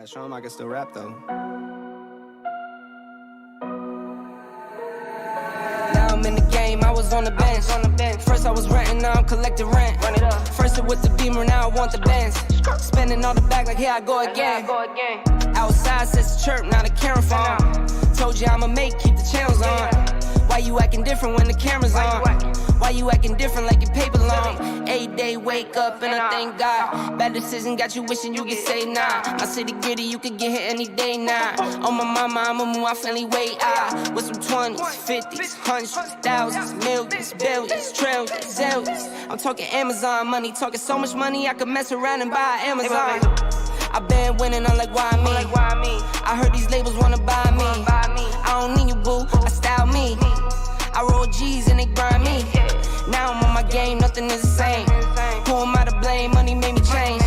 Yeah, show him I can still rap though. Now I'm in the game, I was on the bench. First I was renting, now I'm collecting rent. Run it up. First it with the Beamer, now I want the Benz. Spending all the back like here I go again. Outside says the chirp, now the camera phone. Told you I'ma make, keep the channels on. Why you acting different when the camera's on? Why you acting different like your paper long? 8 day wake up and I thank God. Bad decision got you wishing you could say nah. My city gritty, you could get hit any day now. On my mama, I'ma move my family way out. With some 20s, 50s, hundreds, thousands, millions, billions, trillions, zillions. I'm talking Amazon money, talking so much money I could mess around and buy Amazon. I been winning, I'm like, why me? I heard these labels wanna buy me. I don't need you, boo, I style me. I roll G's and they grind me. Now I'm on my game, nothing is the same. Who am I to blame? Money made me change.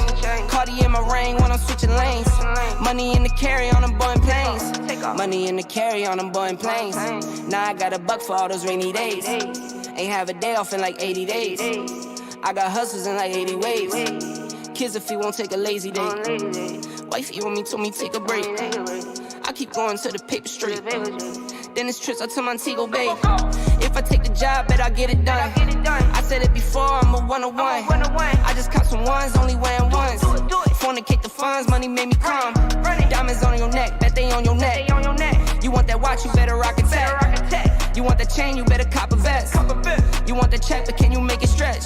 Cardi in my rain when I'm switching lanes. Money in the carry on them Boeing planes. Money in the carry on them Boeing planes. Now I got a buck for all those rainy days. Ain't have a day off in like 80 days. I got hustles in like 80 ways. Kids if he won't take a lazy day. Wifey on me told me take a break. I keep going to the paper straight. Then it's trips out to Montego Bay. If I take the job, bet I get it done. I said it before, I'm a 101. I just caught some ones, only wearing ones. Fornicate the funds, money made me calm. Diamonds on your neck, bet they on your neck. You want that watch, you better rock it tech. You want that chain, you better cop a vest. You want the check, but can you make it stretch?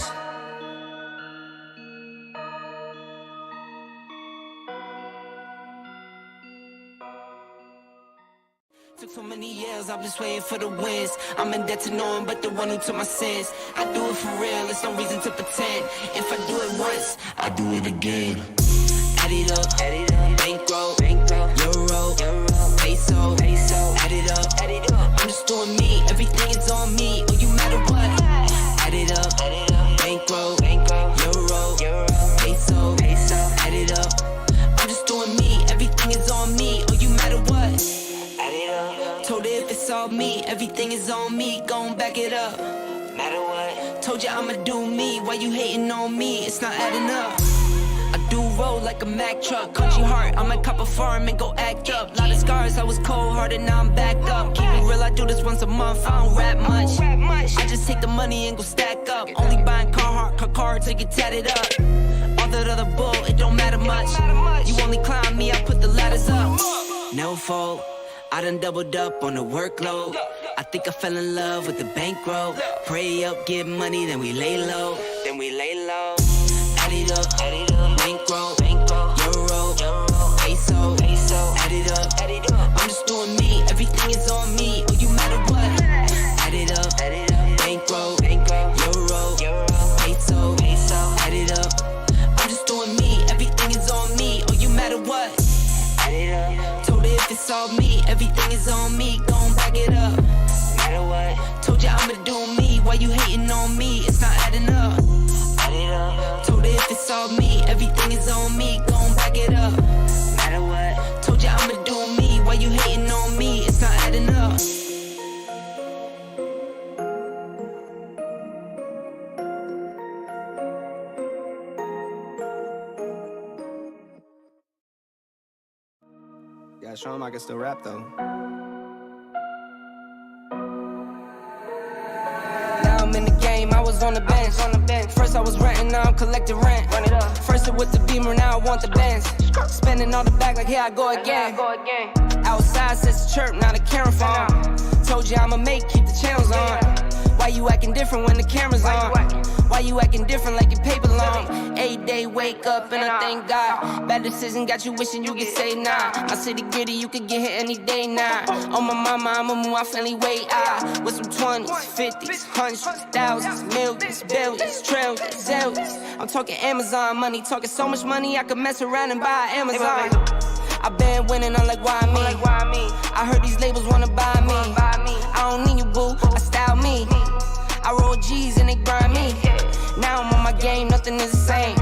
Took so many years, I'm just waiting for the wins. I'm in debt to no one but the one who took my sins. I do it for real, there's no reason to pretend. If I do it once, I do it again. Add it up, bankroll, euro, peso, add it up. I'm just doing me, everything is on me, oh you matter what. Add it up, bankroll, euro, peso, add it up. I'm just doing me, everything is on me, oh you matter what. Told her if it's all me, everything is on me, gon' back it up. Matter what? Told you I'ma do me, why you hating on me? It's not adding up. I do roll like a Mack truck, country heart, I might cop a farm and go act up. Lot of scars, I was cold-hearted, now I'm back up. Keep it real, I do this once a month, I don't rap much. I just take the money and go stack up. Only buying car till you tatted up. All that other bull, it don't matter much. You only climb me, I put the ladders up. No fault. I done doubled up on the workload. I think I fell in love with the bankroll. Pray up, get money, then we lay low. Add it up, bankroll, euro, peso, add it up. I'm just doing me, everything is on me, oh you matter what. Add it up, bankroll, euro, peso, add it up. I'm just doing me, everything is on me, oh you matter what. Add it up. Told her if it's all me, everything is on me, gon' back it up. Matter what? Told you I'ma do me, why you hating on me? It's not adding up. Add it up. Told her if it's all me, everything is on me, gon' back it up. Matter what? Told you I'ma do me, why you hating on me? It's not adding up. Yeah, show him I can still rap though. Now I'm in the game, I was on the bench. First I was renting, now I'm collecting rent. Run it up. First it with the Beamer, now I want the Benz. Spending all the back like here I go again. Outside says the chirp, now the camera phone. Told you I'ma make, keep the channels on. Why you acting different when the camera's on? Why you acting different like your paper long? 8 day wake up and I thank God. Bad decision got you wishing you could say nah. My city gritty, you could get hit any day now. On my mama, I'ma move my family way out. With some 20s, 50s, hundreds, thousands, millions, billions, trillions, zillions. I'm talking Amazon money, talking so much money I could mess around and buy Amazon. I been winning, I'm like, why me? I heard these labels wanna buy me. I don't need you, boo, I style me. I roll G's and they grind me. Now I'm on my game, nothing is the same.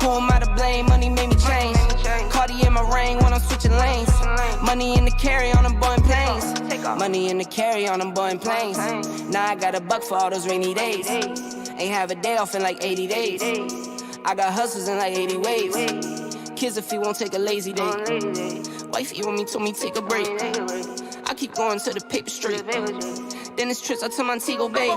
Who am I to blame? Money made me change. Cardi in my rain when I'm switching lanes. Money in the carry on them Boeing planes. Money in the carry on them Boeing planes. Now I got a buck for all those rainy days. Ain't have a day off in like 80 days. I got hustles in like 80 ways. Kids if he won't take a lazy day. Wifey on me told me take a break. I keep going to the paper street. Then it's trips out to Montego Bay.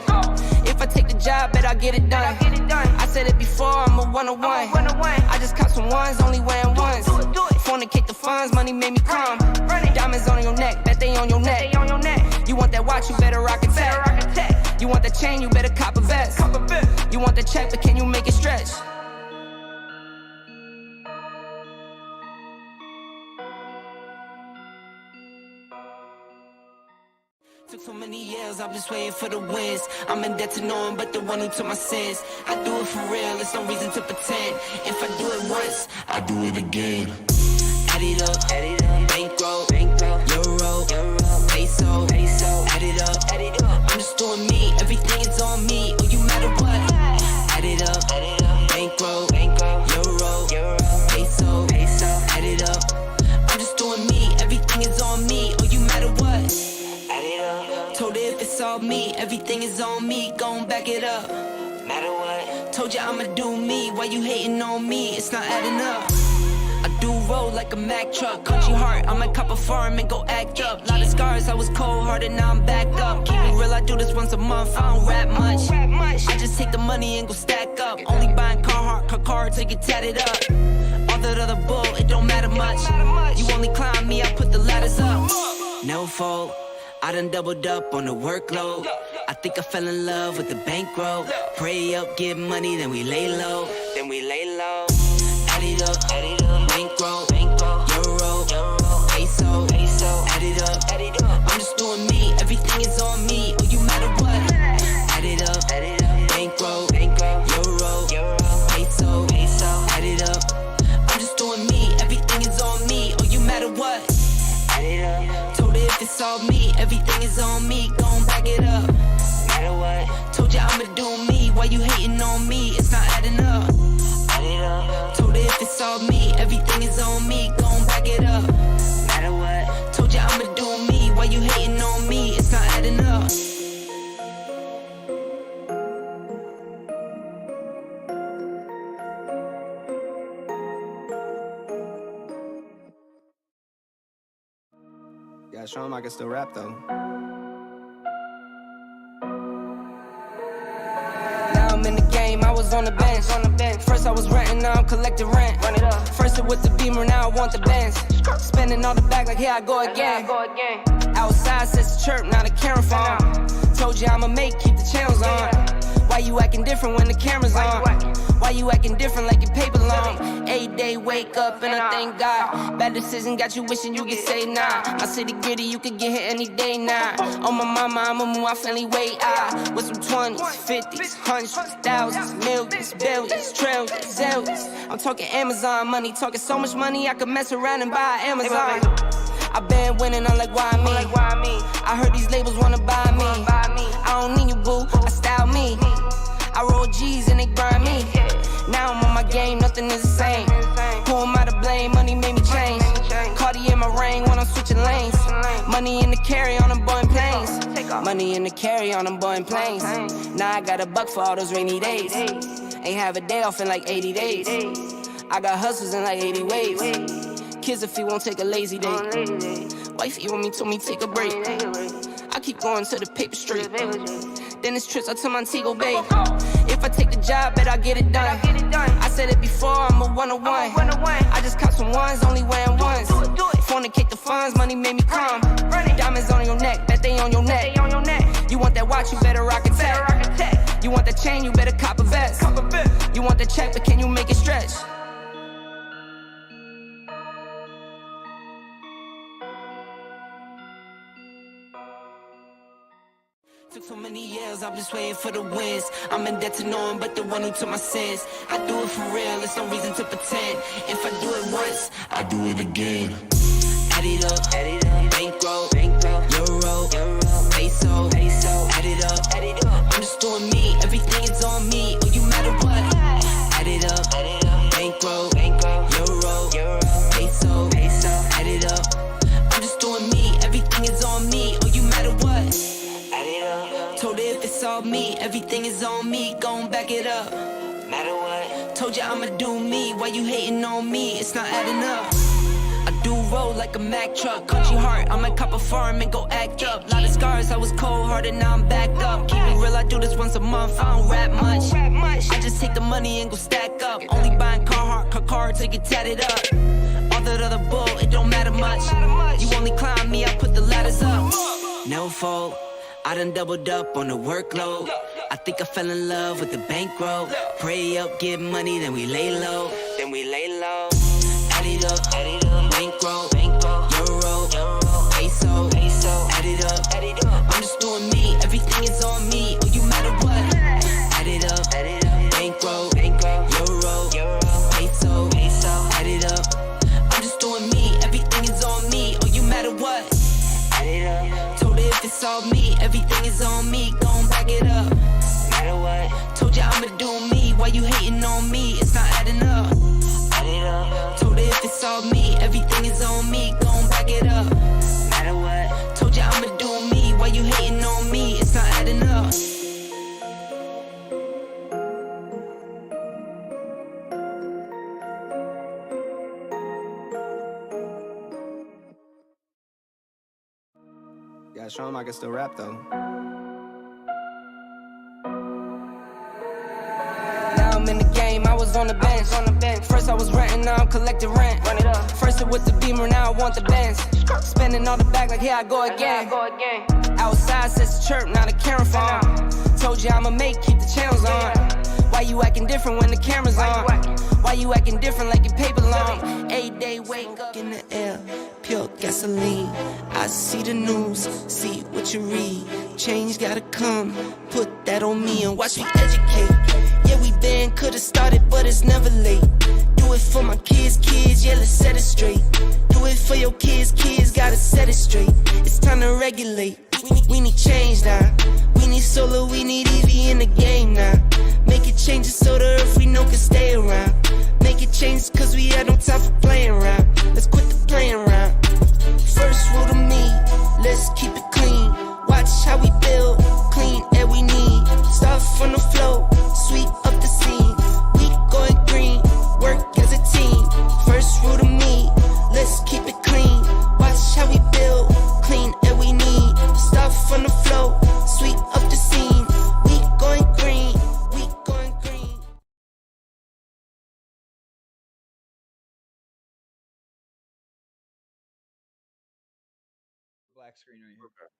If I take the job, bet I get it done. I said it before, I'm a 101. I just caught some ones, only wearing ones. Fornicate the funds, money made me calm. Diamonds on your neck, bet they on your neck. You want that watch, you better rock a tech. You want that chain, you better cop a vest. You want the check, but can you make it stretch? Took so many years, I'm just waiting for the wins. I'm in debt to no one but the one who took my sins. I do it for real, there's no reason to pretend. If I do it once, I do it again. Add it up, bankroll, euro, peso, add it up. I'm just doing me, everything is on me, oh you matter what. Add it up, bankroll, euro, peso, add it up. I'm just doing me, everything is on me, oh you matter what. Told her if it's all me, everything is on me, gon' back it up. Matter what? Told you I'ma do me, why you hating on me? It's not adding up. I do roll like a Mack truck, country heart, I might cop a farm and go act up. Lot of scars, I was cold-hearted, now I'm back up. Keep it real, I do this once a month, I don't rap much. I just take the money and go stack up. Only buying car cards, take it tatted up. All that other bull, it don't matter much. You only climb me, I put the ladders up. No fault. I done doubled up on the workload. I think I fell in love with the bankroll. Pray up, get money, then we lay low. Add it up, bankroll, euro, peso, add it up. I'm just doing me, everything is on me, oh you matter what. Add it up, bankroll, euro, peso, add it up. I'm just doing me, everything is on me, oh you matter what. Add it up. If it's all me, everything is on me, gon' back it up. Matter what? Told you I'ma do me, why you hating on me? It's not adding up. Add it up. Told her if it's all me, everything is on me, gon' back it up. Matter what? Told you I'ma do me, why you hating on me? It's not adding up. Gotta show him I can still rap though. Now I'm in the game, I was on the bench. First I was renting, now I'm collecting rent. First it was the Beamer, now I want the Benz. Spending all the bag like here I go again. Outside says the chirp, now the camera phone. Told you I'ma keep the channels on. Why you acting different when the camera's on? Why you acting different like your paper long? 8 day wake up and I thank God. Bad decision got you wishing you could say nah. My city gritty, you could get hit any day now. On my mama, I'ma move my family way out. With some 20s, 50s, hundreds, thousands, millions, billions, trillions, zillions. I'm talking Amazon money, talking so much money I could mess around and buy Amazon. I been winning, I'm like, why me? I heard these labels wanna buy me. I don't need you, boo, I style me. I roll G's and they grind me. Now I'm on my game, nothing is the same. Who am I to blame? Money made me change. Cardi in my ring when I'm switching lanes. Money in the carry on them Boeing planes. Money in the carry on them Boeing planes. Now I got $1 for all those rainy days. Ain't have a day off in like 80 days. I got hustles in like 80 ways. Kids if he won't take a lazy day. Wifey on me told me take a break. I keep going to the paper street. Then it's trips out to Montego Bay. If I take the job, bet I get it done. I said it before, I'm a 101. I just caught some ones, only wearing ones. Fornicate the funds, money made me calm. Diamonds on your neck, bet they on your neck. You want that watch, you better rock a tech. You want that chain, you better cop a vest. You want the check, but can you make it stretch? Took so many years, I'm just waiting for the wins. I'm in debt to no one but the one who took my sins. I do it for real, there's no reason to pretend. If I do it once, I do it again. Add it up, bankroll, euro, peso, add it up. I'm just doing me, everything is on me, oh you matter what. Add it up, bankroll, euro, peso, add it up. I'm just doing me, everything is on me, oh you matter what. Told her if it's all me, everything is on me, gon' back it up. Matter what? Told you I'ma do me, why you hating on me? It's not adding up. I do roll like a Mack truck. Country heart, I might cop a farm and go act up. Lot of scars, I was cold-hearted, now I'm backed up. Keep it real, I do this once a month, I don't rap much. I just take the money and go stack up. Only buying car to get tatted up. All that other bull, it don't matter much. You only climb me, I put the ladders up. No fault, I done doubled up on the workload. I think I fell in love with the bankroll. Pray up, get money, then we lay low. Add it up, bankroll, euro, peso, add it up. I'm just doing me, everything is on me. Oh, you matter what? Add it up, bankroll, euro, peso, add it up. I'm just doing me, everything is on me. Oh, you matter what? Add it up. Told her if it's all me, everything is on me. Gon' back it up. Matter what? Told you I'ma do me, why you hating on me? It's not adding up. Told her if it's all me, everything is on me. Gon' back it up. Matter what? Told you I'ma do me, why you hating on me? It's not adding up. Gotta show him I can still rap though. I'm in the game, I was on the bench. First I was renting, now I'm collecting rent. Run it up. First it was the Beamer, now I want the Benz. Spending all the bag like here I go again. Outside says the chirp, now the camera phone. Told you I'ma make, keep the channels on. Why you acting different when the camera's on? Why you acting different like your paper long? 8 day wake up in the air, pure gasoline. I see the news, see what you read. Change gotta come, put that on me and watch me educate. Yeah, we been could've started, but it's never late. Do it for my kids, yeah, let's set it straight. Do it for your kids, gotta set it straight. It's time to regulate. We need change now. We need solar, we need EV in the game now. Make it changes so the earth we know can stay around. Make it change cause we had no time for playing around. Let's quit the playing around. First rule to me, let's keep it clean. Watch how we build, clean air we need. Start from the flow, sweep up the scene. We going green, work as a team. First rule to me, let's keep it clean. Watch how we build, clean air we need. Start from the flow, sweep up the scene. We going green, we going green. Black screen right here. Okay.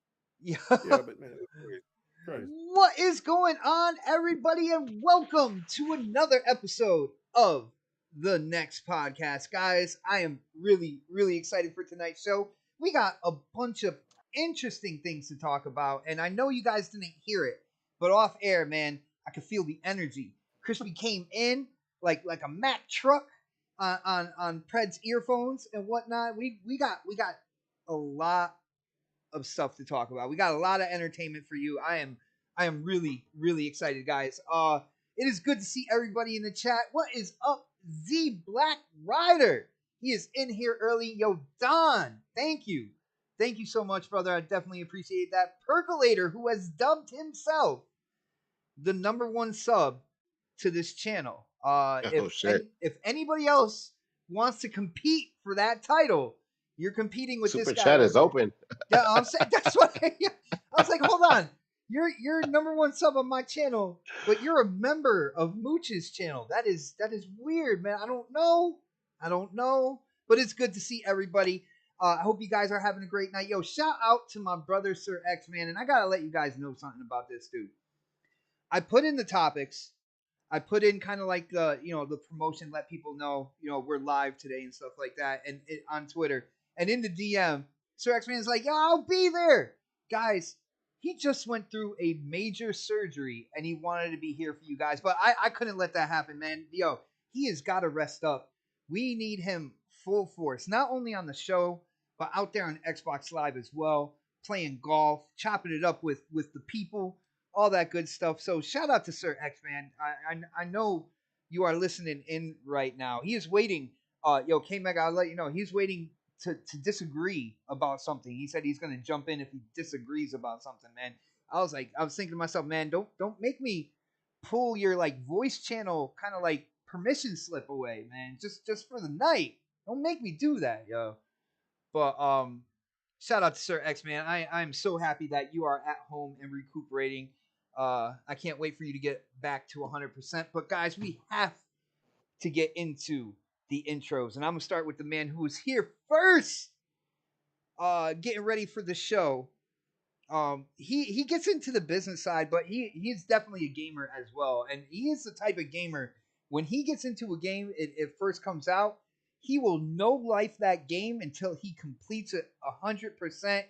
Yeah, but man, Christ. What is going on, everybody, and welcome to another episode of the next podcast. Guys, I am really, really excited for tonight's show. We got a bunch of interesting things to talk about, and I know you guys didn't hear it, but off air, man, I could feel the energy. Crispy came in like a Mack truck on Pred's earphones and whatnot. We got a lot of stuff to talk about. We got a lot of entertainment for you. I am really, really excited, guys. It is good to see everybody in the chat. What is up, Z Black Rider? He is in here early. Yo, Don, thank you. Thank you so much, brother. I definitely appreciate that. Percolator, who has dubbed himself the #1 sub to this channel. If anybody else wants to compete for that title, you're competing with this guy. Super chat is open. Yeah, I'm saying that's what I was like. Hold on, you're #1 sub on my channel, but you're a member of Mooch's channel. That is weird, man. I don't know, but it's good to see everybody. I hope you guys are having a great night. Yo, shout out to my brother Sir X, man, and I gotta let you guys know something about this dude. I put in the topics. I put in kind of like the promotion, let people know we're live today and stuff like that, and on Twitter. And in the DM, Sir X-Man is like, yeah, I'll be there. Guys, he just went through a major surgery, and he wanted to be here for you guys. But I couldn't let that happen, man. Yo, he has got to rest up. We need him full force, not only on the show, but out there on Xbox Live as well, playing golf, chopping it up with the people, all that good stuff. So shout out to Sir X-Man. I know you are listening in right now. He is waiting. K-Meg, I'll let you know. He's waiting to disagree about something. He said he's gonna jump in if he disagrees about something, man. I was thinking to myself, man, don't make me pull your like voice channel kind of like permission slip away, man. Just for the night. Don't make me do that, yo. But shout out to Sir X, man. I'm so happy that you are at home and recuperating. I can't wait for you to get back to 100%. But guys, we have to get into the intros, and I'm gonna start with the man who was here first, getting ready for the show. He gets into the business side, but he's definitely a gamer as well, and he is the type of gamer when he gets into a game, it first comes out, he will no life that game until he completes it 100%.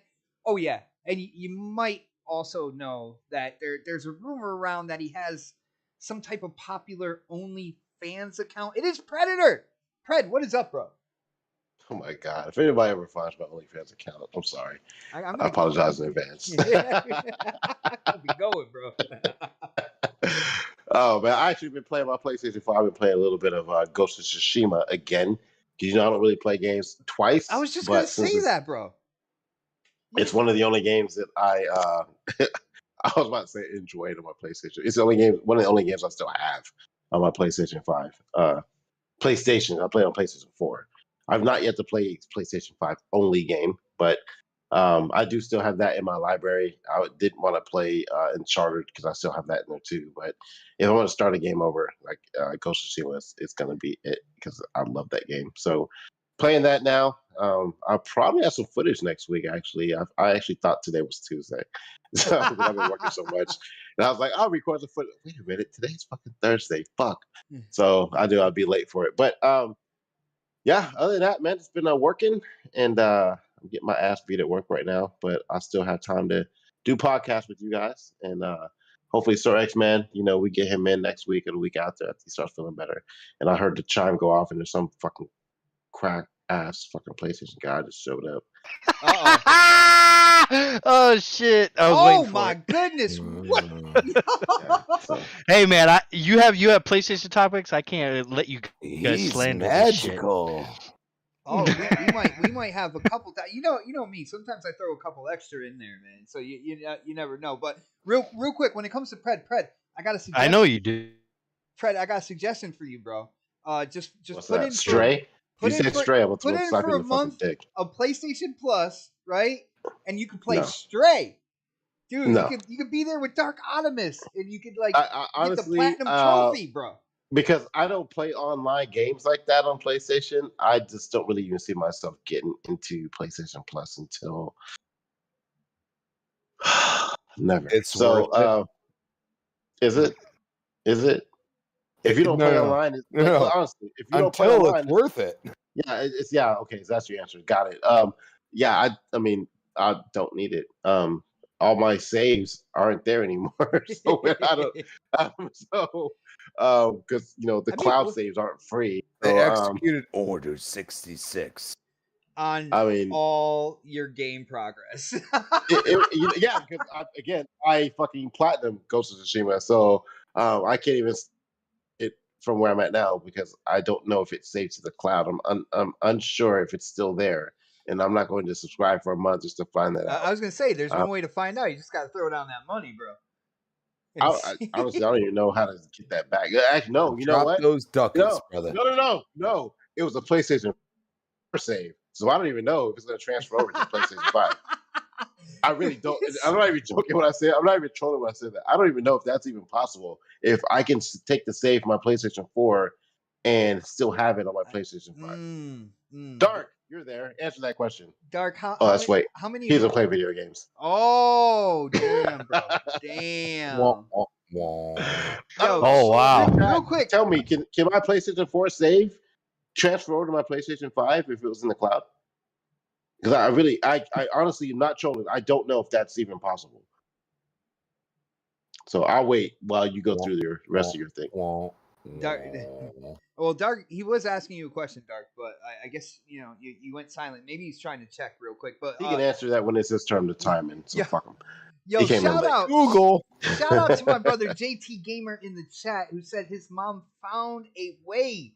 Oh yeah, and you might also know that there's a rumor around that he has some type of popular OnlyFans account. It is Predator. Pred, what is up, bro? Oh my God! If anybody ever finds my OnlyFans account, I'm sorry. I'm I apologize in advance. I'll be going, bro. Oh man, I actually been playing my PlayStation 5. I've been playing a little bit of Ghost of Tsushima again. Because I don't really play games twice. I was just gonna say that, bro. It's one of the only games that I I was about to say enjoyed on my PlayStation. It's the only game, one of the only games I still have on my PlayStation 5. PlayStation, I play on PlayStation 4. I've not yet to play PlayStation 5 only game, but I do still have that in my library. I didn't want to play Uncharted because I still have that in there too. But if I want to start a game over, like Ghost of Tsushima, it's going to be it because I love that game. So playing that now. I'll probably have some footage next week, actually. I actually thought today was Tuesday. So I've been working so much. And I was like, I'll record the footage. Wait a minute, today's fucking Thursday. Fuck. So I'll be late for it. But yeah, other than that, man, it's been working, and I'm getting my ass beat at work right now, but I still have time to do podcasts with you guys. And hopefully Sir X, man, we get him in next week or the week after he starts feeling better. And I heard the chime go off, and there's some fucking crack ass fucking PlayStation guy just showed up. Oh shit! Oh my goodness! What? Hey man, you have PlayStation topics. I can't let you guys slander this shit. magical. Oh, we might have a couple. You know me. Sometimes I throw a couple extra in there, man. So you never know. But real quick, when it comes to Pred, I got a suggestion. I know you do. Pred, I got a suggestion for you, bro. Just What's put that? in Stray. Put you in said for, Stray. I'm put in for a month of PlayStation Plus, right? And you can play Stray, dude. No. You could be there with Dark Optimus, and you could I get honestly, the platinum trophy, bro. Because I don't play online games like that on PlayStation. I just don't really even see myself getting into PlayStation Plus until never. It's so. worth Is it? Is it? If you don't play online, honestly, if you don't play online, it's worth it. Yeah, it's okay. So that's your answer. Got it. Yeah, I mean, I don't need it. All my saves aren't there anymore, so I don't. Because the cloud saves aren't free. So, They executed Order 66 on all your game progress. Yeah, because I fucking platinum Ghost of Tsushima, so I can't even it from where I'm at now because I don't know if it saves to the cloud. I'm unsure if it's still there, and I'm not going to subscribe for a month just to find that out. I was gonna say there's one way to find out. You just gotta throw down that money, bro. Honestly, I don't even know how to get that back. Actually, no. You know what? Those ducats, brother. No. It was a PlayStation 4 save, so I don't even know if it's going to transfer over to PlayStation 5. I really don't. I'm not even joking when I say. I'm not even trolling when I say that. I don't even know if that's even possible. If I can take the save from my PlayStation 4 and still have it on my PlayStation 5. Dark, you're there. Answer that question. Dark, how many? He doesn't play video games. Oh, damn, bro. Damn. Yo, oh wow. Real quick, tell me, can my PlayStation 4 save transfer over to my PlayStation 5 if it was in the cloud? Because I honestly am not trolling. I don't know if that's even possible. So I'll wait while you go through the rest of your thing. Dark, he was asking you a question, Dark, but I guess you went silent. Maybe he's trying to check real quick. But he can answer that when it's his turn to time in. So fuck him. Yo, shout out Google. Shout out to my brother JT Gamer in the chat who said his mom found a way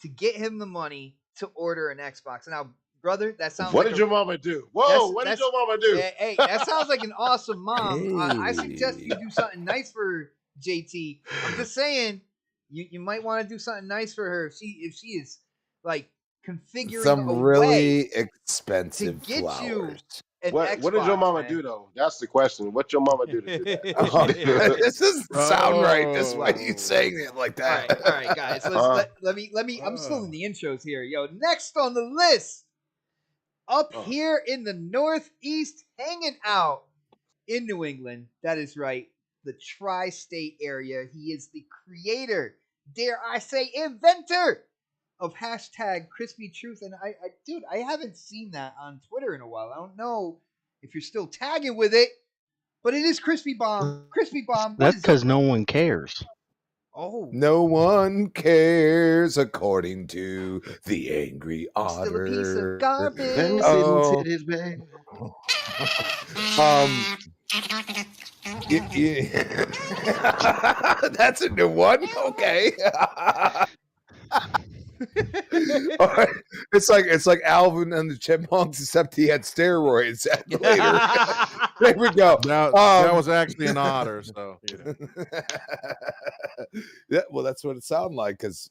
to get him the money to order an Xbox. Now, brother, that sounds what did your mama do? Whoa, what did your mama do? Hey, that sounds like an awesome mom. I suggest you do something nice for JT. I'm just saying, You might want to do something nice for her if she is like configuring Some a way really to expensive get you flowers. an What does your Xbox, mama man. do though? That's the question. What your mama do to do Oh, that? this doesn't sound right. This way Wow. he's saying it like All right, that. guys. Uh, Let me. I'm still in the intros here, yo. Next on the list, up here in the Northeast, hanging out in New England. That is right, the tri-state area. He is the creator, dare I say, inventor of hashtag Crispy Truth. And dude, I haven't seen that on Twitter in a while. I don't know if you're still tagging with it, but it is Crispy Bomb. Crispy Bomb. What That's is because up, no bro? one cares. Oh, No one cares, according to the angry I'm still a piece of otter. garbage. Them Oh. sitting titties, man. That's a new one. Okay. All right. It's like Alvin and the Chipmunks, except he had steroids later. There we go. That was actually an otter. So Yeah, well, that's what it sounded like because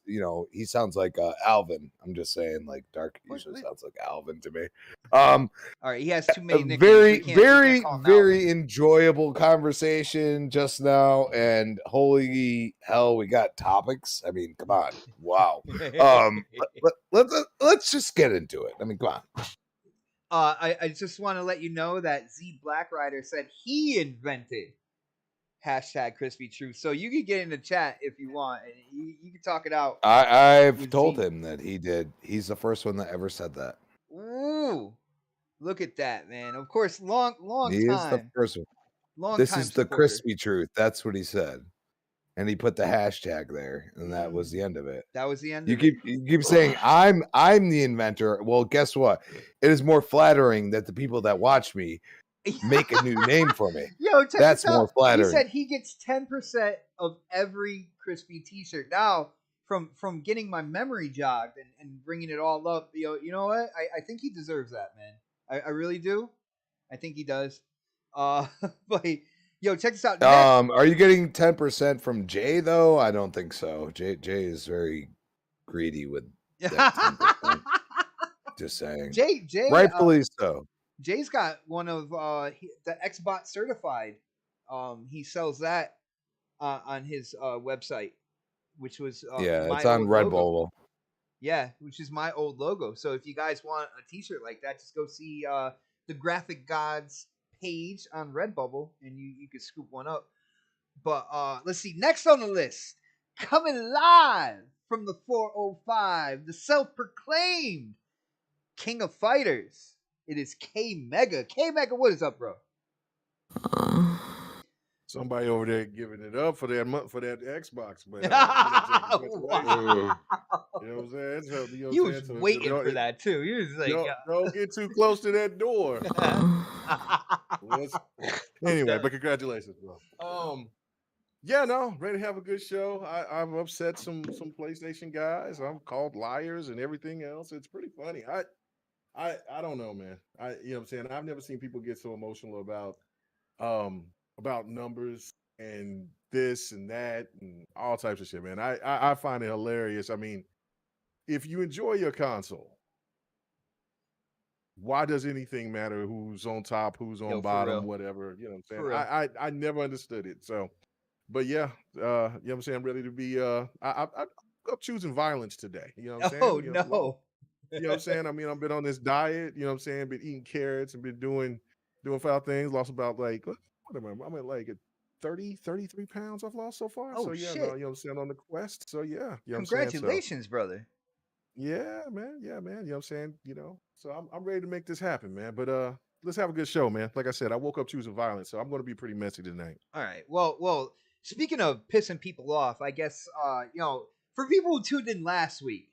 he sounds like Alvin. I'm just saying, like Dark usually sounds like Alvin to me. All right, he has too many nicknames. Very, We can't very, call him very enjoyable conversation just now, and holy hell, we got topics. I mean, come on, wow. Let's just get into it. I mean, come on. I just want to let you know that Z Black Rider said he invented hashtag Crispy Truth. So you can get in the chat if you want, and you can talk it out. I've with told Z. him that he did. He's the first one that ever said that. Ooh, look at that, man! Of course, long He time. is the first one. Long This time is the supporter. crispy truth. That's what he said, and he put the hashtag there, and that was the end of it. That was the end. You keep saying I'm the inventor. Well, guess what? It is more flattering that the people that watch me make a new name for me. Yo, check That's this out. more flattering. He said he gets 10% of every crispy T-shirt. Now, from getting my memory jogged and bringing it all up, you know what? I think he deserves that, man. I really do. I think he does. But yo, check this out. Are you getting 10% from Jay though? I don't think so. Jay is very greedy with that 10%. Just saying. Jay, rightfully so. Jay's got one of the Xbot certified. He sells that on his website, which was it's on Redbubble. Yeah, which is my old logo. So if you guys want a T-shirt like that, just go see the Graphic Gods page on Redbubble, and you could scoop one up. But let's see. Next on the list, coming live from the 405, the self-proclaimed King of Fighters. It is K Mega. K Mega, what is up, bro? somebody over there giving it up for that Xbox, man. You know what I'm saying? So, He was waiting for that too. He was like, don't get too close to that door. Anyway, but congratulations, bro. Yeah, no, ready to have a good show. I've upset some PlayStation guys. I'm called liars and everything else. It's pretty funny. I don't know, man. You know what I'm saying? I've never seen people get so emotional about numbers and this and that and all types of shit, man. I find it hilarious. I mean, if you enjoy your console, why does anything matter who's on top, who's on bottom, whatever? You know what I'm saying? I never understood it. So, but yeah, you know what I'm saying? I'm ready to be I'm choosing violence today. You know what I'm saying? Oh, You no. know what I'm saying? I mean, I've been on this diet, you know what I'm saying? Been eating carrots and been doing foul things. Lost about like, what am I? I'm at like 33 pounds I've lost so far. Oh, so yeah, shit. no, you know what I'm saying? On the quest. So yeah. You know Congratulations, brother. Yeah, man. You know what I'm saying? So I'm ready to make this happen, man. But let's have a good show, man. Like I said, I woke up choosing violence, so I'm going to be pretty messy tonight. All right. Well, speaking of pissing people off, I guess for people who tuned in last week,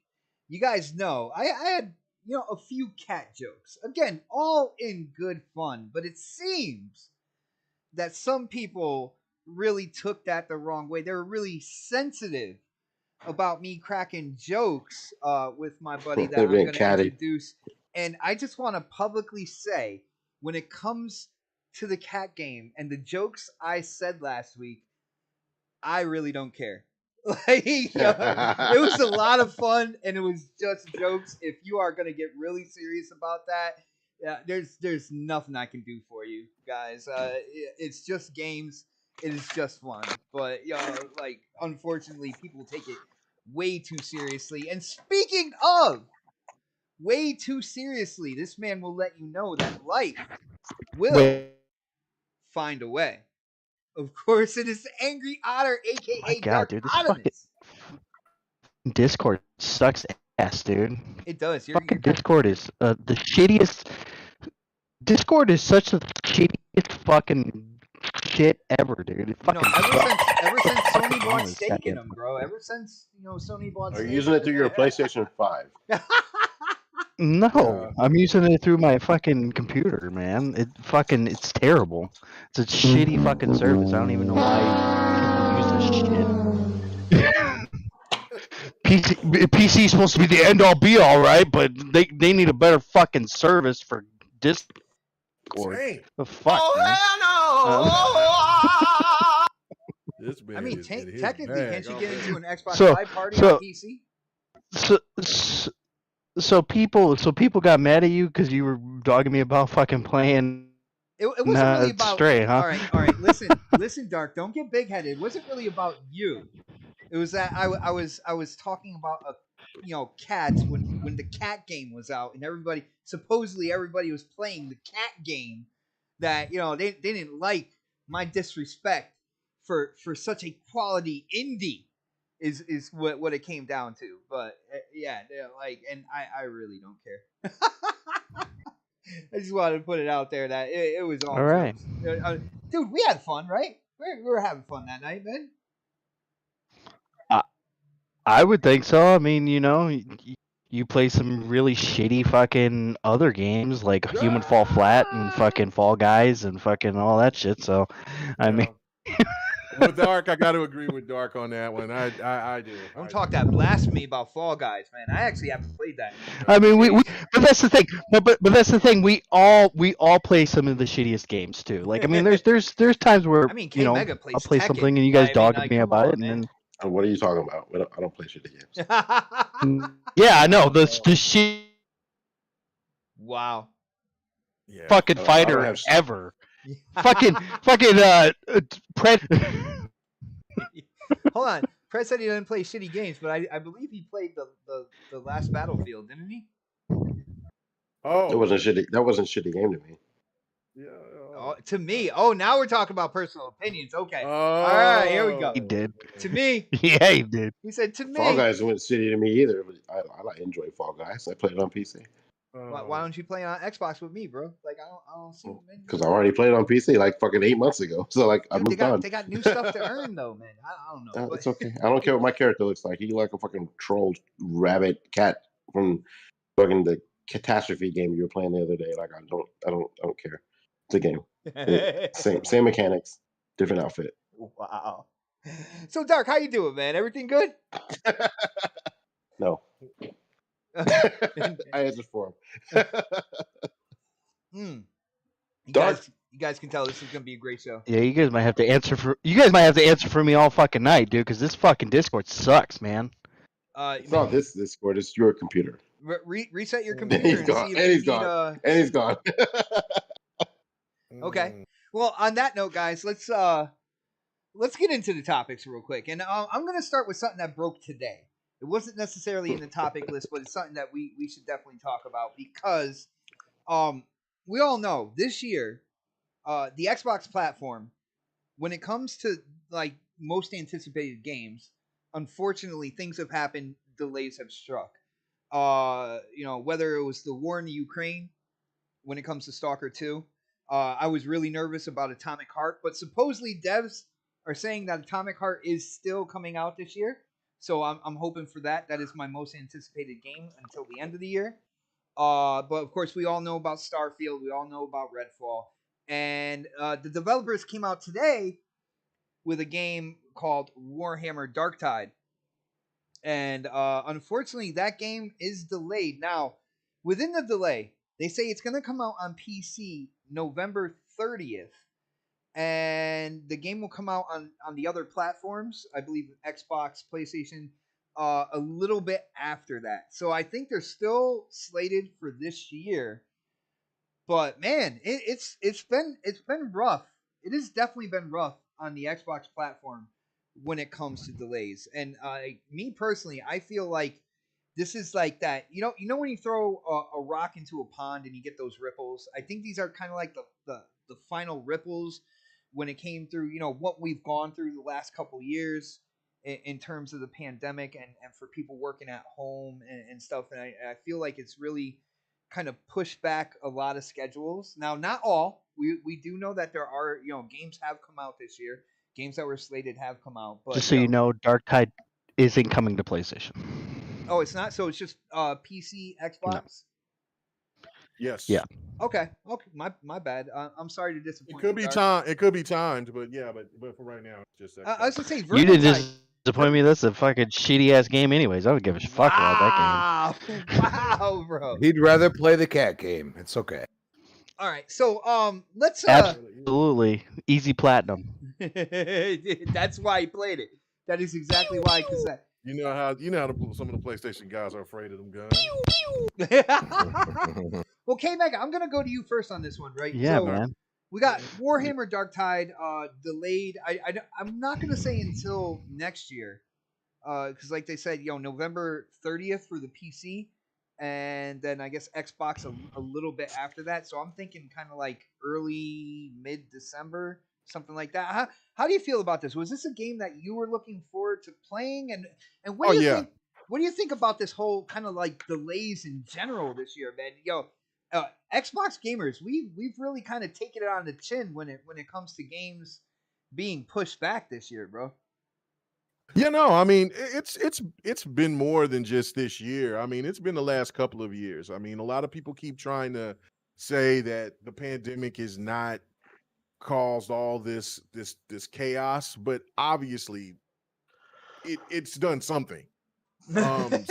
you guys know I had a few cat jokes. Again, all in good fun, but it seems that some people really took that the wrong way. They were really sensitive about me cracking jokes with my buddy that I'm going to introduce. And I just want to publicly say, when it comes to the cat game and the jokes I said last week, I really don't care. Like, it was a lot of fun, and it was just jokes. If you are gonna get really serious about that, yeah, there's nothing I can do for you guys. It's just games. It is just fun, but like unfortunately, people take it way too seriously. And speaking of way too seriously, this man will let you know that life will Wait, find a way. Of course, it is the Angry Otter, my aka God, Dark dude, this fucking Otimus. Discord sucks ass, dude. It does. You're Fucking kind Discord is the shittiest. Discord is such the shittiest fucking shit ever, dude. It fucking ever since Sony bought sucks. stake in them, bro. Ever since Sony bought Are stake. you using it through your PlayStation 5? No, I'm using it through my fucking computer, man. It's terrible. It's a shitty fucking service. I don't even know why people use this shit. PC is supposed to be the end all be all, right? But they need a better fucking service for Discord. Dang. The fuck, man. This man I mean, is in his technically, bag can't you get already. into an Xbox So- Live party so- on PC? So people got mad at you because you were dogging me about fucking playing. It wasn't really about. Stray, huh? All right. Listen, Dark. Don't get big headed. It wasn't really about you. It was that I was talking about cats when the cat game was out and supposedly everybody was playing the cat game that they didn't like my disrespect for such a quality indie is what it came down to. But yeah, like, and I really don't care. I just wanted to put it out there that it was all right, dude. We had fun, right? We were having fun that night, man. I would think so. I mean, you play some really shitty fucking other games like Human Fall Flat and fucking Fall Guys and fucking all that shit. So, I mean, with Dark, I got to agree with Dark on that one. I do. Don't talk that blasphemy about Fall Guys, man. I actually haven't played that. I mean, but that's the thing. But that's the thing. We all play some of the shittiest games too. Like, I mean, there's times where I mean, K-Mega plays I'll play Tekken. something and you guys I mean, dog like, me come about on, it, and man. then What are you talking about? I don't play shitty games. yeah, I know the shit Wow. Yeah. fucking I don't fighter have- ever. fucking Pred. Hold on. Fred said he didn't play shitty games, but I believe he played the last Battlefield, didn't he? Oh, That wasn't shitty. That wasn't a shitty game to me. yeah. Oh, to me. Oh, now we're talking about personal opinions. Okay. Oh, All right, here we go. He did. To me, Yeah, he did. he said to me. Fall Guys wasn't shitty to me either. But I like enjoy Fall Guys. I played it on PC Why don't you play on Xbox with me, bro? Like I don't see. because I already played it on PC like fucking 8 months ago. So like I Dude, moved on. they got new stuff to earn though, man. I don't know. It's okay. I don't care what my character looks like. He like a fucking troll rabbit cat from fucking the catastrophe game you were playing the other day. Like I don't care. It's a game. Same mechanics, different outfit. Wow. So Dark, how you doing, man? Everything good? No. I answered for him. You Dark. guys can tell this is gonna be a great show. Yeah, you guys might have to answer for me all fucking night, dude, because this fucking Discord sucks, man. It's not this Discord. It's your computer. Reset your And computer he's and gone. see if And you he's need, gone. And he's gone. Okay. Well, on that note, guys, let's get into the topics real quick, and I'm gonna start with something that broke today. It wasn't necessarily in the topic list, but it's something that we should definitely talk about because we all know this year the Xbox platform, when it comes to like most anticipated games, unfortunately things have happened, delays have struck. Whether it was the war in the Ukraine when it comes to Stalker 2. I was really nervous about Atomic Heart, but supposedly devs are saying that Atomic Heart is still coming out this year. So I'm hoping for that. That is my most anticipated game until the end of the year. But of course, we all know about Starfield. We all know about Redfall. And the developers came out today with a game called Warhammer Darktide. And unfortunately, that game is delayed. Now, within the delay, they say it's going to come out on PC November 30th. and the game will come out on the other platforms. I believe Xbox, PlayStation, a little bit after that. So I think they're still slated for this year. But man, it's been rough. It has definitely been rough on the Xbox platform when it comes to delays. And me personally, I feel like this is like that. You know when you throw a rock into a pond and you get those ripples. I think these are kind of like the final ripples when it came through. What we've gone through the last couple years in terms of the pandemic and for people working at home and stuff. And I feel like it's really kind of pushed back a lot of schedules. Now, not all. We do know that there are games have come out this year. Games that were slated have come out, but Just so you know, Dark Tide isn't coming to PlayStation. oh, it's not. So it's just PC, No. Xbox. Yes. Yeah. Okay. My bad. I'm sorry to disappoint. It could be Dark. time. It could be timed, but yeah, but for right now, it's just. I was gonna say You didn't Vermintide. disappoint me. That's a fucking shitty ass game, anyways. I don't give a fuck about that game. Wow, bro. He'd rather play the cat game. It's okay. All right. So let's Absolutely easy platinum. That's why he played it. That is exactly why. Because You know how some of the PlayStation guys are afraid of them guns. Well, K-Mega, I'm gonna go to you first on this one, right? Yeah, So, man. we got Warhammer Dark Tide delayed. I'm not gonna say until next year, because like they said, November 30th for the PC, and then I guess Xbox a little bit after that. So I'm thinking kind of like early mid December, something like that. How do you feel about this? Was this a game that you were looking forward to playing, and what do you think? What do you think about this whole kind of like delays in general this year, man? Xbox gamers, we've really kind of taken it on the chin when it comes to games being pushed back this year, bro. Yeah, no, I mean it's been more than just this year. I mean, it's been the last couple of years. I mean, a lot of people keep trying to say that the pandemic is not caused all this chaos, but obviously it's done something.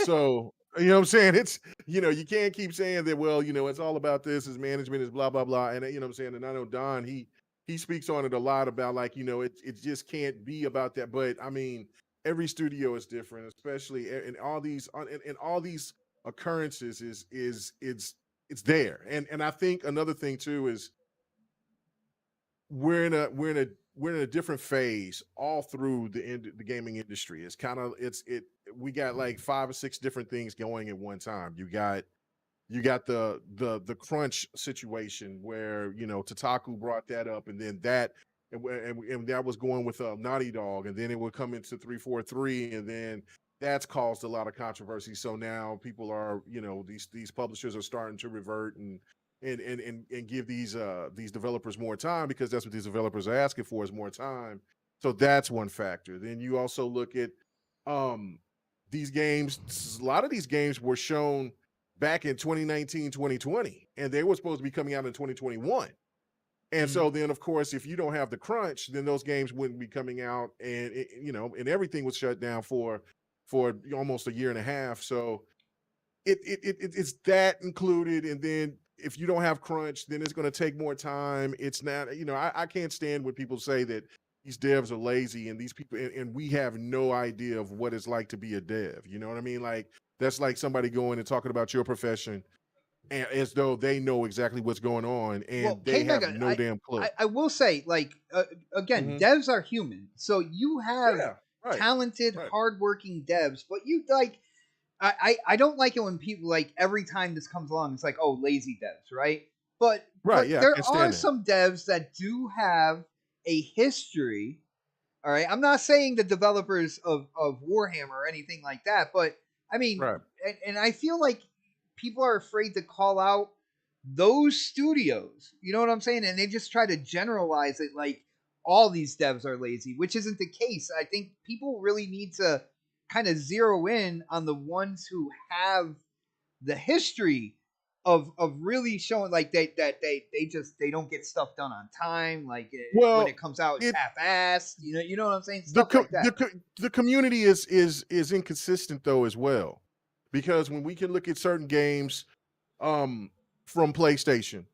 So you know what I'm saying? It's you can't keep saying that, well, it's all about this, is management, is blah blah blah. And you know what I'm saying? And I know Don, he speaks on it a lot about like, it just can't be about that. But I mean, every studio is different, especially in all these occurrences it's there. And I think another thing too is we're in a different phase all through the gaming industry. It's kind of we got like 5 or 6 different things going at one time. You got the crunch situation where Tataku brought that up, and then that and that was going with Naughty Dog, and then it would come into 343, and then that's caused a lot of controversy. So now people are these publishers are starting to revert and give these developers more time, because that's what these developers are asking for, is more time. So that's one factor. Then you also look at these games. A lot of these games were shown back in 2019, 2020, and they were supposed to be coming out in 2021. And so then, of course, if you don't have the crunch, then those games wouldn't be coming out, and and everything was shut down for almost a year and a half. So it's that included. And then if you don't have crunch, then it's going to take more time. It's not, I can't stand when people say that these devs are lazy, and these people, and we have no idea of what it's like to be a dev. You know what I mean? Like, that's like somebody going and talking about your profession and as though they know exactly what's going on, and they have no damn clue. I will say, like, again, devs are human. So you have talented, hardworking devs, but you like, I don't like it when people, like, every time this comes along, it's like, oh, lazy devs, right? But there are some devs that do have a history. All right, I'm not saying the developers of Warhammer or anything like that, but I mean, and I feel like people are afraid to call out those studios. You know what I'm saying? And they just try to generalize it like all these devs are lazy, which isn't the case. I think people really need to kind of zero in on the ones who have the history of really showing like they don't get stuff done on time. Like, when it comes out, it's half-assed. You know what I'm saying? Stuff like that. The community is inconsistent though as well, because when we can look at certain games from PlayStation,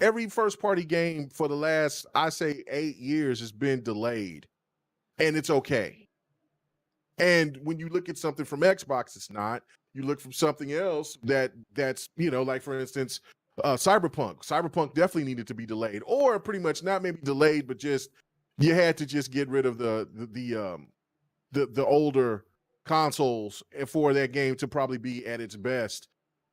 every first party game for the last, I say 8 years has been delayed, and it's okay. And when you look at something from Xbox, it's not. You look from something else that's, like for instance, Cyberpunk. Cyberpunk definitely needed to be delayed, or pretty much not maybe delayed, but just you had to just get rid of the older consoles for that game to probably be at its best.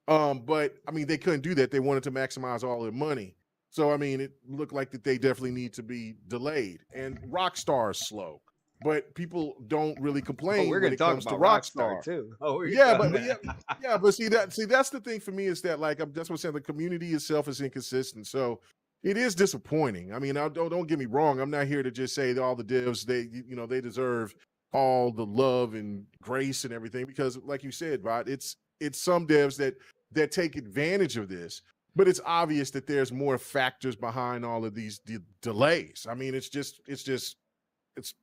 But I mean, they couldn't do that. They wanted to maximize all their money. So I mean, it looked like that they definitely need to be delayed. And Rockstar is slow, but people don't really complain we're when gonna it talk comes to about Rockstar. too. Oh, we're Yeah, gonna but talk yeah, but see that's the thing for me is that like that's what I'm saying. The community itself is inconsistent, so it is disappointing. I mean, don't get me wrong. I'm not here to just say that all the devs they deserve all the love and grace and everything, because like you said, Rod, it's some devs that take advantage of this, but it's obvious that there's more factors behind all of these delays. I mean, it's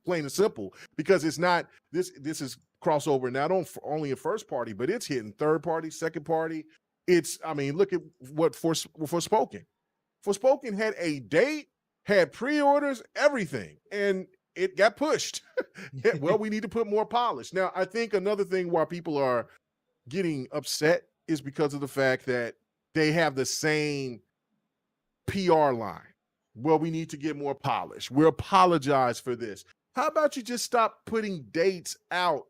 plain and simple, because it's not this is crossover not only in first party, but it's hitting third party, second party. I mean, look at what Forspoken had a date, had pre-orders, everything, and it got pushed. Well, we need to put more polish. Now, I think another thing why people are getting upset is because of the fact that they have the same PR line. Well, we need to get more polish. We apologize for this. How about you just stop putting dates out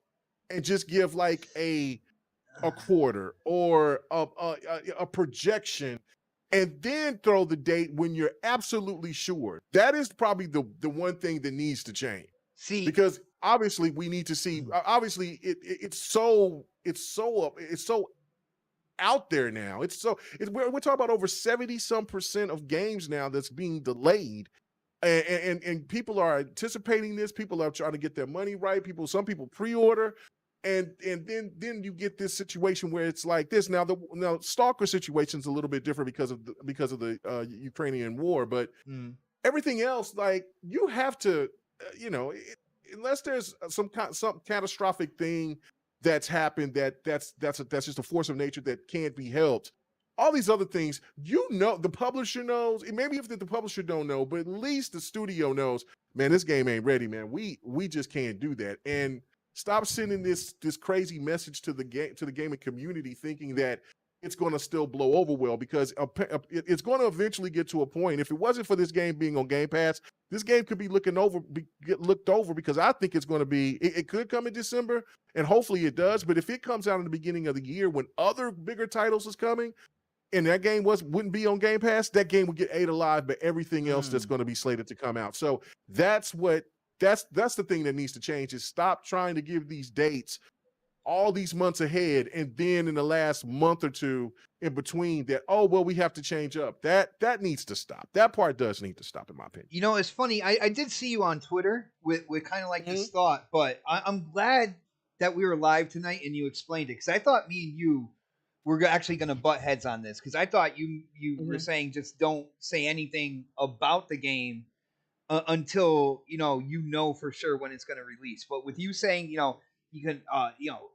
and just give like a quarter or a projection, and then throw the date when you're absolutely sure. That is probably the one thing that needs to change. See, Because obviously we need to see. Obviously, it's so out there now. We're talking about over 70% of games now that's being delayed, and people are anticipating this. People are trying to get their money right. Some people pre-order, and then you get this situation where it's like this. Now Stalker situation is a little bit different because of the Ukrainian war, but everything else, like, you have to, unless there's some catastrophic thing that's happened that's just a force of nature that can't be helped. All these other things, the publisher knows. Maybe if the publisher don't know, but at least the studio knows. Man, this game ain't ready, man. We just can't do that. And stop sending this crazy message to the gaming community, thinking that it's going to still blow over well, because it's going to eventually get to a point. If it wasn't for this game being on Game Pass, this game could be looked over, because I think it's going to be. It could come in December, and hopefully it does. But if it comes out in the beginning of the year when other bigger titles is coming, and that game wouldn't be on Game Pass, that game would get ate alive by everything else that's going to be slated to come out. So that's the thing that needs to change, is stop trying to give these dates all these months ahead, and then in the last month or two in between that, we have to change up. That needs to stop. That part does need to stop, in my opinion. It's funny. I did see you on Twitter with kind of like this thought, but I'm glad that we were live tonight and you explained it, because I thought me and you were actually going to butt heads on this, because I thought you were saying just don't say anything about the game until for sure when it's going to release. But with you saying you can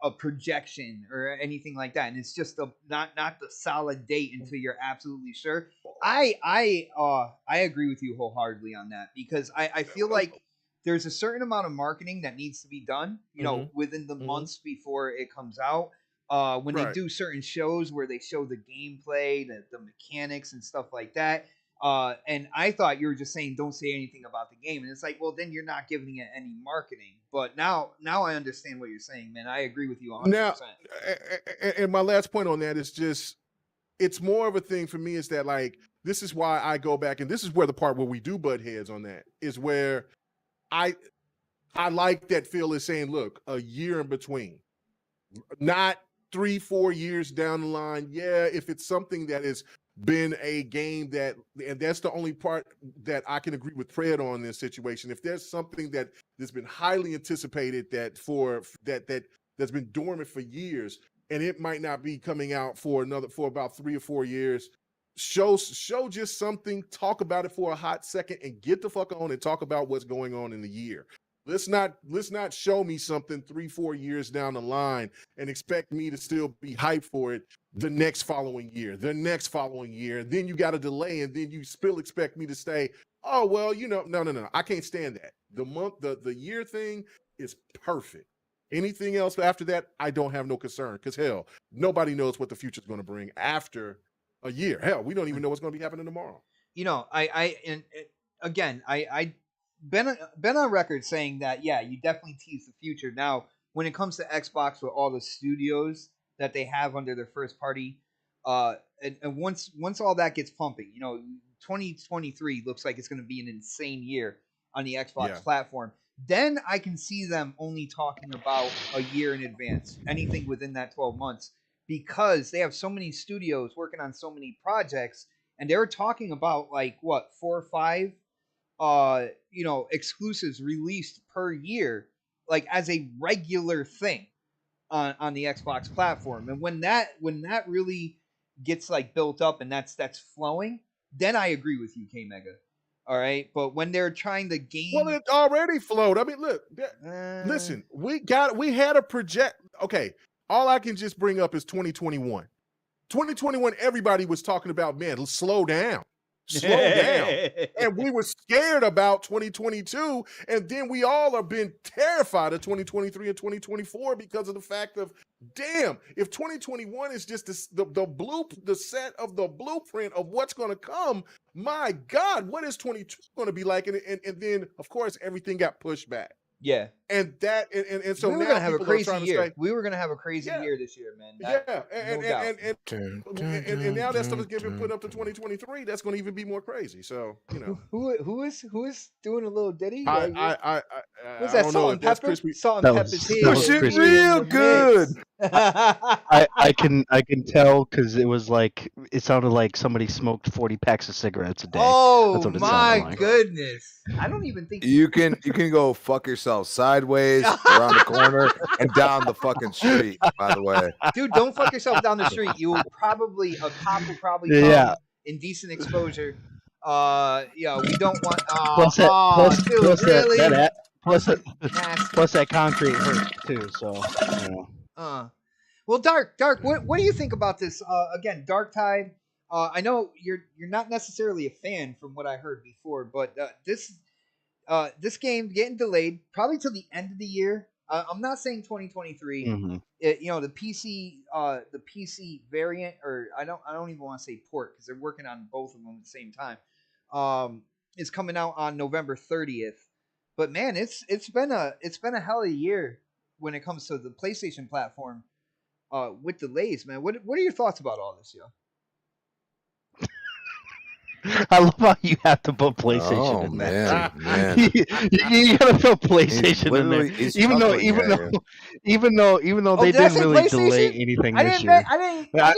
a projection or anything like that, and it's just not the solid date until you're absolutely sure. I agree with you wholeheartedly on that, because I feel like there's a certain amount of marketing that needs to be done within the months before it comes out. When they do certain shows where they show the gameplay, the mechanics and stuff like that. And I thought you were just saying don't say anything about the game, and it's like, well, then you're not giving it any marketing. But now I understand what you're saying, man. I agree with you 100%. Now, and my last point on that is just, it's more of a thing for me, is that, like, this is why I go back, and this is where the part where we do butt heads on that is where I like that Phil is saying, look, a year in between, not 3-4 years down the line. Yeah, if it's something that has been a game and that's the only part that I can agree with Fred on this situation. If there's something that's been highly anticipated that's been dormant for years, and it might not be coming out for about 3 or 4 years, show just something, talk about it for a hot second, and get the fuck on and talk about what's going on in the year. Let's not show me something 3-4 years down the line and expect me to still be hyped for it the next following year. Then you got a delay, and then you still expect me to stay. Oh well, no. I can't stand that. The year thing is perfect. Anything else after that, I don't have no concern, because hell, nobody knows what the future is going to bring after a year. Hell, we don't even know what's going to be happening tomorrow. I been on record saying that, yeah, you definitely tease the future. Now, when it comes to Xbox with all the studios that they have under their first party, and once all that gets pumping, 2023 looks like it's going to be an insane year on the Xbox platform. Then I can see them only talking about a year in advance, anything within that 12 months, because they have so many studios working on so many projects, and they're talking about like 4 or 5 exclusives released per year, like as a regular thing on the Xbox platform. And when that really gets like built up and that's flowing, then I agree with you, K Mega. All right, but when they're trying to gain, well, it already flowed. I mean, look, listen, we had a project. Okay, all I can just bring up is 2021. 2021, everybody was talking about, man, let's slow down. And we were scared about 2022, and then we all have been terrified of 2023 and 2024 because of the fact of, damn, if 2021 is just the set of the blueprint of what's going to come, my God, what is 22 going to be like? And then of course everything got pushed back. Yeah, and so we were gonna have a crazy year. We were gonna have a crazy year this year, man. And now that stuff is getting put up to 2023. That's going to even be more crazy. So who is doing a little ditty? What's that? Salt and pepper. Salt and pepper's here. Pushing real good. I can tell because it was like it sounded like somebody smoked 40 packs of cigarettes a day. Oh my goodness! I don't even think you can go fuck yourself sideways around the corner and down the fucking street. By the way, dude, don't fuck yourself down the street. You will probably a cop will probably come in decent exposure. We don't want. Plus that concrete hurts too. So. Well, Dark, what do you think about this? Again, Dark Tide. I know you're not necessarily a fan from what I heard before, but this game getting delayed probably till the end of the year. I'm not saying 2023. Mm-hmm. The PC variant, or I don't even want to say port because they're working on both of them at the same time. Is coming out on November 30th. But man, it's been a hell of a year when it comes to the PlayStation platform. With delays, man. What are your thoughts about all this, yo? I love how you have to put PlayStation in there. Man. you gotta put PlayStation in there, even though they didn't really delay anything this year. I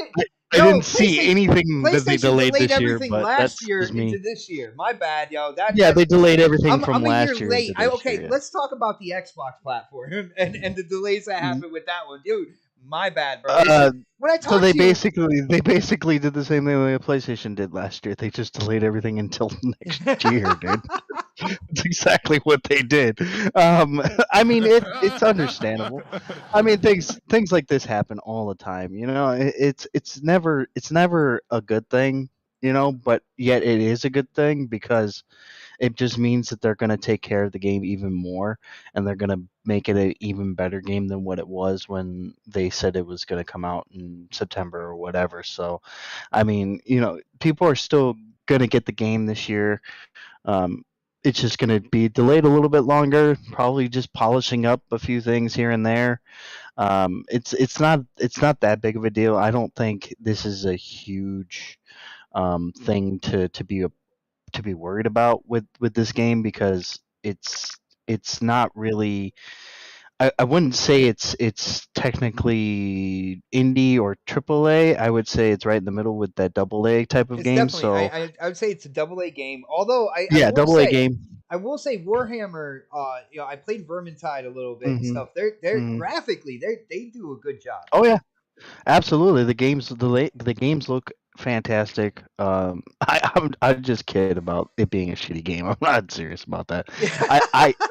didn't see anything that they delayed this year, but last year me. into this year. My bad, yo. They delayed everything from last year. Late. Let's talk about the Xbox platform and the delays that happened with that one, dude. My bad, bro. When I talk they basically did the same thing that PlayStation did last year. They just delayed everything until next year, dude. That's exactly what they did. I mean, it's understandable. I mean, things like this happen all the time. It's never a good thing, but yet it is a good thing because it just means that they're going to take care of the game even more, and they're going to make it an even better game than what it was when they said it was going to come out in September or whatever. So, I mean, people are still going to get the game this year. It's just going to be delayed a little bit longer, probably just polishing up a few things here and there. It's not that big of a deal. I don't think this is a huge thing to be worried about with this game, because it's not really. I wouldn't say it's technically indie or AAA. I would say it's right in the middle with that AA type of game. So I would say it's a AA game. Although AA game. I will say Warhammer. I played Vermintide a little bit and stuff. They're graphically they do a good job. Oh yeah, absolutely. The games look fantastic. I just kid about it being a shitty game. I'm not serious about that.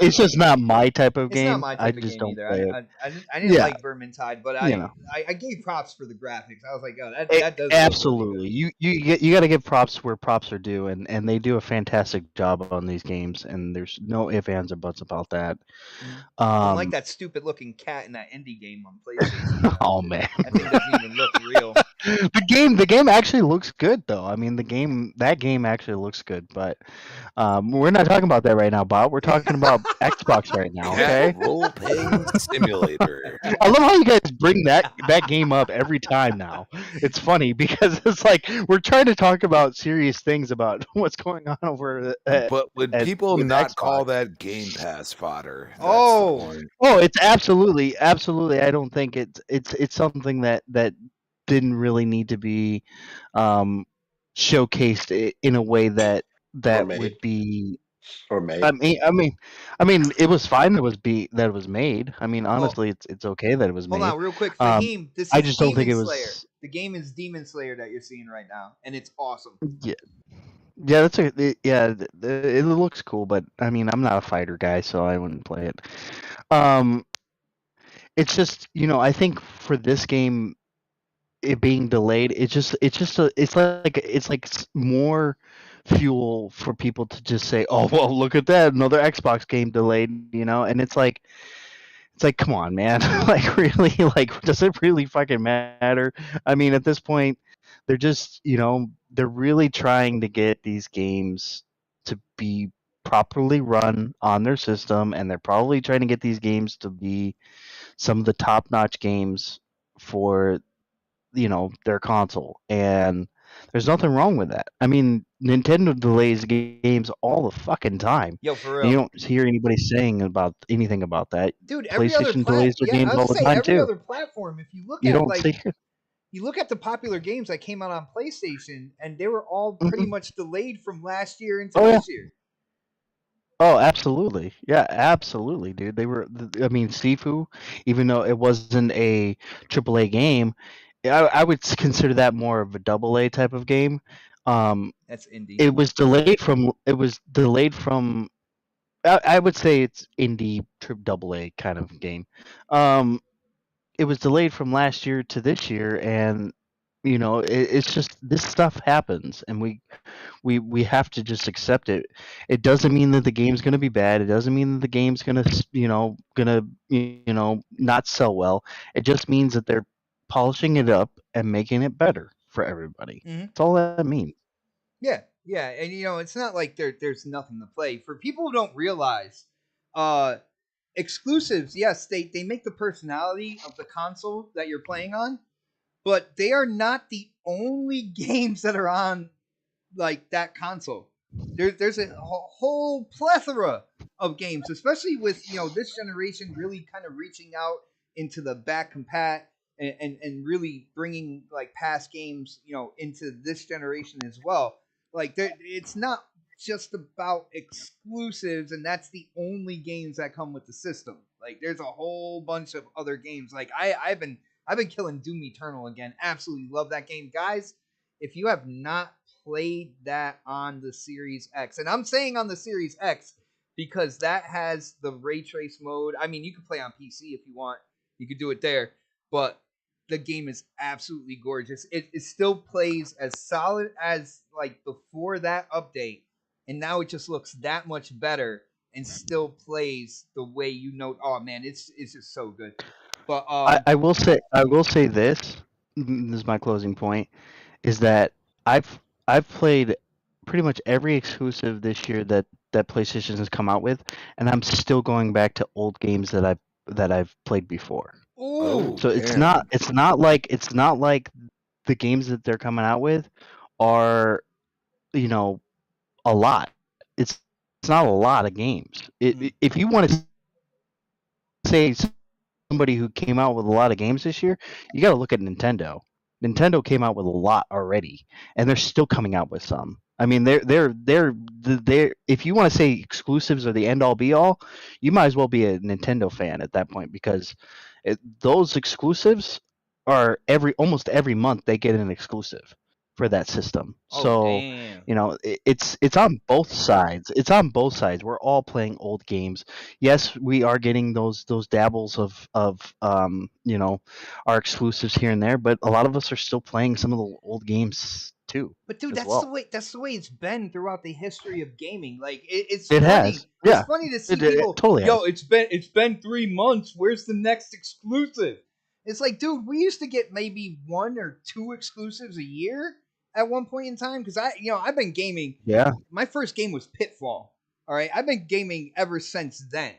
It's just not my type of It's not game. my I type of just game don't either. play it. I didn't Yeah, like Vermintide, but you know. I gave props for the graphics. I was like, oh, that does look Absolutely. really You got to give props where props are due, and they do a fantastic job on these games, and there's no ifs, ands, or buts about that. good. Unlike Um, that stupid looking cat in that indie game on PlayStation. oh man, That thing doesn't even look real. the game actually looks good though. I mean, that game actually looks good, but we're not talking about that right now, Bob. We're talking about Xbox right now. Okay. Cat role playing simulator. I love how you guys bring that game up every time now. It's funny because it's like we're trying to talk about serious things about what's going on over But would at- people with not Xbox. call that Game Pass fodder? That's Oh. the point. Oh, it's absolutely. I don't think it's something that didn't really need to be showcased in a way that made. would be. Or made. I mean, it was fine that it was made. I mean, honestly, it's okay that it was Hold made. on, real quick, Fahim. This is I just don't think it Demon was. Slayer. The game is Demon Slayer that you're seeing right now, and it's awesome. Yeah, yeah, it looks cool, but I mean, I'm not a fighter guy, so I wouldn't play it. It's just I think for this game, it being delayed, it's like more fuel for people to just say, oh well, look at that, another Xbox game delayed, and it's like come on, man, like really, like does it really fucking matter? I mean, at this point, they're just they're really trying to get these games to be properly run on their system, and they're probably trying to get these games to be some of the top-notch games for their console, and there's nothing wrong with that. I mean, Nintendo delays games all the fucking time. Yo, for And you real, don't hear anybody saying about anything about that. dude. Every other PlayStation delays their games I all would the say time every too. other platform. If you look You at don't see. you look at the popular games that came out on PlayStation, and they were all pretty much delayed from last year into Oh, yeah. this year. Oh, absolutely. Yeah, absolutely, dude. They were. I mean, Sifu, even though it wasn't a AAA game, I would consider that more of a double A type of game. That's indie. It was delayed from. It was delayed from. I would say it's indie double A kind of game. It was delayed from last year to this year, and it's just this stuff happens, and we have to just accept it. It doesn't mean that the game's going to be bad. It doesn't mean that the game's going to not sell well. It just means that they're polishing it up and making it better for everybody. Mhm. That's all that means. Yeah, and it's not like there's nothing to play. For people who don't realize, exclusives, yes, they make the personality of the console that you're playing on, but they are not the only games that are on like that console. There's a whole plethora of games, especially with this generation really kind of reaching out into the back compat and really bringing like past games into this generation as well. Like it's not just about exclusives, and that's the only games that come with the system. Like there's a whole bunch of other games. Like I've been killing Doom Eternal again. Absolutely love that game, guys. If you have not played that on the Series X, and I'm saying on the Series X because that has the ray trace mode. I mean, you can play on PC if you want. You could do it there, but the game is absolutely gorgeous. It still plays as solid as like before that update, and now it just looks that much better and still plays the way oh man, it's just so good. But I will say this. This is my closing point. Is that I've played pretty much every exclusive this year that PlayStation has come out with, and I'm still going back to old games that I've played before. ooh, So it's damn. not like the games that they're coming out with are a lot. It's not a lot of games. If you want to say somebody who came out with a lot of games this year, you got to look at Nintendo. Nintendo came out with a lot already, and they're still coming out with some. I mean, they're if you want to say exclusives are the end all be all, you might as well be a Nintendo fan at that point, because those exclusives are almost every month they get an exclusive for that system. Oh, So, damn. you know, it's on both sides. It's on both sides. We're all playing old games. Yes, we are getting those dabbles of you know, our exclusives here and there, but a lot of us are still playing some of the old games too. But dude, as that's the well. way it's been throughout the history of gaming. Like it's It has. funny. It's Yeah. funny to see It people. totally Yo, has. it's been 3 months. Where's the next exclusive? It's like, dude, we used to get maybe 1 or 2 exclusives a year at one point in time. Because I've been gaming. Yeah. My first game was Pitfall. All right, I've been gaming ever since then.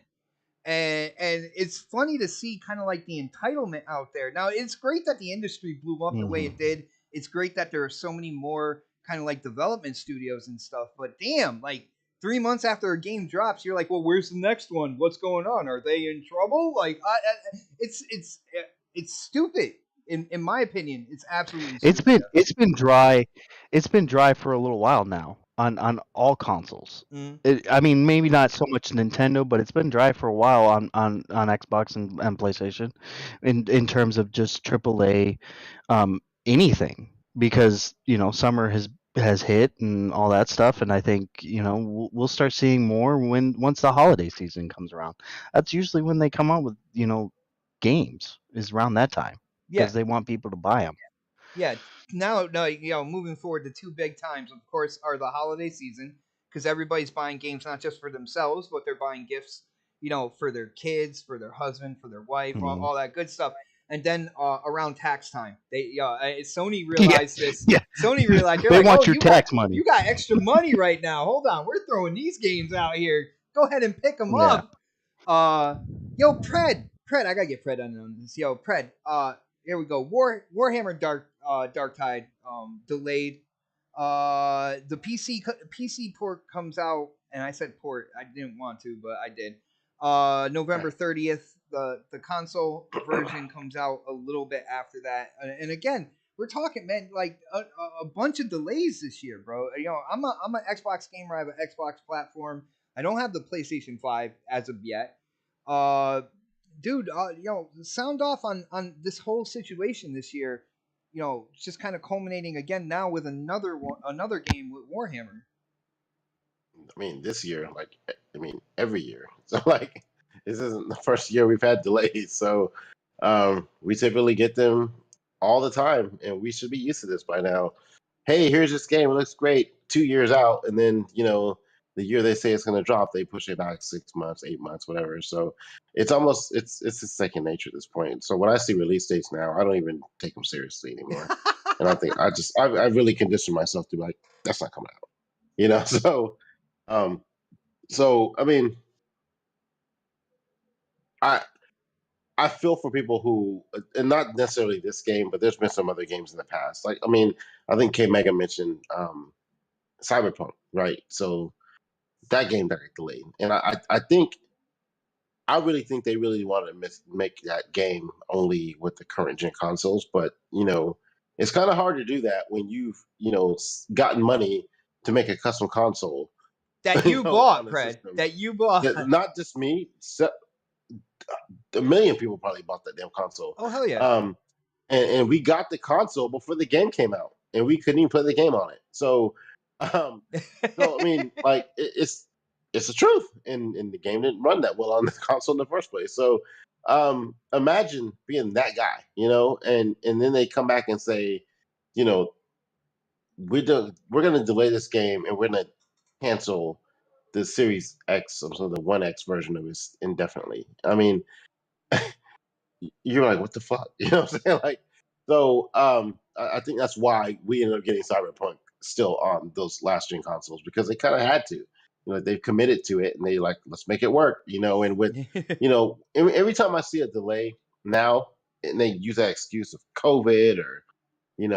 And it's funny to see kind of like the entitlement out there. Now it's great that the industry blew up the way it did. It's great that there are so many more kind of like development studios and stuff. But damn, like 3 months after a game drops, you're like, well, where's the next one? What's going on? Are they in trouble? Like, it's stupid. In my opinion, it's absolutely stupid. It's been dry. It's been dry for a little while now on all consoles. I mean, maybe not so much Nintendo, but it's been dry for a while on Xbox and PlayStation, in terms of just AAA, anything, because you know summer has hit and all that stuff, and I think you know we'll start seeing more once the holiday season comes around. That's usually when they come out with games, is around that time, Yeah, because they want people to buy them. yeah. Now, no, moving forward, the two big times, of course, are the holiday season because everybody's buying games not just for themselves, but they're buying gifts, for their kids, for their husband, for their wife, Mhm. all that good stuff. And then around tax time, Sony Yeah, realized this. yeah. Sony realized they're They like, want oh, your tax money. you got extra money right now. Hold on, we're throwing these games out here. Go ahead and pick them Yeah. up. Pred, I gotta get Pred on this. Yo, Pred, here we go. Warhammer Dark Tide delayed. The PC port comes out, and I said port. I didn't want to, but I did. November 30th. The console version comes out a little bit after that, and again, we're talking, man, like a bunch of delays this year, bro. I'm an Xbox gamer. I have an Xbox platform. I don't have the PlayStation 5 as of yet. Dude, sound off on this whole situation this year. It's just kind of culminating again now with another game with Warhammer. I mean, this year, like, I mean, every year. So, like, this isn't the first year we've had delays. So, we typically get them all the time, and we should be used to this by now. Hey, here's this game. It looks great. 2 years out, and then the year they say it's going to drop, they push it back 6 months, 8 months, whatever. So, it's a second nature at this point. So when I see release dates now, I don't even take them seriously anymore. And I think I really conditioned myself to be like, that's not coming out. So. Um, so I mean, I I feel for people who, and not necessarily this game, but there's been some other games in the past. Like, I mean, I think K Mega mentioned Cyberpunk, right? So that game got delayed, and I really think they really want to make that game only with the current gen consoles, but it's kind of hard to do that when you've gotten money to make a custom console That you on bought, a Pred. system. That you bought. Yeah, not just me. A million people probably bought that damn console. Oh hell yeah! And we got the console before the game came out, and we couldn't even play the game on it. So, I mean, like it's the truth, and the game didn't run that well on the console in the first place. So, imagine being that guy, and then they come back and say, we're going to delay this game, and we're going to cancel the Series X, so the One X version of this indefinitely. I mean, you're like, what the fuck? You know what I'm saying? Like, so I think that's why we ended up getting Cyberpunk still on those last gen consoles, because they kind of had to. They've committed to it, and they like, let's make it work. And with every time I see a delay now, and they use that excuse of COVID or and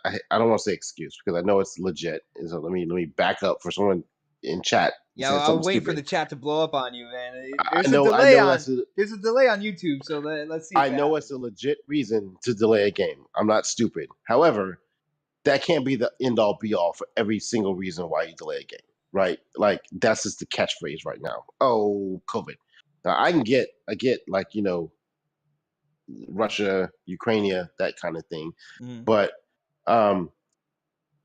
I don't want to say excuse because I know it's legit. And so let me back up for someone in chat. Yeah, I was waiting for the chat to blow up on you, man. I know There's a delay on YouTube, so let's see. I know it's a legit reason to delay a game. I'm not stupid. However, that can't be the end all be all for every single reason why you delay a game, right? Like that's just the catchphrase right now. Oh, COVID. Now I get like Russia, Ukraine, that kind of thing, but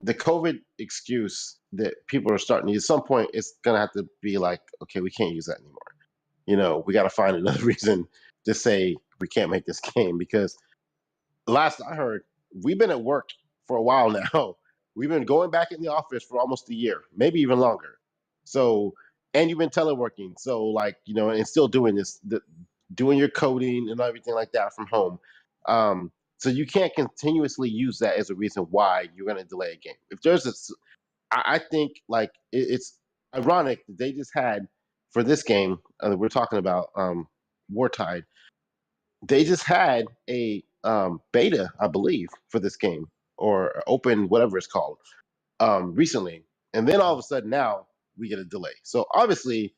the COVID excuse that people are starting to use, at some point, it's gonna have to be like, okay, we can't use that anymore. We got to find another reason to say we can't make this game because last I heard, we've been at work for a while now. We've been going back in the office for almost a year, maybe even longer. So, and you've been teleworking, so and still doing this, doing your coding and everything like that from home. So you can't continuously use that as a reason why you're going to delay a game. If there's I think it's ironic that they just had for this game we're talking about Wartide. They just had a beta, I believe, for this game or open, whatever it's called, recently, and then all of a sudden now we get a delay. So obviously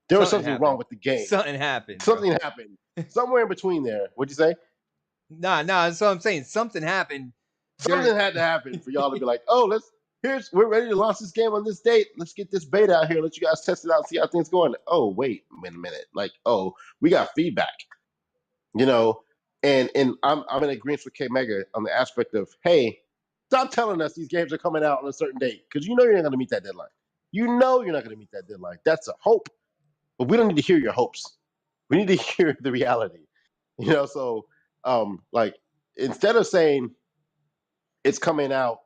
there was something wrong with the game. Something happened. Something happened somewhere in between there. What'd you say? Nah. That's what I'm saying. Something happened. Something had to happen for y'all to be like, oh, we're ready to launch this game on this date. Let's get this beta out here. Let you guys test it out and see how things going. Oh, wait a minute. We got feedback. And I'm in agreement with K Mega on the aspect of, hey, stop telling us these games are coming out on a certain date because you're not going to meet that deadline. You're not going to meet that deadline. That's a hope, but we don't need to hear your hopes. We need to hear the reality. So instead of saying it's coming out,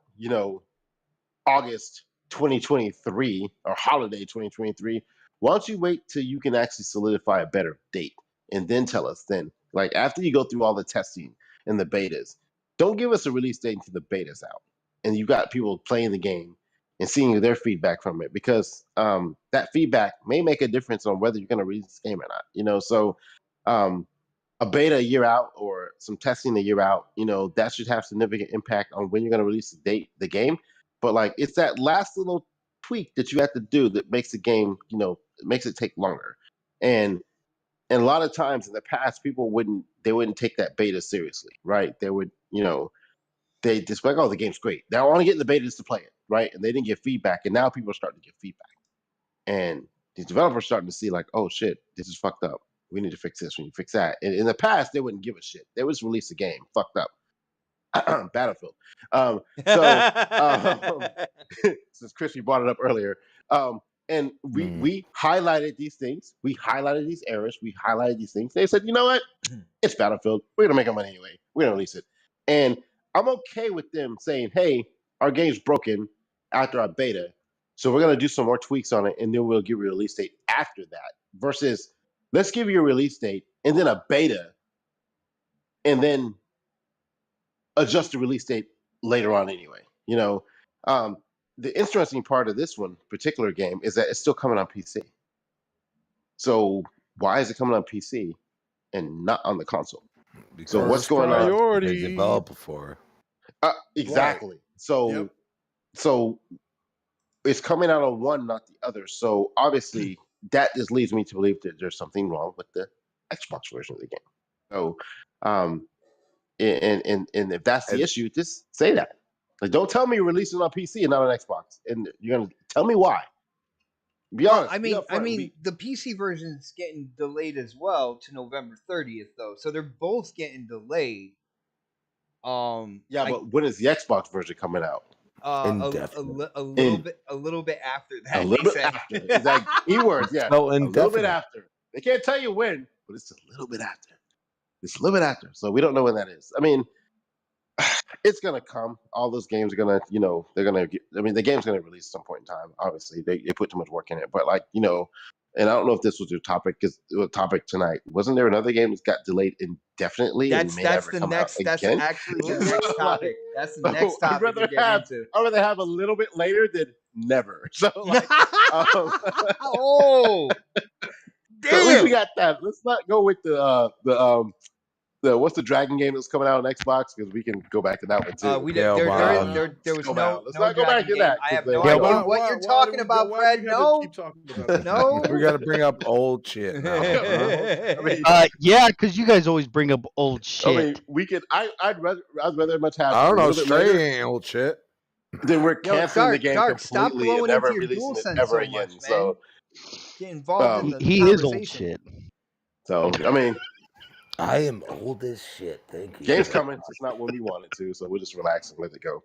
August 2023 or holiday 2023, why don't you wait till you can actually solidify a better date and then tell us then? After you go through all the testing and the betas, don't give us a release date until the beta's out and you've got people playing the game and seeing their feedback from it, because that feedback may make a difference on whether you're going to release this game or not. So a beta a year out or some testing a year out, that should have significant impact on when you're going to release the game. But it's that last little tweak that you have to do that makes the game, makes it take longer. And a lot of times in the past, people wouldn't take that beta seriously, right? They would, they just like, oh, the game's great. They want to get in the beta just to play it, right? And they didn't get feedback. And now people are starting to get feedback. And these developers are starting to see oh shit, this is fucked up. We need to fix this. We need to fix that. And in the past, they wouldn't give a shit. They would just release the game. Fucked up. Battlefield. Since Chris, you brought it up earlier. And we highlighted these things. We highlighted these errors. We highlighted these things. They said, you know what? It's Battlefield. We're going to make our money anyway. We're going to release it. And I'm okay with them saying, hey, our game's broken after our beta. So we're going to do some more tweaks on it. And then we'll give you a release date after that. Versus, let's give you a release date and then a beta. And then adjust the release date later on anyway. The interesting part of this particular game is that it's still coming on PC. So why is it coming on PC and not on the console? Because so what's going on? They developed before. Exactly. Right. So it's coming out on one, not the other. So obviously that just leads me to believe that there's something wrong with the Xbox version of the game. So and if that's the issue, just say that. Don't tell me you're releasing on PC and not on Xbox, and you're gonna tell me why. Be honest. I mean, the PC version is getting delayed as well to November 30th, though. So they're both getting delayed. But when is the Xbox version coming out? A little bit after that. A little bit after. It's like keywords, yeah. So a little bit after. They can't tell you when, but it's a little bit after. It's a little bit after. So we don't know when that is. I mean, it's gonna come. All those games are gonna, they're gonna get, the game's gonna release at some point in time. Obviously, they put too much work in it. But and I don't know if this was your topic, because the topic tonight, wasn't there another game that got delayed indefinitely? That's actually the next topic. That's the next topic we're getting into. I'd rather have a little bit later than never. So oh damn. So at least we got that. Let's not go with the what's the dragon game that's coming out on Xbox, because we can go back to that one too. There was no. Let's not go back to that. I have no idea what you're talking about, Fred. No, we got to bring up old shit now. Yeah, because you guys always bring up old shit. We could. I'd rather much have. I don't know. Stray ain't old shit. Then we're canceling the game completely and never releasing it ever again. So get involved in the he is old shit. So I am old as shit. Thank you. Game's coming. It's not when we want it to, so we'll just relax and let it go.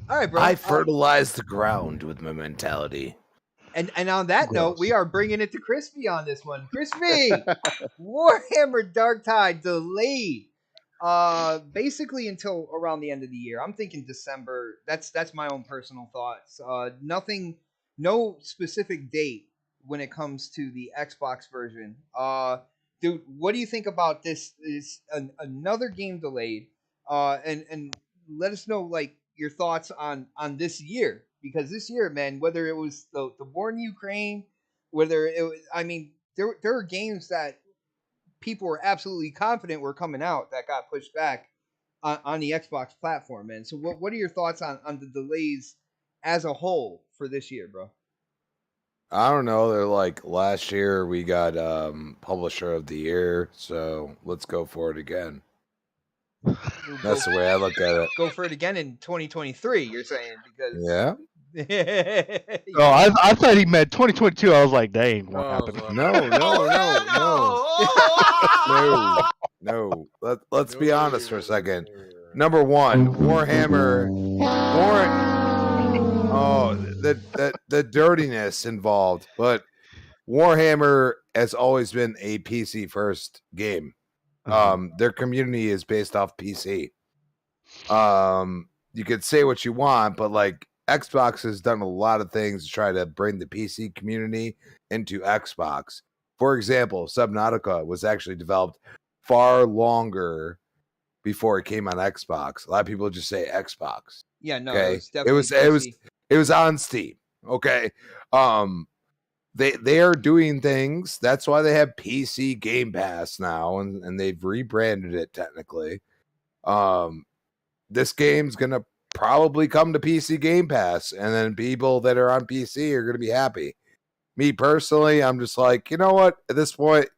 All right, bro. I fertilize the ground with my mentality. And on that note, we are bringing it to Crispy on this one. Crispy, Warhammer Dark Tide delayed, basically until around the end of the year. I'm thinking December. That's my own personal thoughts. Nothing, no specific date when it comes to the Xbox version. Dude, what do you think about this? Is another game delayed? And let us know like your thoughts on this year, because this year, man, whether it was the war in Ukraine, whether it was, I mean, there are games that people were absolutely confident were coming out that got pushed back on the Xbox platform, man. So what are your thoughts on the delays as a whole for this year, bro? I don't know. They're like last year we got publisher of the year, so let's go for it again. That's the way I look at it. Go for it again in 2023. You're saying because Yeah. Oh, I thought he meant 2022. I was like, that ain't No, what happened. No. Let's be honest for a second. Number one, Warhammer. Oh, the dirtiness involved, but Warhammer has always been a PC first game. Their community is based off PC. You could say what you want, but like Xbox has done a lot of things to try to bring the PC community into Xbox. For example, Subnautica was actually developed far longer before it came on Xbox. A lot of people just say Xbox. Yeah, no, Okay, it was on Steam. Okay, they are doing things. That's why they have PC Game Pass now, and they've rebranded it technically. This game's gonna probably come to PC Game Pass, and then people that are on PC are gonna be happy. Me personally, I'm just like, you know what? At this point,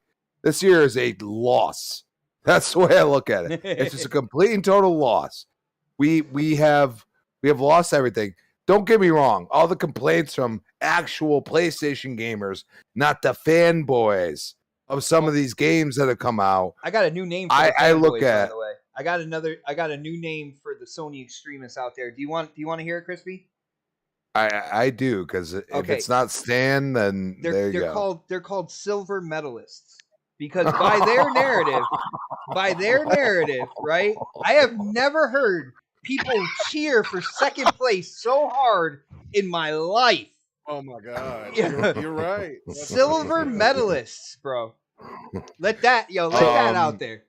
this year is a loss. That's the way I look at it. It's just a complete and total loss. We have lost everything. Don't get me wrong. All the complaints from actual PlayStation gamers, not the fanboys of some of these games that have come out. I got a new name. For I look at. By the way, I got a new name for the Sony extremists out there. Do you want to hear it, Crispy? I do, because if it's not Stan, then there you go. They're called silver medalists, because by their narrative, right? I have never heard people cheer for second place so hard in my life. Oh my God, you're right. Silver medalists, bro. Let that out there.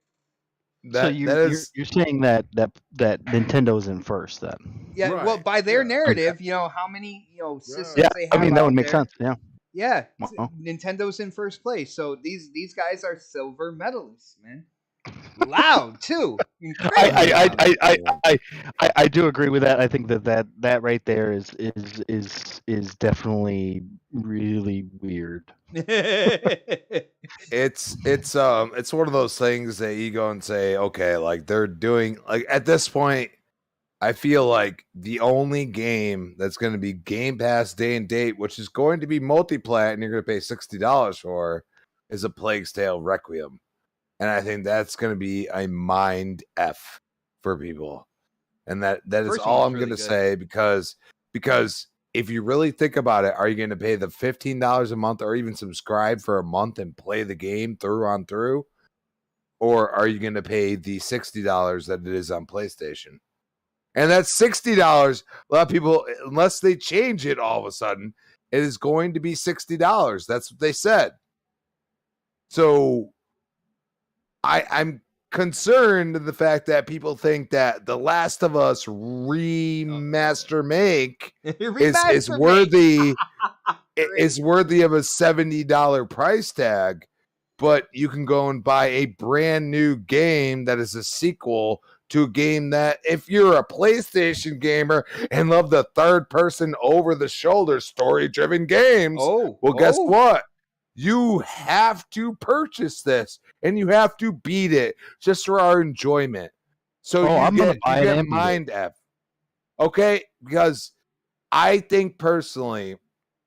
So you're saying that Nintendo's in first then? Yeah, Right. well, by their narrative, how many systems Yeah, they have. I mean that would out make there. sense. Yeah. Yeah, Wow. Nintendo's in first place, so these guys are silver medalists, man. Loud too. I do agree with that. I think that right there is definitely really weird. It's one of those things that you go and say, okay, like they're doing, like at this point, I feel like the only game that's going to be Game Pass day and date, which is going to be multi-plat and you're going to pay $60 for, is A Plague's Tale Requiem. And I think that's going to be a mind F for people. And that is all I'm going to say, because if you really think about it, are you going to pay the $15 a month or even subscribe for a month and play the game through on through? Or are you going to pay the $60 that it is on PlayStation? And that's $60. A lot of people, unless they change it all of a sudden, it is going to be $60. That's what they said. So I'm concerned the fact that people think that The Last of Us remaster make is worthy is worthy of a $70 price tag, but you can go and buy a brand new game that is a sequel to a game that, if you're a PlayStation gamer and love the third person over the shoulder story driven games, guess what? You have to purchase this and you have to beat it just for our enjoyment. So you get mind F. Okay? Because I think personally,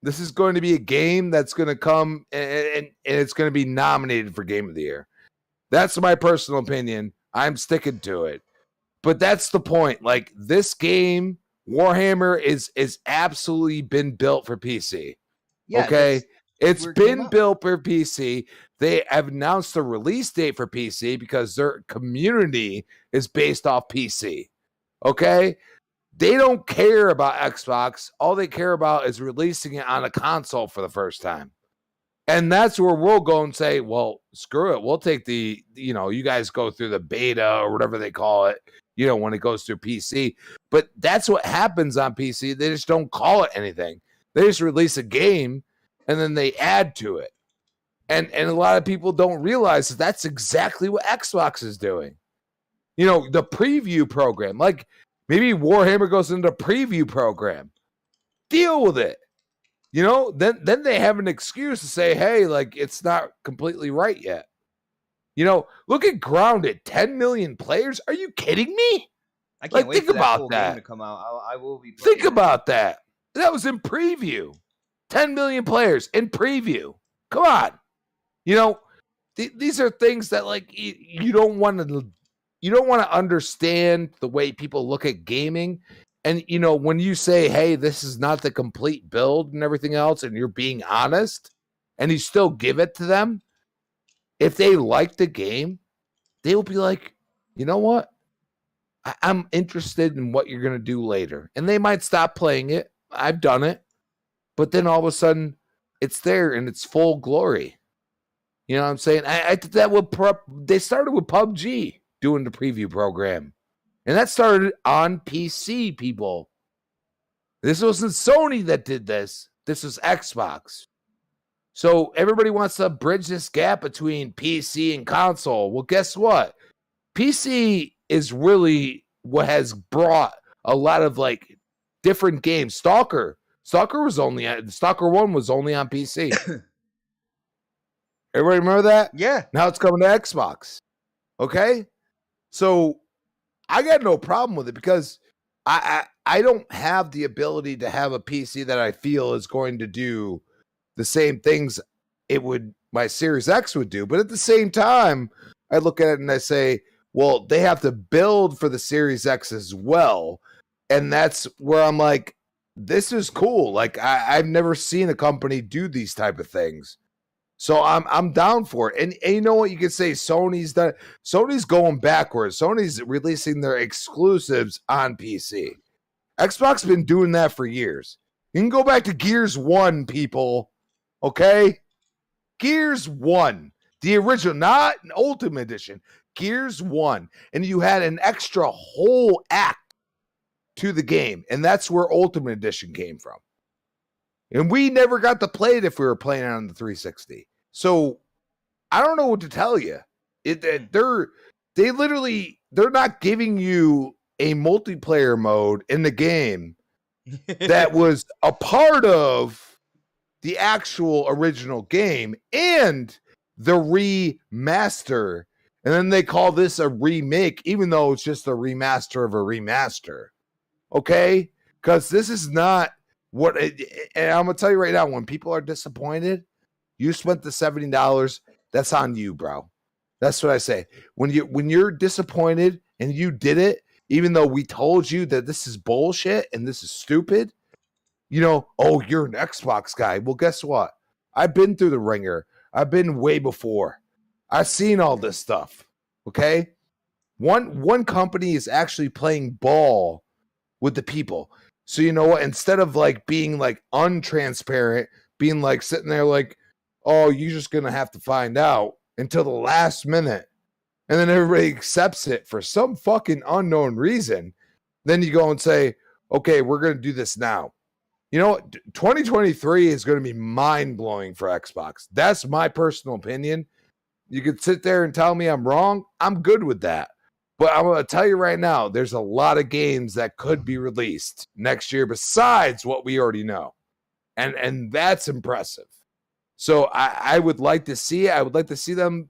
this is going to be a game that's going to come and it's going to be nominated for Game of the Year. That's my personal opinion. I'm sticking to it. But that's the point. Like, this game Warhammer is absolutely been built for PC. Yeah, Okay, it's where it came been out. built for PC. They have announced the release date for PC because their community is based off PC. Okay, they don't care about Xbox. All they care about is releasing it on a console for the first time. And that's where we'll go and say, well, screw it. We'll take the, you guys go through the beta or whatever they call it, when it goes through PC. But that's what happens on PC. They just don't call it anything. They just release a game and then they add to it. And a lot of people don't realize that that's exactly what Xbox is doing. The preview program, like maybe Warhammer goes into preview program. Deal with it. Then they have an excuse to say, hey, like it's not completely right yet. Look at Grounded, 10 million players. Are you kidding me? I can't wait think for that about full that. game to come out. I will be. Think about that. That was in preview. 10 million players in preview. Come on. These are things that like you don't want to understand the way people look at gaming. And, when you say, hey, this is not the complete build and everything else, and you're being honest, and you still give it to them, if they like the game, they will be like, you know what? I'm interested in what you're going to do later. And they might stop playing it. I've done it. But then all of a sudden, it's there in its full glory. You know what I'm saying? I did that with they started with PUBG doing the preview program. And that started on PC, people. This wasn't Sony that did this. This was Xbox. So everybody wants to bridge this gap between PC and console. Well, guess what? PC is really what has brought a lot of like different games. Stalker 1 was only on PC. Everybody remember that? Yeah. Now it's coming to Xbox. Okay? So I got no problem with it because I don't have the ability to have a PC that I feel is going to do the same things my Series X would do. But at the same time, I look at it and I say, well, they have to build for the Series X as well. And that's where I'm like, this is cool. Like I've never seen a company do these type of things. So I'm down for it. And you know what? You could say Sony's going backwards. Sony's releasing their exclusives on PC. Xbox been doing that for years. You can go back to Gears 1, people. Okay? Gears 1. The original, not an Ultimate Edition. Gears 1. And you had an extra whole act to the game. And that's where Ultimate Edition came from. And we never got to play it if we were playing it on the 360. So I don't know what to tell you. They're not giving you a multiplayer mode in the game that was a part of the actual original game and the remaster. And then they call this a remake, even though it's just a remaster of a remaster. Okay? Because this is not and I'm going to tell you right now, when people are disappointed, you spent the $70, that's on you, bro. That's what I say. When you're disappointed and you did it, even though we told you that this is bullshit and this is stupid, oh, you're an Xbox guy. Well, guess what? I've been through the ringer. I've been way before. I've seen all this stuff. Okay? One company is actually playing ball with the people. So you know what? Instead of like being like untransparent, being like sitting there like, oh, you're just going to have to find out until the last minute. And then everybody accepts it for some fucking unknown reason. Then you go and say, okay, we're going to do this now. 2023 is going to be mind-blowing for Xbox. That's my personal opinion. You could sit there and tell me I'm wrong. I'm good with that. But I'm going to tell you right now, there's a lot of games that could be released next year besides what we already know. And that's impressive. So I would like to see it. I would like to see them,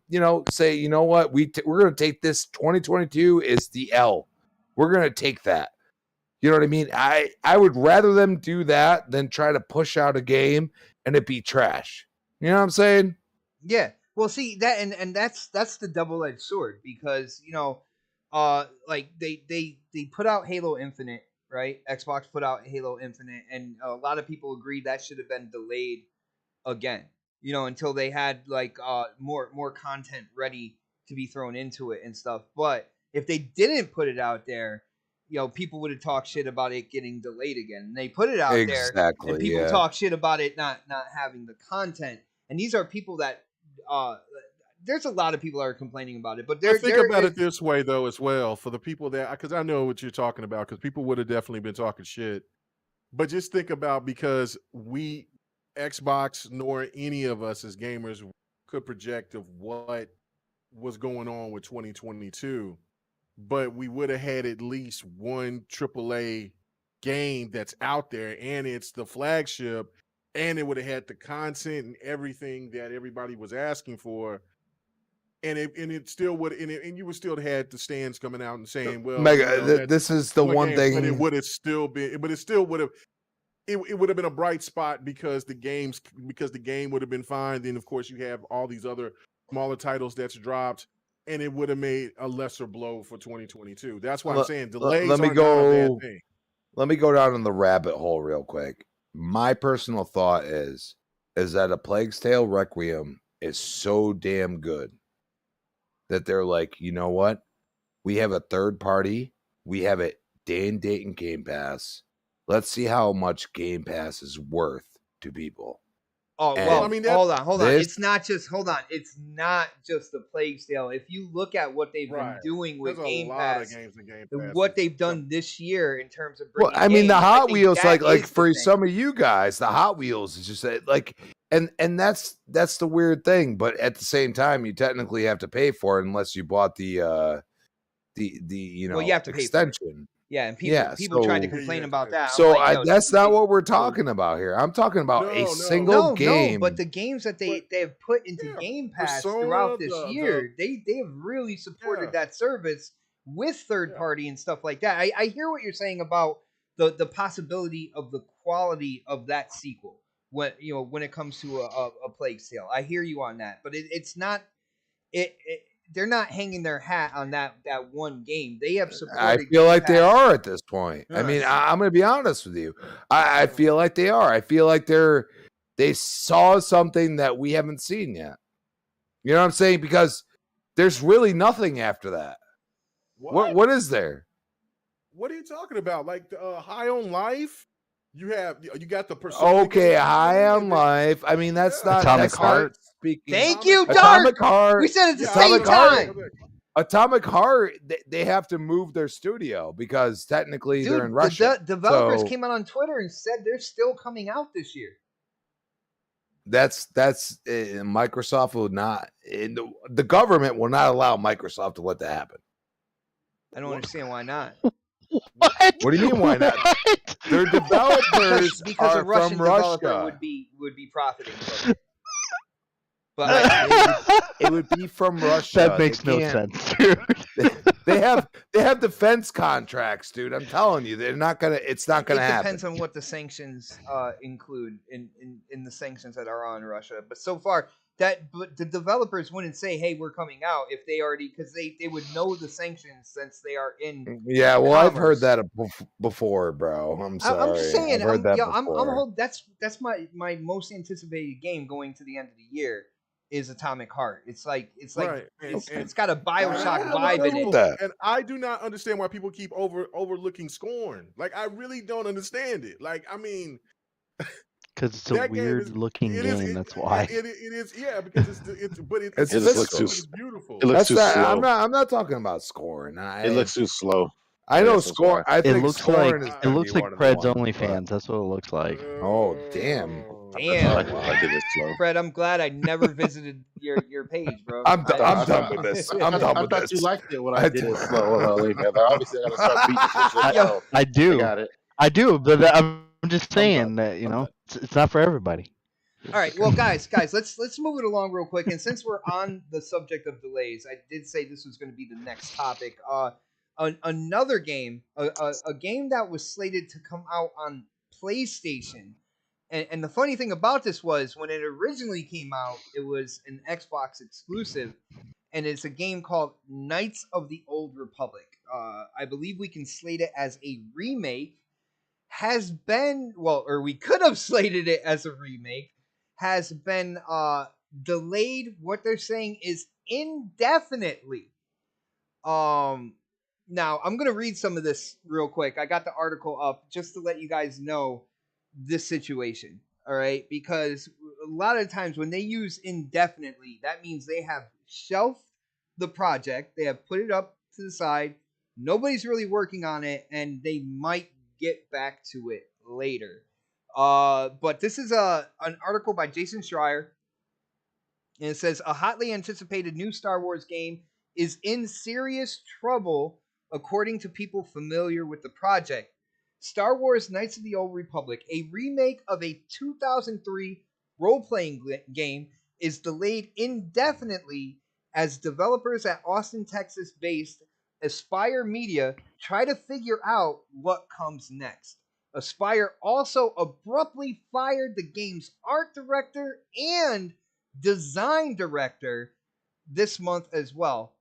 say, you know what, we're going to take this 2022 is the L. We're going to take that. You know what I mean? I would rather them do that than try to push out a game and it be trash. You know what I'm saying? Yeah. Well, see that, and that's the double-edged sword because like they put out Halo Infinite right? Xbox put out Halo Infinite, and a lot of people agreed that should have been delayed again, until they had like more content ready to be thrown into it and stuff. But if they didn't put it out there, people would have talked shit about it getting delayed again. And they put it out there, and Exactly. people Yeah. talk shit about it not having the content. And these are people that there's a lot of people that are complaining about it, but think about it this way though as well, for the people that, because I know what you're talking about, because people would have definitely been talking shit. But just think about, because we, Xbox, nor any of us as gamers could project of what was going on with 2022, but we would have had at least one AAA game that's out there, and it's the flagship, and it would have had the content and everything that everybody was asking for. And it still would, and you would still had the stands coming out and saying, well, Mega, this is the one thing. But it would have still been, but it still would have, it would have been a bright spot, because the game would have been fine. Then of course you have all these other smaller titles that's dropped, and it would have made a lesser blow for 2022. That's why I'm saying delays let me are not a go. bad thing. Let me go down in the rabbit hole real quick. My personal thought is that A Plague's Tale Requiem is so damn good that they're like, you know what? We have a third party. We have it day and date in Game Pass. Let's see how much Game Pass is worth to people. Oh, well, I mean, hold on. It's not just the Plague Tale. If you look at what they've been doing with Game Pass, what they've done this year in terms of bringing, well, I mean, the Hot Wheels, like for some of you guys, the Hot Wheels is just like, and that's the weird thing. But at the same time, you technically have to pay for it unless you bought the you have to extension. Pay for it. Yeah, and people tried to complain about that. So that's not what we're talking about here. I'm talking about a single game. No, but the games that they have put into Game Pass throughout this year, they have really supported that service with third party and stuff like that. I hear what you're saying about the possibility of the quality of that sequel when it comes to a Plague Tale. I hear you on that, but it's not it they're not hanging their hat on that one game. They have supported. I feel like they are at this point. I mean, I'm going to be honest with you. I feel like they are. I feel like they saw something that we haven't seen yet. You know what I'm saying? Because there's really nothing after that. What is there? What are you talking about? Like High on Life? You got the okay, High on Life. I mean, that's not Atomic Heart. Speaking. Thank you, Dark. Atomic Heart. We said it at the same time. Atomic Heart. They have to move their studio because technically they're in Russia. The developers came out on Twitter and said they're still coming out this year. That's Microsoft will not. The government will not allow Microsoft to let that happen. I don't understand why not. What? What do you mean? Why not? Their developers because are a Russian from developer Russia. would be profiting from it. But it would be from Russia. That makes no sense, dude. They have defense contracts, dude. I'm telling you, they're not gonna. It's not gonna happen. It depends on what the sanctions include in the sanctions that are on Russia. But so far, but the developers wouldn't say, "Hey, we're coming out," if they already, because they would know the sanctions since they are in. Yeah, well, commerce. I've heard that before, bro. I'm sorry. I'm just saying. I've heard that before. That's my most anticipated game going to the end of the year. Is Atomic Heart. It's like it's got a BioShock vibe in it. And I do not understand why people keep overlooking Scorn. Like, I really don't understand it. Like, I mean, because it's a weird looking game. That's why. It is, yeah, because it looks beautiful. It looks too slow. I'm not talking about Scorn. It looks too slow. I know Scorn. I think it looks Scorn like Fred's OnlyFans. That's what it looks like. Oh damn. I did it slow. Fred, I'm glad I never visited your page, bro. I'm done with this. I'm done with this. I thought you liked it when I did it slow. Obviously, I gotta start beating this. I do. I got it. I do, but I'm just saying that it's not for everybody. All right, well, guys, let's move it along real quick. And since we're on the subject of delays, I did say this was going to be the next topic. Another game, a game that was slated to come out on PlayStation. And the funny thing about this was when it originally came out, it was an Xbox exclusive. and it's a game called Knights of the Old Republic. I believe we can slate it as a remake. Has been or we could have slated it as a remake. Has been delayed. What they're saying is indefinitely. Now I'm gonna read some of this real quick. I got the article up just to let you guys know this situation. All right, because a lot of times when they use indefinitely, that means they have shelved the project, they have put it up to the side, nobody's really working on it, and they might get back to it later. But this is an article by Jason Schreier, and it says a hotly anticipated new Star Wars game is in serious trouble, according to people familiar with the project. Star Wars Knights of the Old Republic, a remake of a 2003 role playing game, is delayed indefinitely as developers at Austin, Texas based Aspire Media try to figure out what comes next. Aspire also abruptly fired the game's art director and design director this month as well.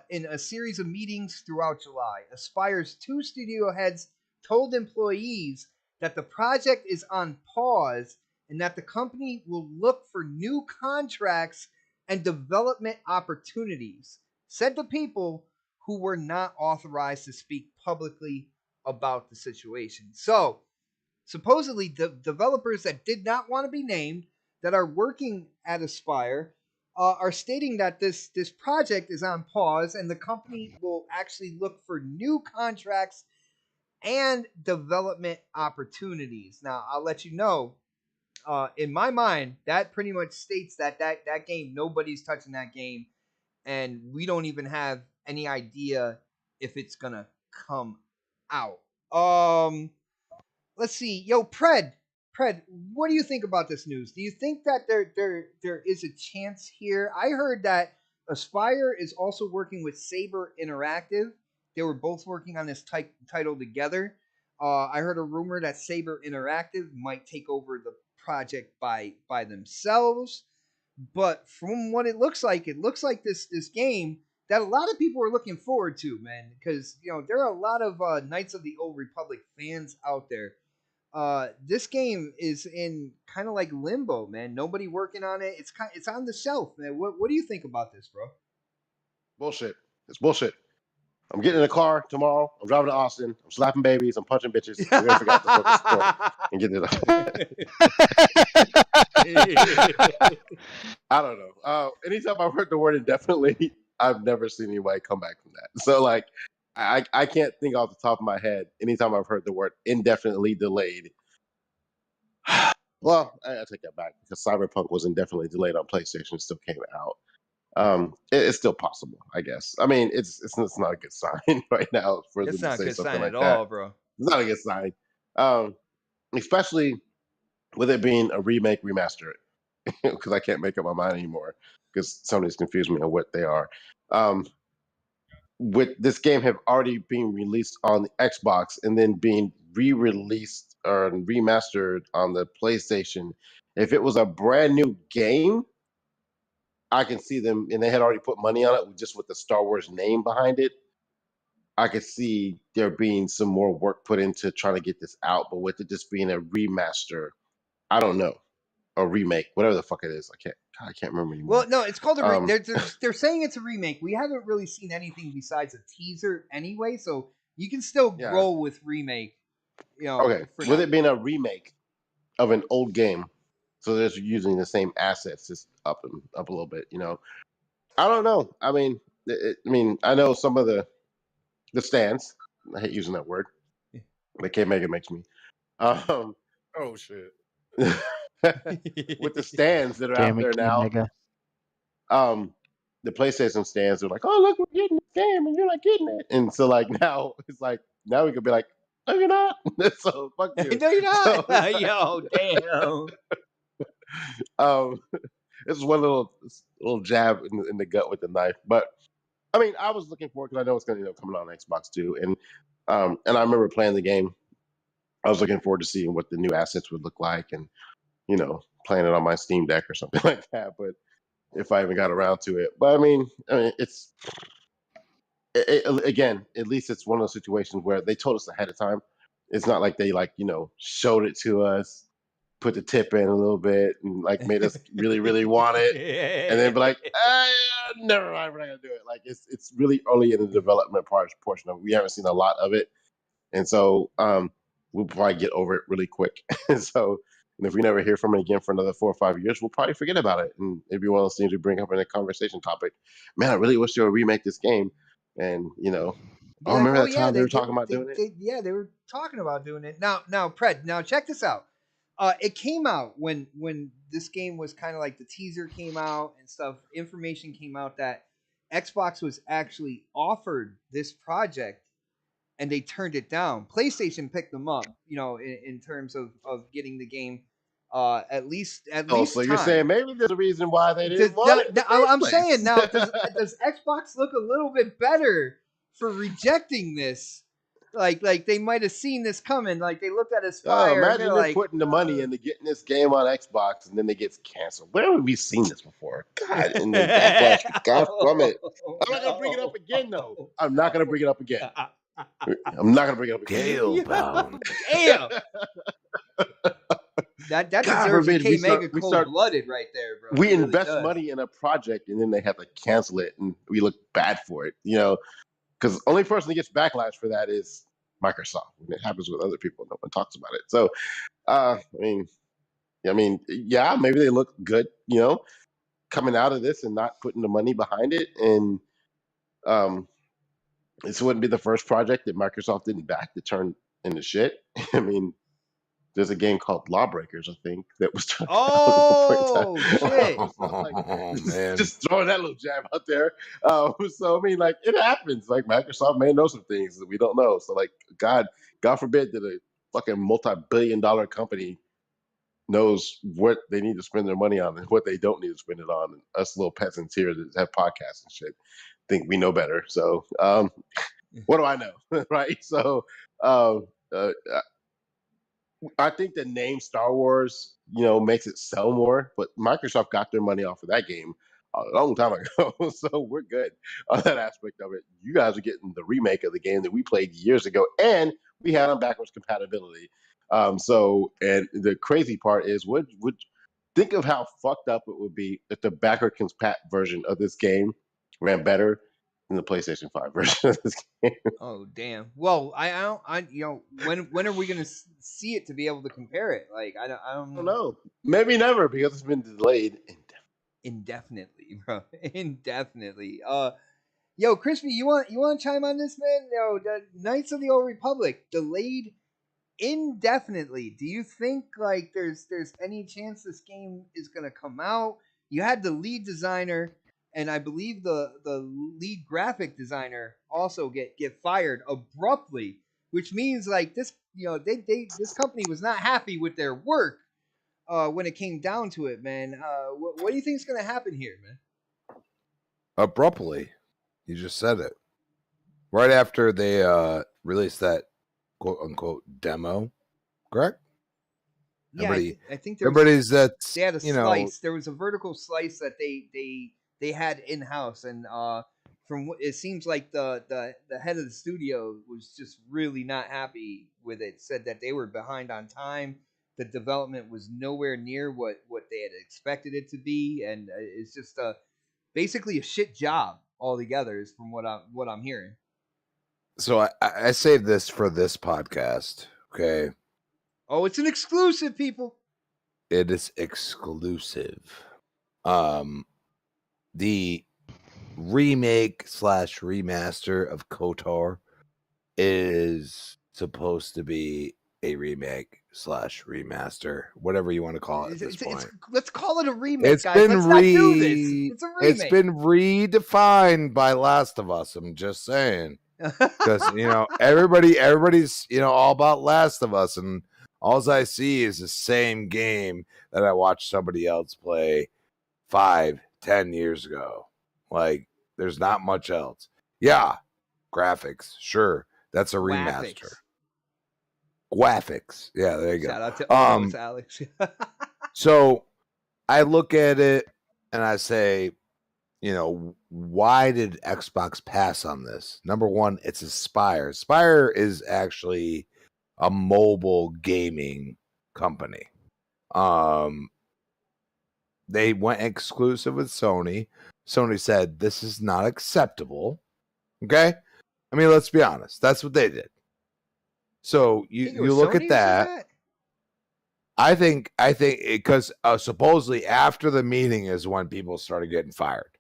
In a series of meetings throughout July, Aspire's two studio heads told employees that the project is on pause and that the company will look for new contracts and development opportunities, said to people who were not authorized to speak publicly about the situation. So, supposedly, the developers that did not want to be named that are working at Aspire are stating that this project is on pause and the company will actually look for new contracts and development opportunities. Now, I'll let you know, in my mind, that pretty much states that game, nobody's touching that game, and we don't even have any idea if it's gonna come out. Let's see, yo, Pred, what do you think about this news? Do you think that there is a chance here? I heard that Aspire is also working with Saber Interactive. They were both working on this title together. I heard a rumor that Saber Interactive might take over the project by themselves. But from what it looks like this game that a lot of people are looking forward to, man, because there are a lot of Knights of the Old Republic fans out there. This game is in kind of like limbo, man. Nobody working on it. It's on the shelf, man. What do you think about this, bro? Bullshit. It's bullshit. I'm getting in a car tomorrow. I'm driving to Austin. I'm slapping babies. I'm punching bitches. We're gonna figure out the focus point and get it. I don't know. Anytime I've heard the word indefinitely, I've never seen anybody come back from that. So like, I can't think off the top of my head. Anytime I've heard the word indefinitely delayed. Well, I take that back because Cyberpunk was indefinitely delayed on PlayStation. It still came out. It's still possible, I guess. I mean, it's not a good sign right now for them It's to not a say good something sign like at that. all, bro. It's not a good sign, especially with it being a remake remaster, because I can't make up my mind anymore because Sony's confused me on what they are. With this game have already been released on the Xbox and then being re-released or remastered on the PlayStation. If it was a brand new game, I can see them, and they had already put money on it just with the Star Wars name behind it. I could see there being some more work put into trying to get this out, but with it just being a remaster, I don't know, a remake, whatever the fuck it is. I can't remember anymore. Well, no, it's called a. They're saying it's a remake. We haven't really seen anything besides a teaser anyway, so you can still roll with remake. Okay, with it being a remake of an old game, so they're using the same assets, just up a little bit. I don't know. I mean, I know some of the stands. I hate using that word. But K-Mega makes me. Oh shit. With the stands that are out there now, the PlayStation stands are like, oh look, we're getting this game and you're not getting it, and so like now it's like now we could be like, no you're not. So fuck you. No you're not. So, yo, damn. This is one little jab in the gut with the knife, but I mean, I was looking forward because I know it's going to come out on Xbox too, and I remember playing the game. I was looking forward to seeing what the new assets would look like, and playing it on my Steam Deck or something like that. But if I even got around to it. But I mean, it's again, at least it's one of those situations where they told us ahead of time. It's not like they showed it to us, put the tip in a little bit, and like made us really, really want it, and then be like, never mind, we're not gonna do it. Like it's really early in the development portion of it. We haven't seen a lot of it, and so we'll probably get over it really quick. And if we never hear from it again for another 4 or 5 years, we'll probably forget about it, and it'd be one of those things we bring up in a conversation topic. Man, I really wish they would remake this game, and remember that time they were talking about doing it? Yeah, they were talking about doing it. Now, Pred, now check this out. It came out when this game was kind of like the teaser came out and stuff. Information came out that Xbox was actually offered this project, and they turned it down. PlayStation picked them up, in terms of getting the game. At least. So you're saying maybe there's a reason why they didn't want it. I'm saying now, does Xbox look a little bit better for rejecting this? Like they might have seen this coming. Like they looked at his fire. Imagine they're putting the money into getting this game on Xbox, and then it gets canceled. Where have we seen this before? God, and the backlash. God from it. I'm not gonna bring it up again, though. I'm not gonna bring it up again. Gale bound. Damn. That deserves a K-Mega cold-blooded right there, bro. We invest money in a project, and then they have to cancel it, and we look bad for it, because the only person that gets backlash for that is Microsoft. When it happens with other people, no one talks about it. So, maybe they look good, coming out of this and not putting the money behind it, and this wouldn't be the first project that Microsoft didn't back to turn into shit. I mean, there's a game called Lawbreakers, I think, that was turned out. Man. Just throwing that little jab out there. So I mean, like, it happens. Like, Microsoft may know some things that we don't know. So like, God forbid that a fucking multi-billion-dollar company knows what they need to spend their money on and what they don't need to spend it on. And us little peasants here that have podcasts and shit think we know better. So what do I know? Right? So I think the name Star Wars, makes it sell more, but Microsoft got their money off of that game a long time ago. So we're good on that aspect of it. You guys are getting the remake of the game that we played years ago, and we had on backwards compatibility. And the crazy part is, would think of how fucked up it would be if the backwards compat version of this game ran better than the PlayStation 5 version of this game. Oh damn! Well, when are we gonna see it to be able to compare it? Like I don't know. Maybe never, because it's been delayed indefinitely, bro. Indefinitely. Crispy, you want to chime on this, man? The Knights of the Old Republic delayed indefinitely. Do you think like there's any chance this game is gonna come out? You had the lead designer, and I believe the lead graphic designer also get fired abruptly, which means like this, this company was not happy with their work when it came down to it, man. What do you think is going to happen here, man? Abruptly, you just said it. Right after they released that quote unquote demo, correct? Yeah, I think they had a slice. There was a vertical slice that they had in house, and from it seems like the head of the studio was just really not happy with it. Said that they were behind on time. The development was nowhere near what they had expected it to be, and it's just basically a shit job altogether. Is from what I'm hearing. So I saved this for this podcast. Okay. Oh, it's an exclusive, people. It is exclusive. The remake / remaster of KOTOR is supposed to be a remake / remaster, whatever you want to call it at this point. Let's call it a remake, guys. Let's not do this. It's a remake. It's been redefined by Last of Us. I'm just saying. Because, everybody's, all about Last of Us, and all I see is the same game that I watched somebody else play 5-10 years ago. Like, there's not much else. Yeah, graphics, sure, that's a remaster. Graphics, yeah, there you go. Shout out to Alex. So I look at it and I say, why did Xbox pass on this? Number one, it's Aspire. Aspire is actually a mobile gaming company. They went exclusive with Sony. Sony said this is not acceptable. Okay, I mean, let's be honest. That's what they did. So you look at that. I think because supposedly after the meeting is when people started getting fired.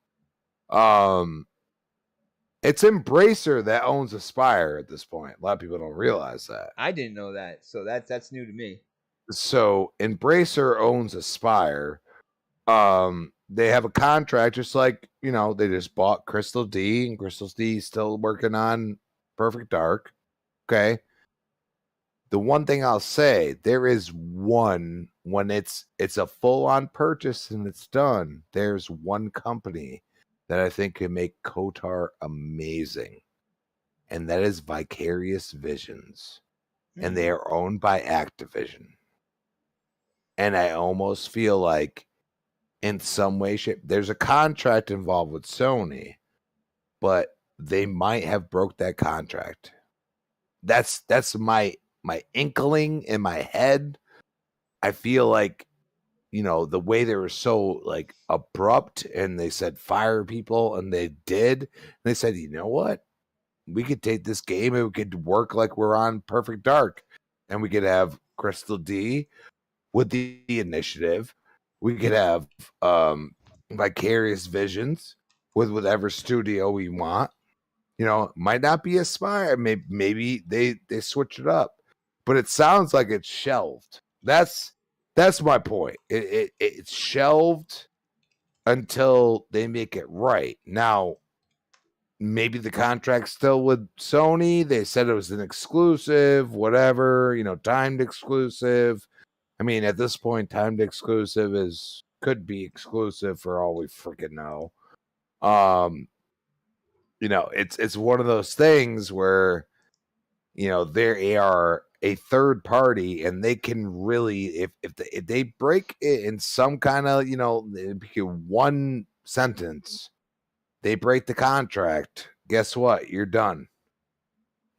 It's Embracer that owns Aspire at this point. A lot of people don't realize that. I didn't know that, so that's new to me. So Embracer owns Aspire. They have a contract, just like they just bought Crystal D, and Crystal D is still working on Perfect Dark. Okay. The one thing I'll say, there is one when it's a full-on purchase and it's done. There's one company that I think can make KOTOR amazing, and that is Vicarious Visions, and they are owned by Activision. And I almost feel like, in some way, shape, there's a contract involved with Sony, but they might have broke that contract. That's my inkling in my head. I feel like, the way they were so like abrupt and they said fire people, and they did. And they said, you know what? We could take this game and we could work like we're on Perfect Dark, and we could have Crystal D with the initiative. We could have Vicarious Visions with whatever studio we want. Might not be Aspire. Maybe they switch it up, but it sounds like it's shelved. That's my point. It's shelved until they make it right. Now, maybe the contract's still with Sony. They said it was an exclusive, whatever, timed exclusive. I mean, at this point, timed exclusive could be exclusive for all we freaking know. It's one of those things where, they are a third party, and they can really, if they break it in some kind of, one sentence, they break the contract. Guess what? You're done.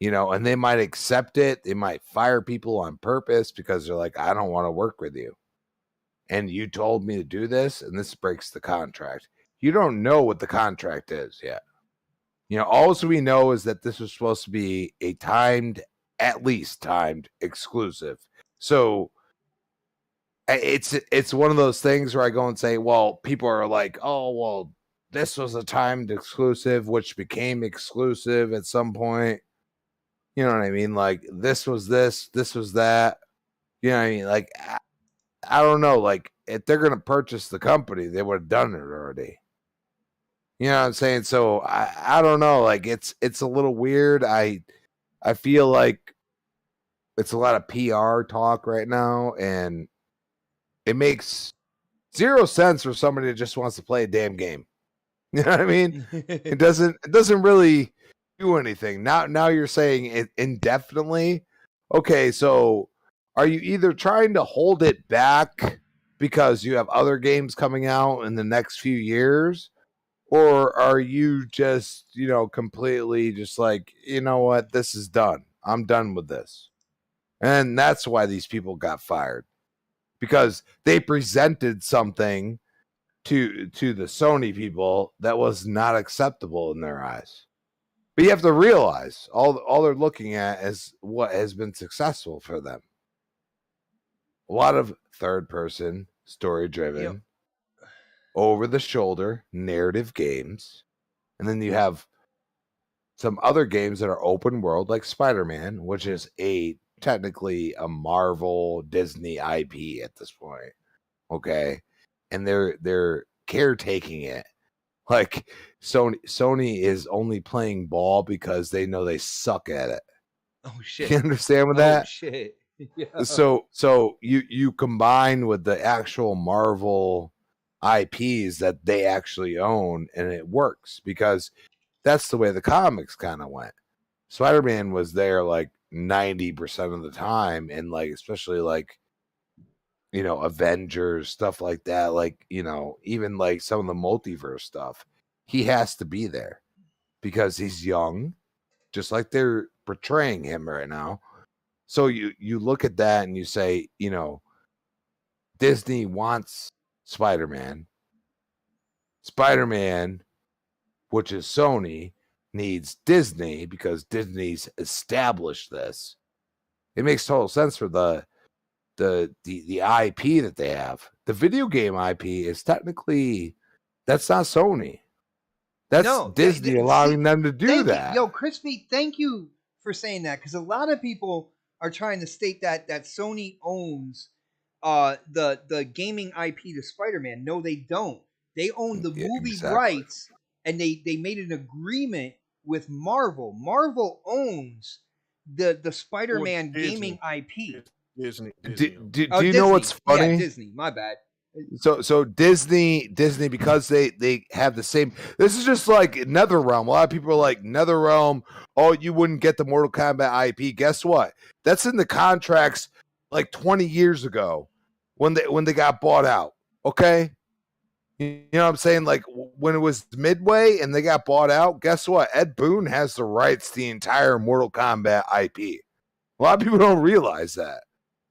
And they might accept it. They might fire people on purpose because they're like, I don't want to work with you. And you told me to do this, and this breaks the contract. You don't know what the contract is yet. All we know is that this was supposed to be a at least timed exclusive. So it's one of those things where I go and say, well, people are like, oh, well, this was a timed exclusive, which became exclusive at some point. You know what I mean? Like, this was this was that. You know what I mean? Like, I don't know. Like, if they're going to purchase the company, they would have done it already. You know what I'm saying? So I don't know. Like, it's a little weird. I feel like it's a lot of PR talk right now, and it makes zero sense for somebody that just wants to play a damn game. You know what I mean? It doesn't really do anything. Now you're saying it indefinitely. Okay, so are you either trying to hold it back because you have other games coming out in the next few years? Or are you just, completely just like, you know what, this is done. I'm done with this. And that's why these people got fired. Because they presented something to the Sony people that was not acceptable in their eyes. But you have to realize all they're looking at is what has been successful for them. A lot of third person, story driven, over the shoulder narrative games. And then you have some other games that are open world, like Spider-Man, which is technically a Marvel Disney IP at this point. Okay. And they're caretaking it. Like, Sony is only playing ball because they know they suck at it. Oh shit. You understand with that? Oh shit. Yeah. So you combine with the actual Marvel IPs that they actually own, and it works because that's the way the comics kind of went. Spider-Man was there like 90% of the time, and like, especially like Avengers, stuff like that, like, even like some of the multiverse stuff, he has to be there because he's young, just like they're portraying him right now. So you look at that and you say, Disney wants Spider-Man. Spider-Man, which is Sony, needs Disney because Disney's established this. It makes total sense for the IP that they have. The video game IP is technically, that's not Sony. That's Disney allowing them to do that. Yo, Crispy, thank you for saying that, because a lot of people are trying to state that Sony owns the gaming IP to Spider-Man. No, they don't. They own the movie rights, and they made an agreement with Marvel. Marvel owns the Spider-Man gaming IP. Disney. Do you know what's funny? Yeah, Disney. My bad. So Disney, because they have the same. This is just like NetherRealm. A lot of people are like, NetherRealm, oh, you wouldn't get the Mortal Kombat IP. Guess what? That's in the contracts like 20 years ago when they got bought out. Okay, you know what I'm saying? Like when it was Midway and they got bought out. Guess what? Ed Boon has the rights to the entire Mortal Kombat IP. A lot of people don't realize that.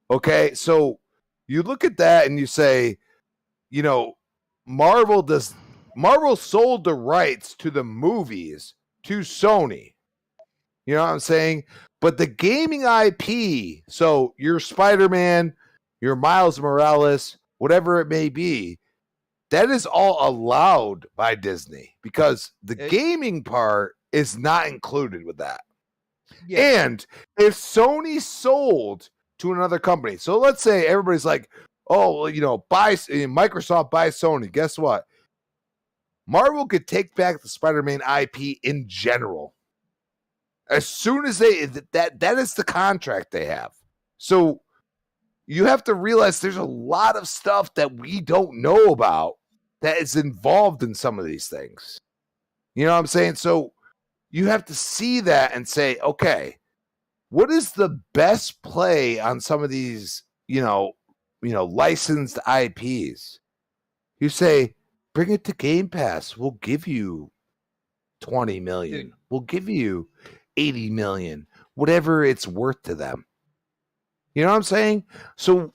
Okay, so you look at that and you say, Marvel sold the rights to the movies to Sony. You know what I'm saying? But the gaming IP, so your Spider-Man, your Miles Morales, whatever it may be, that is all allowed by Disney because the gaming part is not included with that. Yeah. And if Sony sold to another company, so let's say everybody's like, oh, Microsoft buys Sony. Guess what? Marvel could take back the Spider-Man IP in general. As soon as that is the contract they have. So you have to realize there's a lot of stuff that we don't know about that is involved in some of these things. You know what I'm saying? So you have to see that and say, okay, what is the best play on some of these, licensed IPs? You say, bring it to Game Pass. We'll give you 20 million. Dude. We'll give you 80 million, whatever it's worth to them. You know what I'm saying? So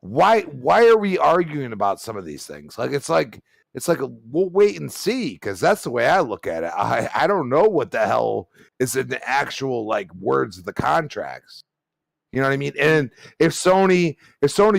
why are we arguing about some of these things? It's like we'll wait and see, because that's the way I look at it. I don't know what the hell is in the actual words of the contracts. You know what I mean? And if Sony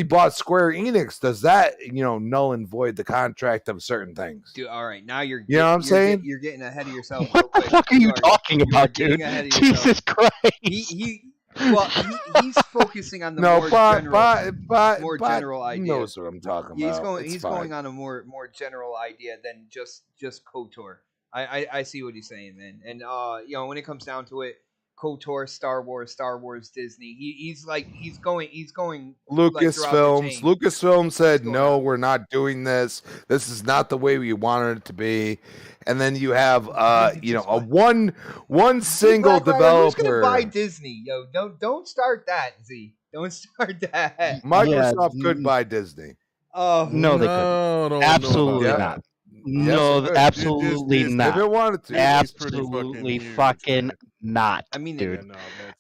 bought Square Enix, does that null and void the contract of certain things? Dude, all right, now you're know what I'm saying? You're getting ahead of yourself. What the fuck are you talking about, dude? Jesus Christ! He's focusing on the more general idea. He knows what I'm talking about. He's going on a more general idea than just KOTOR. I see what he's saying, man. And when it comes down to it, KOTOR, Star Wars, Disney. He's going. Lucasfilms. Lucasfilm said no, we're not doing this. This is not the way we wanted it to be. And then you have a one single developer. Who's gonna buy Disney? Yo, don't start that, Z. Don't start that. Microsoft could buy Disney. Oh no, they couldn't. Absolutely not. No, absolutely not. If it wanted to, absolutely fucking not. I mean, dude,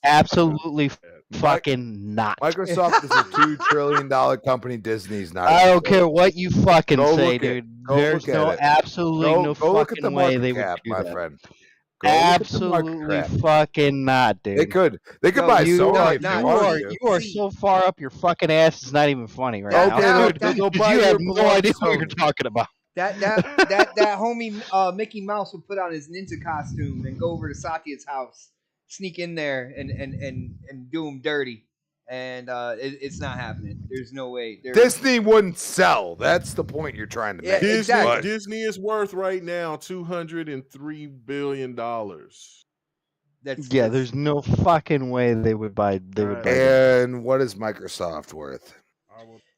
absolutely fucking not. Microsoft is a $2 trillion company. Disney's not. I don't care what you fucking say, dude. There's absolutely no fucking way they would do that, my friend. Absolutely fucking not, dude. They could buy Sony. You are so far up your fucking ass. It's not even funny right now. Dude, you have no idea what you're talking about. That homie Mickey Mouse would put on his ninja costume and go over to Satya's house, sneak in there and do him dirty, and it's not happening. There's no way. Disney wouldn't sell. That's the point you're trying to make. Yeah, exactly. Disney is worth right now $203 billion. There's no fucking way they would buy. And what is Microsoft worth?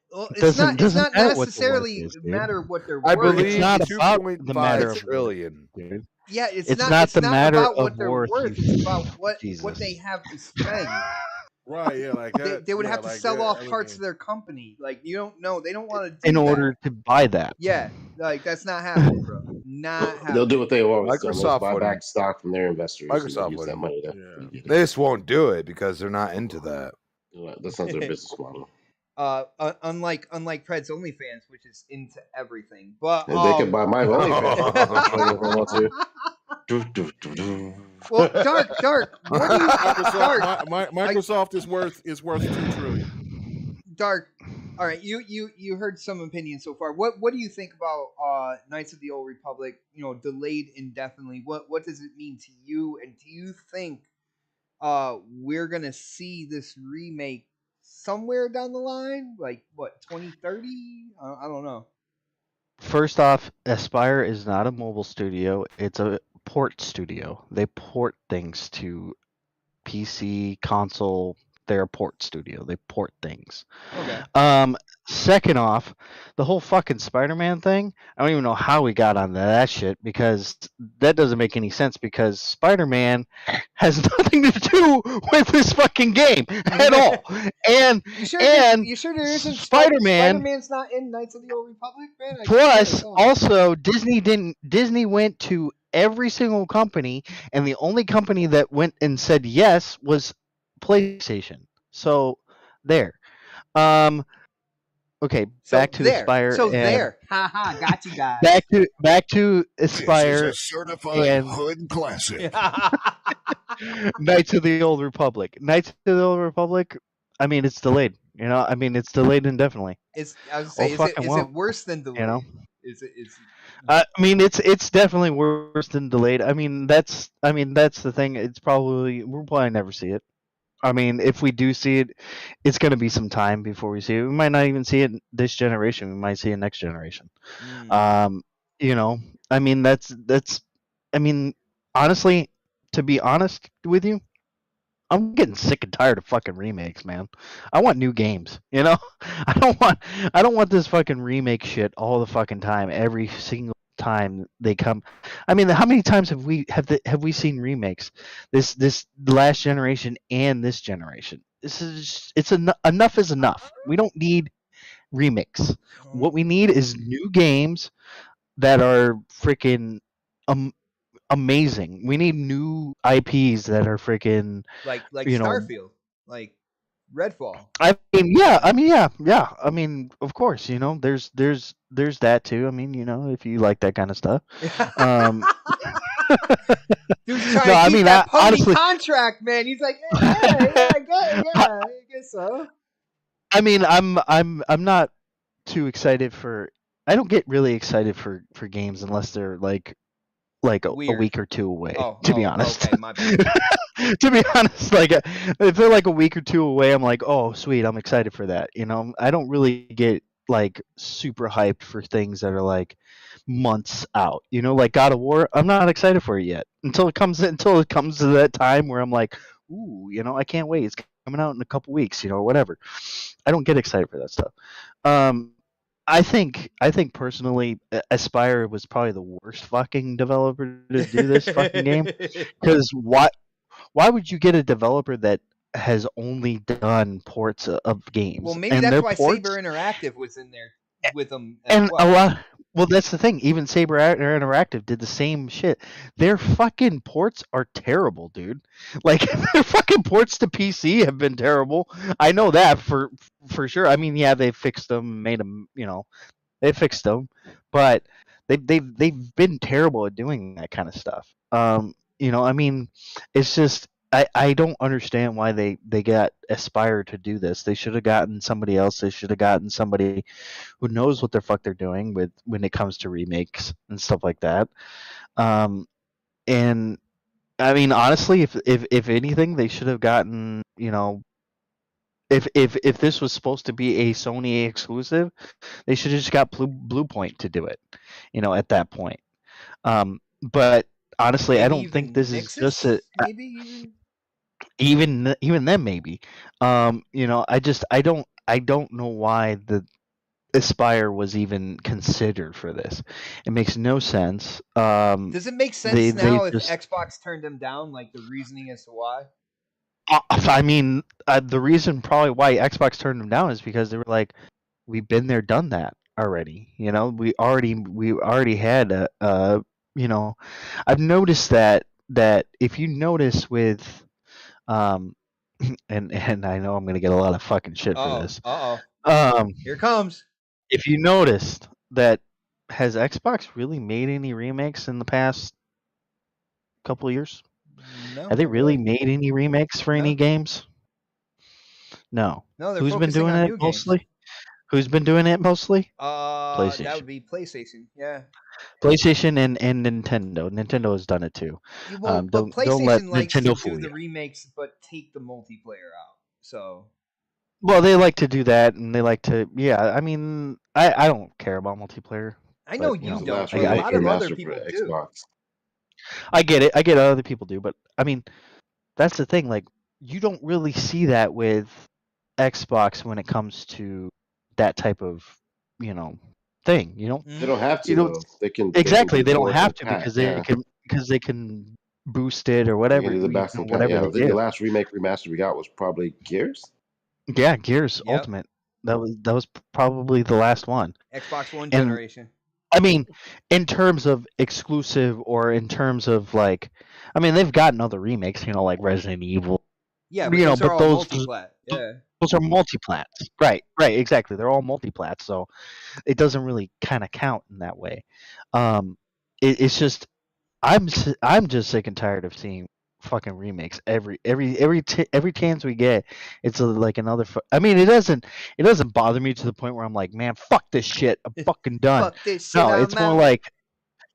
Well, it's not necessarily a matter of what they're worth. I believe it's not about the matter of trillion, dude. Yeah, it's not the matter about what they're worth. It's about what they have to spend. Right, yeah, like that. They would yeah, have to like sell that. off I parts of mean, their company. Like you don't know, they don't want to do in that. order to buy that. Yeah, like that's not happening, bro. Not happening. They'll do what they always done. They'll Microsoft buy wouldn't. back stock from their investors and Microsoft use that wouldn't. money to yeah. get They it. just won't do it because they're not into that. That's not their business model. Unlike Pred's OnlyFans, which is into everything. But And they can buy my OnlyFans if they want to. well, Dark, what do you Microsoft, Dark, Microsoft is worth $2 trillion. Dark? All right, you heard some opinions so far. What do you think about Knights of the Old Republic? You know, delayed indefinitely. What does it mean to you? And do you think we're gonna see this remake somewhere down the line, like what 2030? I don't know. First off, Aspire is not a mobile studio; it's a port studio. They port things to PC, console. They're a port studio. They port things. Okay. Second off, the whole fucking Spider-Man thing, I don't even know how we got onto that shit because that doesn't make any sense because Spider-Man has nothing to do with this fucking game at all. And You sure there isn't Spider-Man Spider-Man's not in Knights of the Old Republic, man? plus also Disney went to every single company and the only company that went and said yes was PlayStation. So there. Okay, back to Aspire. So there. Haha, got you guys. Back to Aspire. This is a certified hood classic. Knights of the Old Republic. Knights of the Old Republic. I mean, it's delayed. You know, I mean, it's delayed indefinitely. I was gonna say, is it worse than delayed? You know, is it? I mean, it's definitely worse than delayed. I mean, that's the thing. We'll probably never see it. I mean, if we do see it, it's going to be some time before we see it. We might not even see it this generation. We might see it next generation. You know, I mean, I mean, honestly, to be honest with you, I'm getting sick and tired of fucking remakes, man. I want new games. You know, I don't want this fucking remake shit all the fucking time. Every single time they come. I mean, how many times have we seen remakes? This last generation and this generation. Enough is enough. We don't need remakes. What we need is new games that are freaking amazing. We need new IPs that are freaking like Starfield, like Redfall. I mean, yeah. I mean, of course, you know, there's that too. I mean, you know, if you like that kind of stuff. Dude's trying to keep that honestly, contract, man. He's like, I guess so. I mean, I'm not too excited for. I don't get really excited for games unless they're like a week or two away. To be honest, okay, my bad. To be honest, like if they're like a week or two away, I'm like, oh sweet, I'm excited for that. You know, I don't really get like super hyped for things that are like months out. You know, like God of War, I'm not excited for it yet until it comes to that time where I'm like, ooh, you know, I can't wait. It's coming out in a couple weeks, you know, or whatever. I don't get excited for that stuff. I think personally, Aspire was probably the worst fucking developer to do this fucking game. Because why would you get a developer that has only done ports of games? Well, maybe that's why Saber Interactive was in there with them. Well, that's the thing. Even Saber Interactive did the same shit. Their fucking ports are terrible, dude. Like their fucking ports to PC have been terrible. I know that for sure. I mean, yeah, they fixed them, made them. You know, they fixed them, but they've been terrible at doing that kind of stuff. You know, I mean, it's just I don't understand why they got Aspire to do this. They should have gotten somebody else. They should have gotten somebody who knows what the fuck they're doing when it comes to remakes and stuff like that. And I mean, honestly, if anything, they should have gotten, you know, if this was supposed to be a Sony exclusive, they should have just got Bluepoint to do it, you know, at that point. But honestly, maybe I don't think this Nexus? Is just a maybe even then maybe. You know, I don't know why the Aspire was even considered for this. It makes no sense. Does it make sense now if Xbox turned them down? Like the reasoning as to why? I mean, the reason probably why Xbox turned them down is because they were like, we've been there, done that already. You know, we already had you know, I've noticed that if you notice with um, and I know I'm gonna get a lot of fucking shit for this. Here it comes. If you noticed that, has Xbox really made any remakes in the past couple of years? No, Have they not really really. made any remakes for No. any games? No. No, they're Who's been focusing doing on it new games. mostly? Who's been doing it mostly? That PlayStation. would be PlayStation. Yeah. PlayStation and Nintendo. Nintendo has done it too. Well, but Don't let PlayStation likes to Nintendo do fool the you. remakes, but take the multiplayer out. So Well, they like to do that, and they like to. Yeah, I mean, I don't care about multiplayer, I know but you was the don't, last but a I remake lot of other remaster for people do. Xbox. I get it. I get other people do, but I mean, that's the thing. Like, you don't really see that with Xbox when it comes to that type of, you know, thing. You don't. They don't have You to don't though. They can exactly. They don't control it have from to pat. because they can boost it or They can whatever. do the best from pat. Whatever Yeah, they I think the do. last remake remaster we got was probably Gears. Yeah, Gears Yep. Ultimate. That was probably the last one. Xbox One And generation. I mean, in terms of exclusive or in terms of like, I mean, they've gotten other remakes, you know, like Resident Evil. Yeah, but You know, those are but all multi-plat. Yeah. those are multiplats. Right, right, exactly. They're all multiplats, so it doesn't really kind of count in that way. It's just I'm just sick and tired of seeing fucking remakes every chance we get. It's like another. I mean, it doesn't bother me to the point where I'm like, man, fuck this shit. I'm fucking done. Fuck this shit. No, I'm out.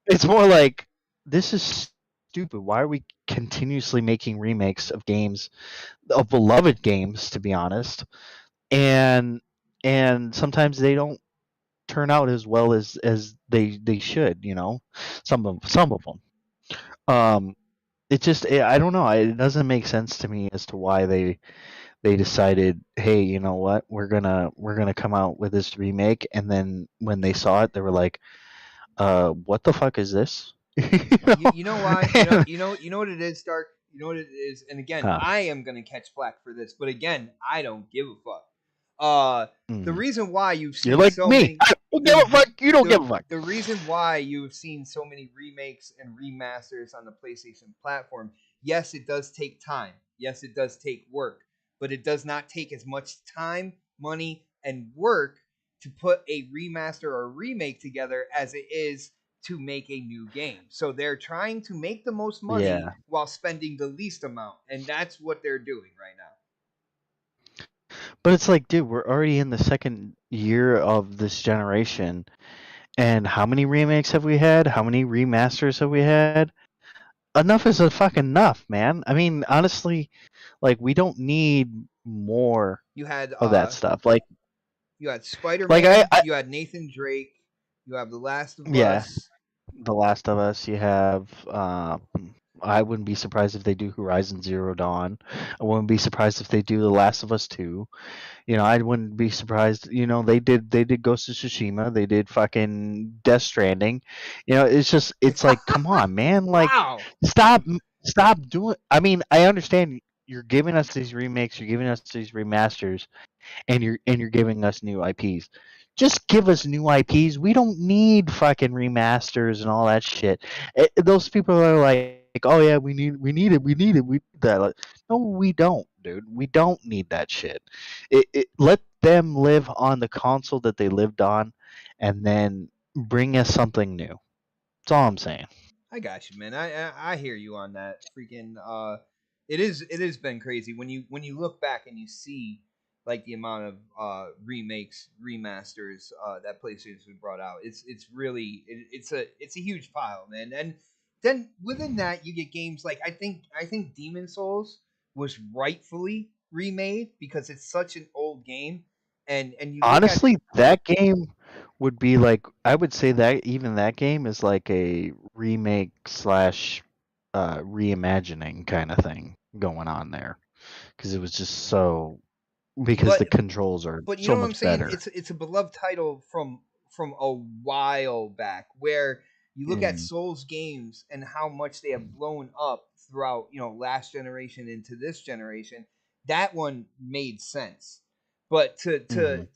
it's more like this is stupid. Why are we continuously making remakes of games, of beloved games, to be honest? And sometimes they don't turn out as well as they should. You know, some of them. It just I don't know. It doesn't make sense to me as to why they decided, hey, you know what, we're gonna come out with this remake, and then when they saw it, they were like, what the fuck is this? You know why? You know what it is, Stark. You know what it is. And again, Huh. I am gonna catch flack for this, but again, I don't give a fuck. The Mm. reason why you've seen You're like so me. many, I don't give a fuck. You don't give a fuck. the reason why you've seen so many remakes and remasters on the PlayStation platform, yes, it does take time. Yes, it does take work, but it does not take as much time, money, and work to put a remaster or remake together as it is to make a new game. So they're trying to make the most money Yeah. while spending the least amount, and that's what they're doing right now. But it's like, dude, we're already in the second year of this generation, and how many remakes have we had? How many remasters have we had? Enough is a fucking enough, man. I mean, honestly, like, we don't need more You had of that stuff. Like Spider-Man, I you had Nathan Drake, you have The Last of yeah, Us. The Last of Us. You have. I wouldn't be surprised if they do Horizon Zero Dawn. I wouldn't be surprised if they do The Last of Us 2. You know, I wouldn't be surprised. You know, they did Ghost of Tsushima. They did fucking Death Stranding. You know, it's like, come on, man. Like, Wow. stop doing. I mean, I understand you're giving us these remakes, you're giving us these remasters, and you're giving us new IPs. Just give us new IPs. We don't need fucking remasters and all that shit. Those people are like, oh yeah, we need it, we need that. Like, no, we don't, dude. We don't need that shit. Let them live on the console that they lived on, and then bring us something new. That's all I'm saying. I got you, man. I hear you on that. Freaking it has been crazy when you look back and you see like the amount of remakes, remasters that PlayStation brought out. It's really it's a huge pile, man. And then within that you get games like I think Demon Souls was rightfully remade because it's such an old game. And you look at Honestly, that game would be like, I would say that even that game is like a remake slash reimagining kind of thing going on there, because it was just so, because the but controls are but you so know what I'm much saying? better. It's a beloved title from a while back where You look at Souls games and how much they have blown up throughout, last generation into this generation. That one made sense. But to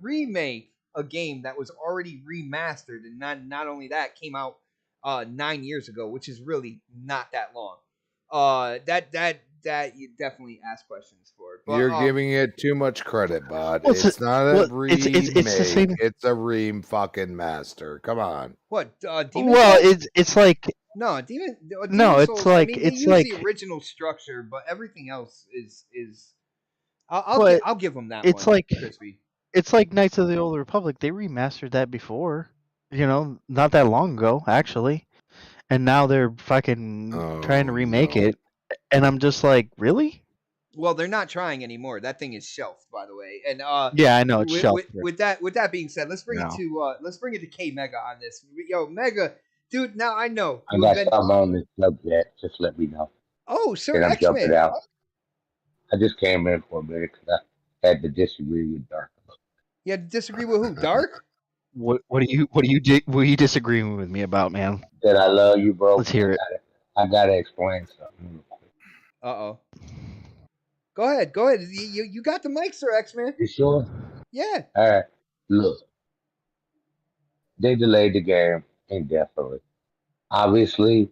remake a game that was already remastered, and not only that, came out 9 years ago, which is really not that long. That you definitely ask questions for. But, You're giving it too much credit, bud. Well, It's not a remake. it's the same. It's a fucking master. Come on. What? Demon Well, Souls? it's like Demon no, it's Souls, like they it's use like the original structure, but everything else is. But I'll give them that. it's one, like Crispy. it's like Knights of the Old Republic. They remastered that before, not that long ago, actually, and now they're fucking trying to remake it, and I'm just like, really? Well, they're not trying anymore. That thing is shelved, by the way. And Yeah, I know it's shelved. With that being said, let's bring it to K Mega on this. Yo, Mega, dude. Now I know I got something on this subject. Just let me know. Oh, sir, And I'm X-Men. jumping out. I just came in for a minute because I had to disagree with Dark. You had to disagree with who? Dark? What are you disagreeing with me about, man? That I love you, bro. Let's hear it. I gotta explain something real quick. Uh-oh. Go ahead. You got the mic, sir, X-Men. You sure? Yeah. All right. Look, they delayed the game indefinitely. Obviously,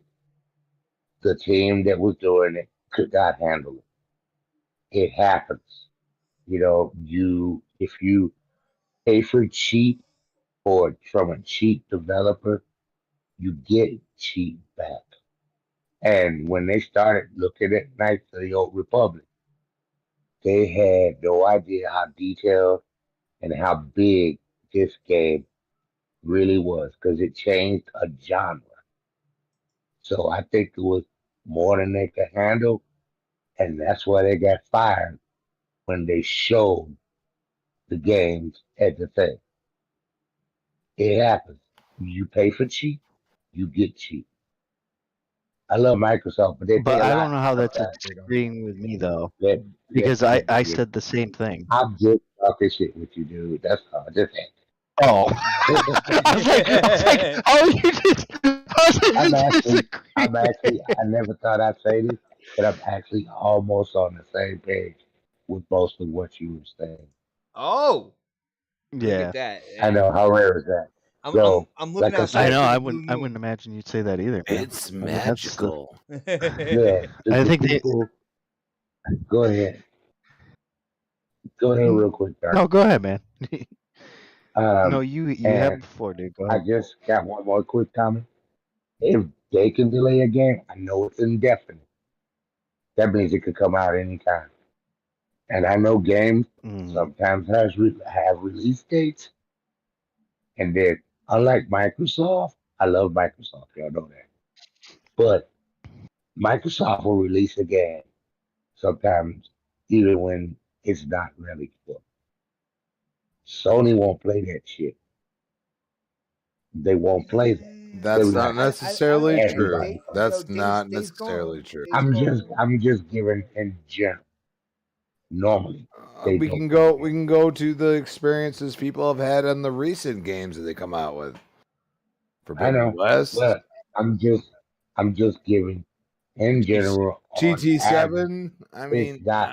the team that was doing it could not handle it. It happens. If you pay for cheap or from a cheap developer, you get cheap back. And when they started looking at Knights of the Old Republic, they had no idea how detailed and how big this game really was because it changed a genre. So I think it was more than they could handle, and that's why they got fired when they showed the games as the thing. It happens. You pay for cheap, you get cheap. I love Microsoft, but I don't know how that's disagreeing with me though, because I said the same thing. I'm just talking shit with you, dude. That's all. Just oh, I was like, oh, you just. I'm actually. I never thought I'd say this, but I'm actually almost on the same page with most of what you were saying. Oh, yeah. Look at that. I know, how rare is that? I'm looking outside. I know. I wouldn't imagine you'd say that either. Man. It's magical. Yeah. I think people. Go ahead. Go ahead, real quick, Dark. No, go ahead, man. No, you have the floor, dude. Go ahead. I just got one more quick comment. If they can delay a game, I know it's indefinite. That means it could come out anytime. And I know games sometimes have release dates. And then, unlike Microsoft, I love Microsoft. Y'all know that. But Microsoft will release a game sometimes, even when it's not ready for. Sony won't play that shit. They won't play that. That's not necessarily true. That's not necessarily true. I'm just giving in general. Normally, we can go to the experiences people have had on the recent games that they come out with. I know. West. But I'm just giving in general. GT7. I mean, that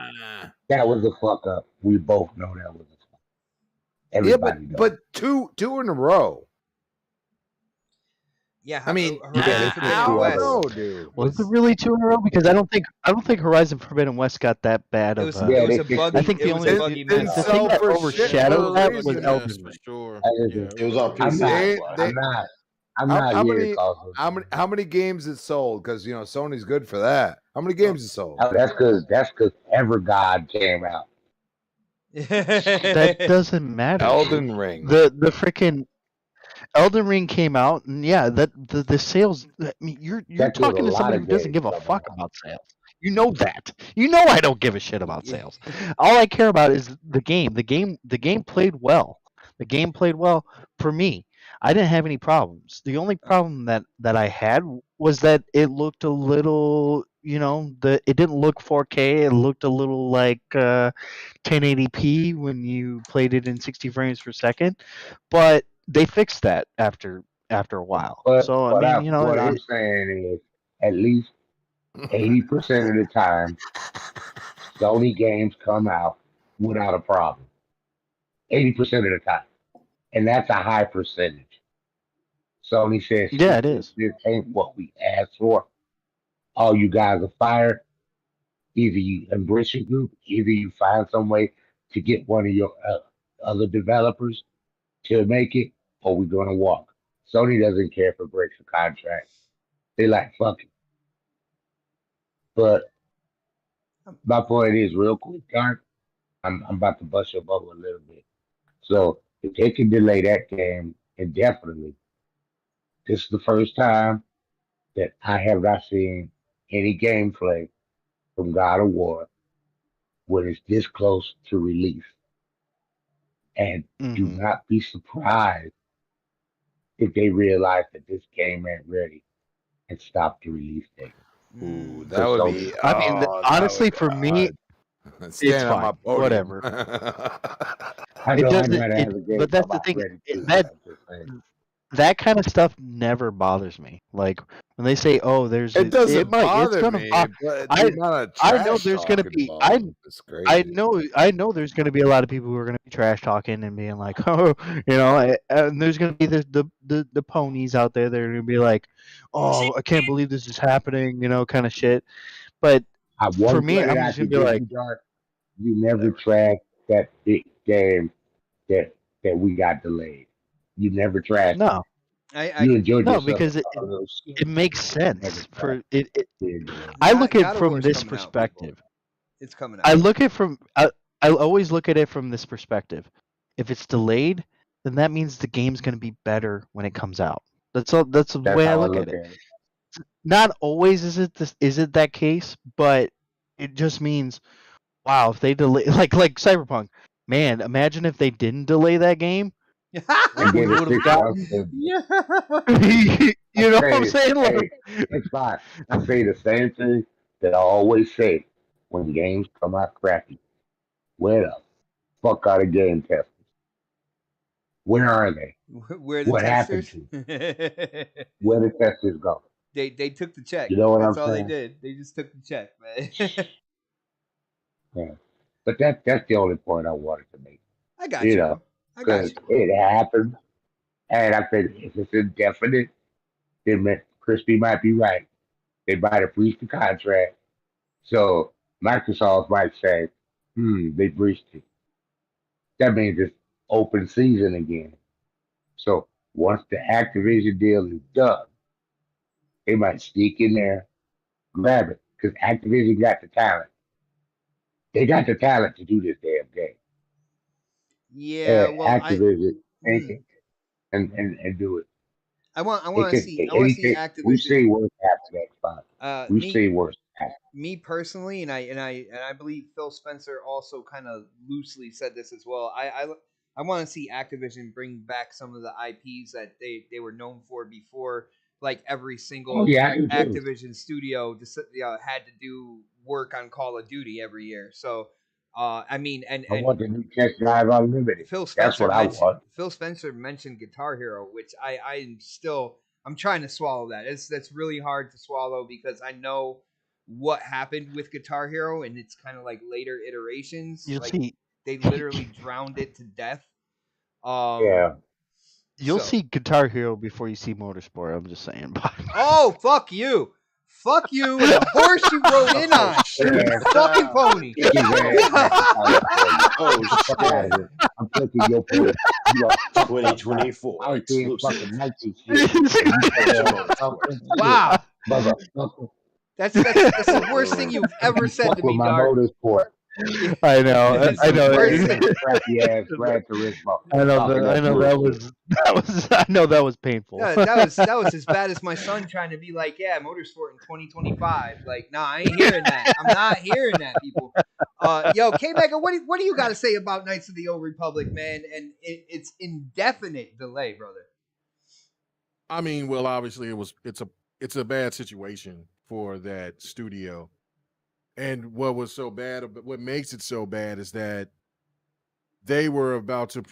was a fuck up. We both know that was a fuck up. Everybody knows. But two in a row. Yeah, I mean, dude. Was it really 2 in a row? Because I don't think Horizon Forbidden West got that bad of. It was a buggy. I think the only buggy the thing that overshadowed that was Elden Ring. For sure. It was on PC. I'm not here to call how many games it sold? Because Sony's good for that. How many games it sold? That's because EverGod came out. That doesn't matter. Elden Ring. The freaking Elden Ring came out, and yeah, the sales. I mean, you're talking to somebody who doesn't give a fuck about sales. You know that. You know I don't give a shit about sales. All I care about is the game. The game played well. The game played well for me. I didn't have any problems. The only problem that I had was that it looked a little, it didn't look 4K. It looked a little like 1080p when you played it in 60 frames per second. But they fixed that after after a while. But So I what mean, I'm saying is, at least 80% of the time, Sony games come out without a problem. 80% of the time, and that's a high percentage. Sony says, yeah, "Shit, it is. this ain't what we asked for. All you guys are fired. Either you embrace your group, either you find some way to get one of your other developers to make it, or we're gonna walk." Sony doesn't care if it breaks a contract. They like fuck it. But my point is, real quick, Dark. I'm about to bust your bubble a little bit. So if they can delay that game indefinitely, this is the first time that I have not seen any gameplay from God of War when it's this close to release. And do Hmm. not be surprised if they realize that this game ain't ready and stop the release date. Ooh, that Because would Sony, be. I mean, Oh, that honestly, would. for me, I'd it's stand on my fine. podium. Whatever. I It know I'd doesn't. rather It, have a game but that's come the out thing. ready too. That I'm just saying. that kind of stuff never bothers me. Like when they say, "Oh, there's It a," it doesn't might. It's bother gonna. me, but the I amount of I know trash there's gonna talking be. involved is crazy. I know there's gonna be a lot of people who are gonna be trash talking and being like, "Oh, and there's gonna be the ponies out there that are gonna be like, "Oh, I can't believe this is happening," kind of shit. But for One me, credit I'm I just gonna could be give like, you, Dark, you never whatever. tracked that big game that we got delayed. You never trashed it. No, I You enjoyed no, yourself. because Oh, little shit. it makes Never sense trashed for it. being delayed. I look at it God of from War's this coming out, people. perspective. It's coming I out. look at from I always look at it from this perspective. If it's delayed, then that means the game's going to be better when it comes out. That's all. That's the That's way I how I look at look it. at it. Not always is it that case, but it just means wow. If they delay like Cyberpunk, man, imagine if they didn't delay that game, And what we get it would have 6 months. gotten. Yeah. I You know what I'm say, saying? Like, hey, it's fine. I say the same thing that I always say when games come out crappy. Where the fuck are the game testers? Where are they? Where the What happened testers? to them? Where the testers go? They took the check. You know what That's I'm all they saying? did. They just took the check, man. Yeah. But that's the only point I wanted to make. I got You you, know, bro. I got because you. it happens. And I said, if it's indefinite, then Crispy might be right. They might have breached the contract. So Microsoft might say, they breached it. That means it's open season again. So once the Activision deal is done, they might sneak in there, grab it, because Activision got the talent. They got the talent to do this damn game. Yeah, well, Activision hmm, and do it. I It want to could see anything. We've Activision. seen worse happen Xbox. We've Me seen worse happen. me personally, and I believe Phil Spencer also kind of loosely said this as well. I want to see Activision bring back some of the IPs that they were known for before. Like every Oh single yeah, I do too. Activision studio had to do work on Call of Duty every year. So, I mean, I and want the new Test Drive Unlimited. That's what I want. Phil Spencer mentioned Guitar Hero, which I'm trying to swallow that. That's really hard to swallow because I know what happened with Guitar Hero and it's kind of like later iterations. you'll Like see, they literally drowned it to death. Um Yeah. you'll so see Guitar Hero before you see Motorsport. I'm just saying. Oh, fuck you. Fuck you and the horse you rode in Oh on. shit! Yeah. Fucking pony. Get his ass back to California. Oh Get the fuck out of shit! here. I'm taking your place. You are fucked up, man. 2024 I was seeing exclusive. fucking Nike shit. And you say, fucking shit. Wow. Motherfucker. That's the worst thing you've ever You said fuck to with me, my Dart. motorsport. I know, It's I the know. worst thing. Crappy ass Gran Turismo. I know Talking that. I that know that bullshit. was. I know that was painful. That was as bad as my son trying to be like, yeah, motorsport in 2025. Like, nah, I ain't hearing that. I'm not hearing that, people. Yo, K Mega, what do you got to say about Knights of the Old Republic, man? And it's indefinite delay, brother. I mean, well, obviously it's a bad situation for that studio. And what was so bad, what makes it so bad is that they were about to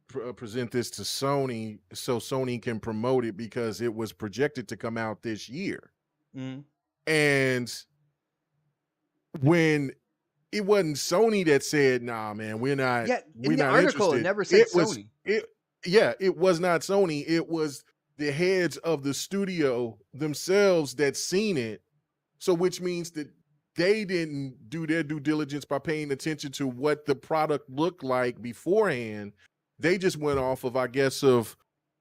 present this to Sony so Sony can promote it because it was projected to come out this year. Mm-hmm. And when it wasn't Sony that said, "Nah, man, we're not." Yeah, we're in the not article, interested. it never said Sony. It was not Sony. It was the heads of the studio themselves that seen it. So, which means that they didn't do their due diligence by paying attention to what the product looked like beforehand. They just went off of, I guess, of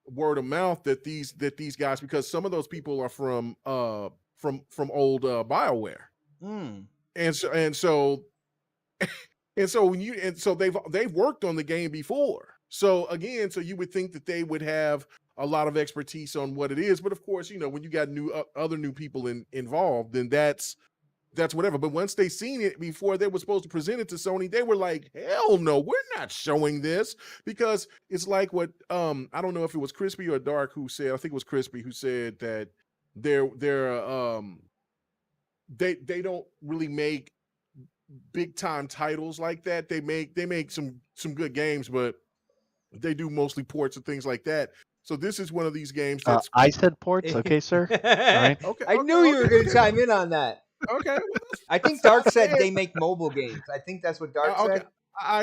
word of mouth that these guys, because some of those people are from old BioWare. Mm. And so they've worked on the game before. So again, so you would think that they would have a lot of expertise on what it is, but of course, when you got other new people involved, then that's whatever. But once they seen it before they were supposed to present it to Sony, they were like, "Hell no, we're not showing this," because it's like what I don't know if it was Crispy or Dark who said. I think it was Crispy who said that they don't really make big time titles like that. They make some good games, but they do mostly ports and things like that. So this is one of these games that's I said ports, okay, sir. All right. Okay, I knew you were going to chime in on that. Okay. Well, I think Dark said they make mobile games. I think that's what Dark okay.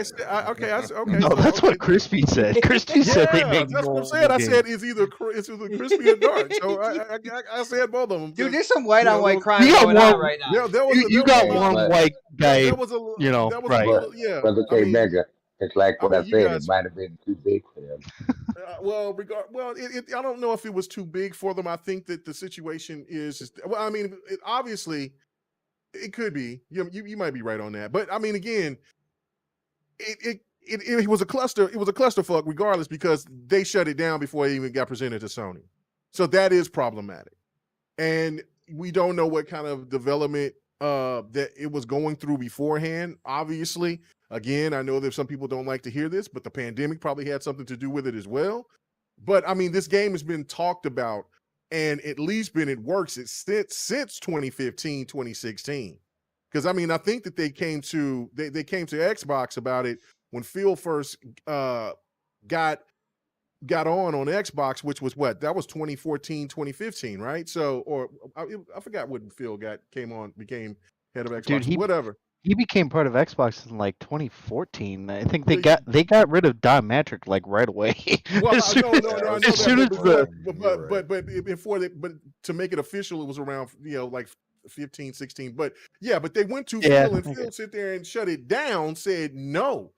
said. Okay. No, that's what Crispy said. Crispy said they make that's what I'm mobile saying. I games. said it's either Crispy or Dark. So I said both of them. Dude, there's some white on white crime You got going on right now. You got one white guy, That was a right. yeah. Brother K Mega, it's like what I said. guys- It might have been too big for them. I don't know if it was too big for them. I think that the situation is well. I mean, obviously, it could be. You might be right on that. But I mean, again, it was a cluster. It was a clusterfuck, regardless, because they shut it down before it even got presented to Sony. So that is problematic, and we don't know what kind of development that it was going through beforehand. Obviously, again, I know that some people don't like to hear this, but the pandemic probably had something to do with it as well. But I mean, this game has been talked about and at least been in works since 2015, 2016. Because I mean, I think that they came to Xbox about it when Phil first got on Xbox, which was what? That was 2014, 2015, right? So, or I forgot when Phil became head of Xbox. Dude, whatever. He became part of Xbox in like 2014. I think they got rid of Diametric like right away. Well, as soon as but to make it official, it was around like 15, 16. But yeah, but they went to Phil, and Phil sit there and shut it down, said no.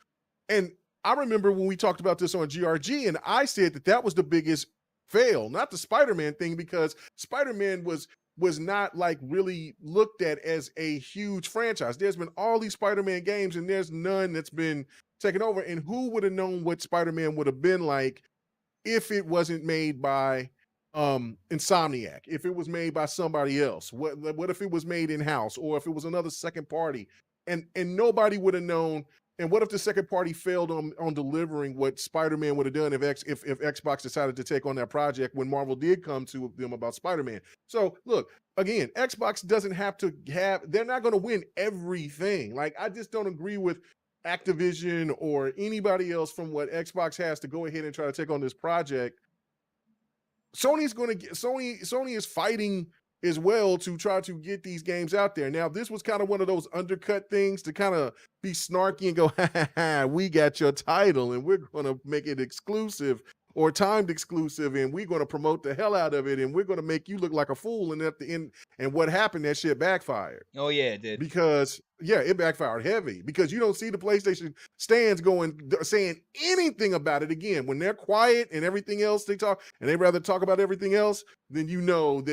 And I remember when we talked about this on GRG, and I said that was the biggest fail, not the Spider-Man thing, because Spider-Man was not like really looked at as a huge franchise. There's been all these Spider-Man games and there's none that's been taken over. And who would have known what Spider-Man would have been like if it wasn't made by Insomniac, if it was made by somebody else? What if it was made in-house, or if it was another second party and nobody would have known? And what if the second party failed on delivering what Spider-Man would have done if Xbox decided to take on that project when Marvel did come to them about Spider-Man? So look, again, Xbox doesn't have to they're not going to win everything. Like, I just don't agree with Activision or anybody else from what Xbox has to go ahead and try to take on this project. Sony is fighting as well to try to get these games out there. Now, this was kind of one of those undercut things to kind of be snarky and go, ha, we got your title and we're going to make it exclusive or timed exclusive, and we're going to promote the hell out of it, and we're going to make you look like a fool. And at the end, and what happened, that shit backfired. Oh, yeah, it did. Because, yeah, it backfired heavy, because you don't see the PlayStation stands saying anything about it again. When they're quiet and everything else they talk, and they rather talk about everything else, then you know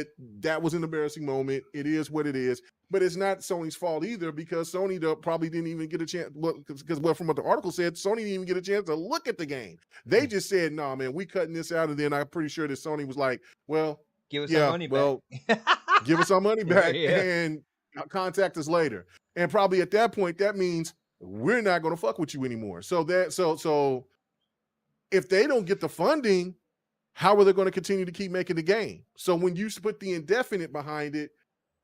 that was an embarrassing moment. It is what it is. But it's not Sony's fault either, because Sony probably didn't even get a chance. Because from what the article said, Sony didn't even get a chance to look at the game. They just said, "Nah, man, we cutting this out." And then I'm pretty sure that Sony was like, "Well, give us our money back. Give us our money back Yeah. and contact us later." And probably at that point, that means we're not going to fuck with you anymore. So if they don't get the funding, how are they going to continue to keep making the game? So when you put the indefinite behind it,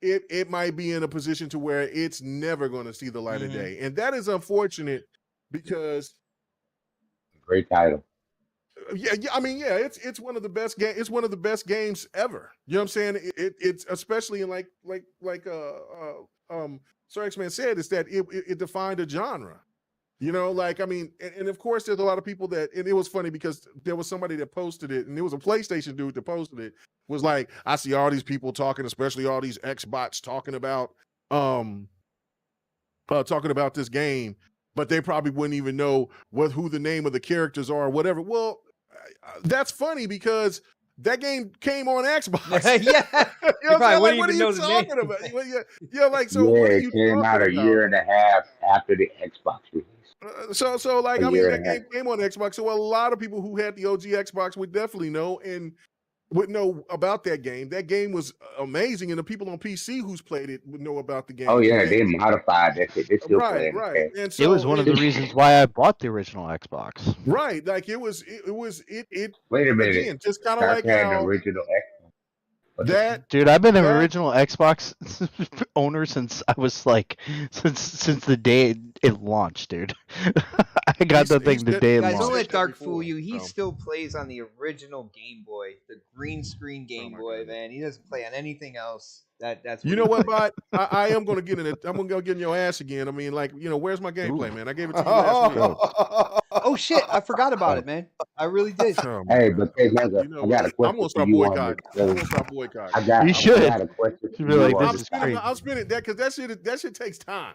it might be in a position to where it's never going to see the light of day. And that is unfortunate, because Great title. Yeah. I mean, yeah, it's one of the best game. It's one of the best games ever. You know what I'm saying? It's especially in like Sir X-Man said, is that it defined a genre. You know, like, I mean, and of course, there's a lot of people that, and it was funny because there was somebody that posted it, and it was a PlayStation dude that posted it, was like, I see all these people talking, especially all these Xbots talking about this game, but they probably wouldn't even know who the name of the characters are or whatever. Well, that's funny because that game came on Xbox. Yeah. You know what I'm saying? Like, wouldn't what are even you know the talking name. about? Yeah, like, so what are it you came out talking a year about? and a half after the Xbox release. So like, A I mean, year that and a half. game came on Xbox, so a lot of people who had the OG Xbox would definitely know and would know about that game. That game was amazing, and the people on PC who's played it would know about the game. Oh yeah, And, they modified that shit. They still right. playing it. And so It was one of the reasons why I bought the original Xbox. right, like it Wait a minute. again, just kind of Start like playing the how original Xbox. Dude, I've been an that- original Xbox owner since I was like since the day it launched, dude. I got the thing the day it Guys, don't launched. let Dark before, fool you. He so. still plays on the original Game Boy, the green screen Game my Boy, goodness. man. He doesn't play on anything else. That's You know what, Bot? I am going to get in it. I'm going to go get in your ass again. I mean, like, where's my gameplay, man? I gave it to you last week. Oh shit, I forgot about it, man. I really did. Oh, Hey, man. but there's another. You know I got a what? I'm question going to for start you on boycotting. this. I'm going to start boycotting. I got You should. a question Should for be you like, on this this. is crazy. I'm spinning that because that shit takes time.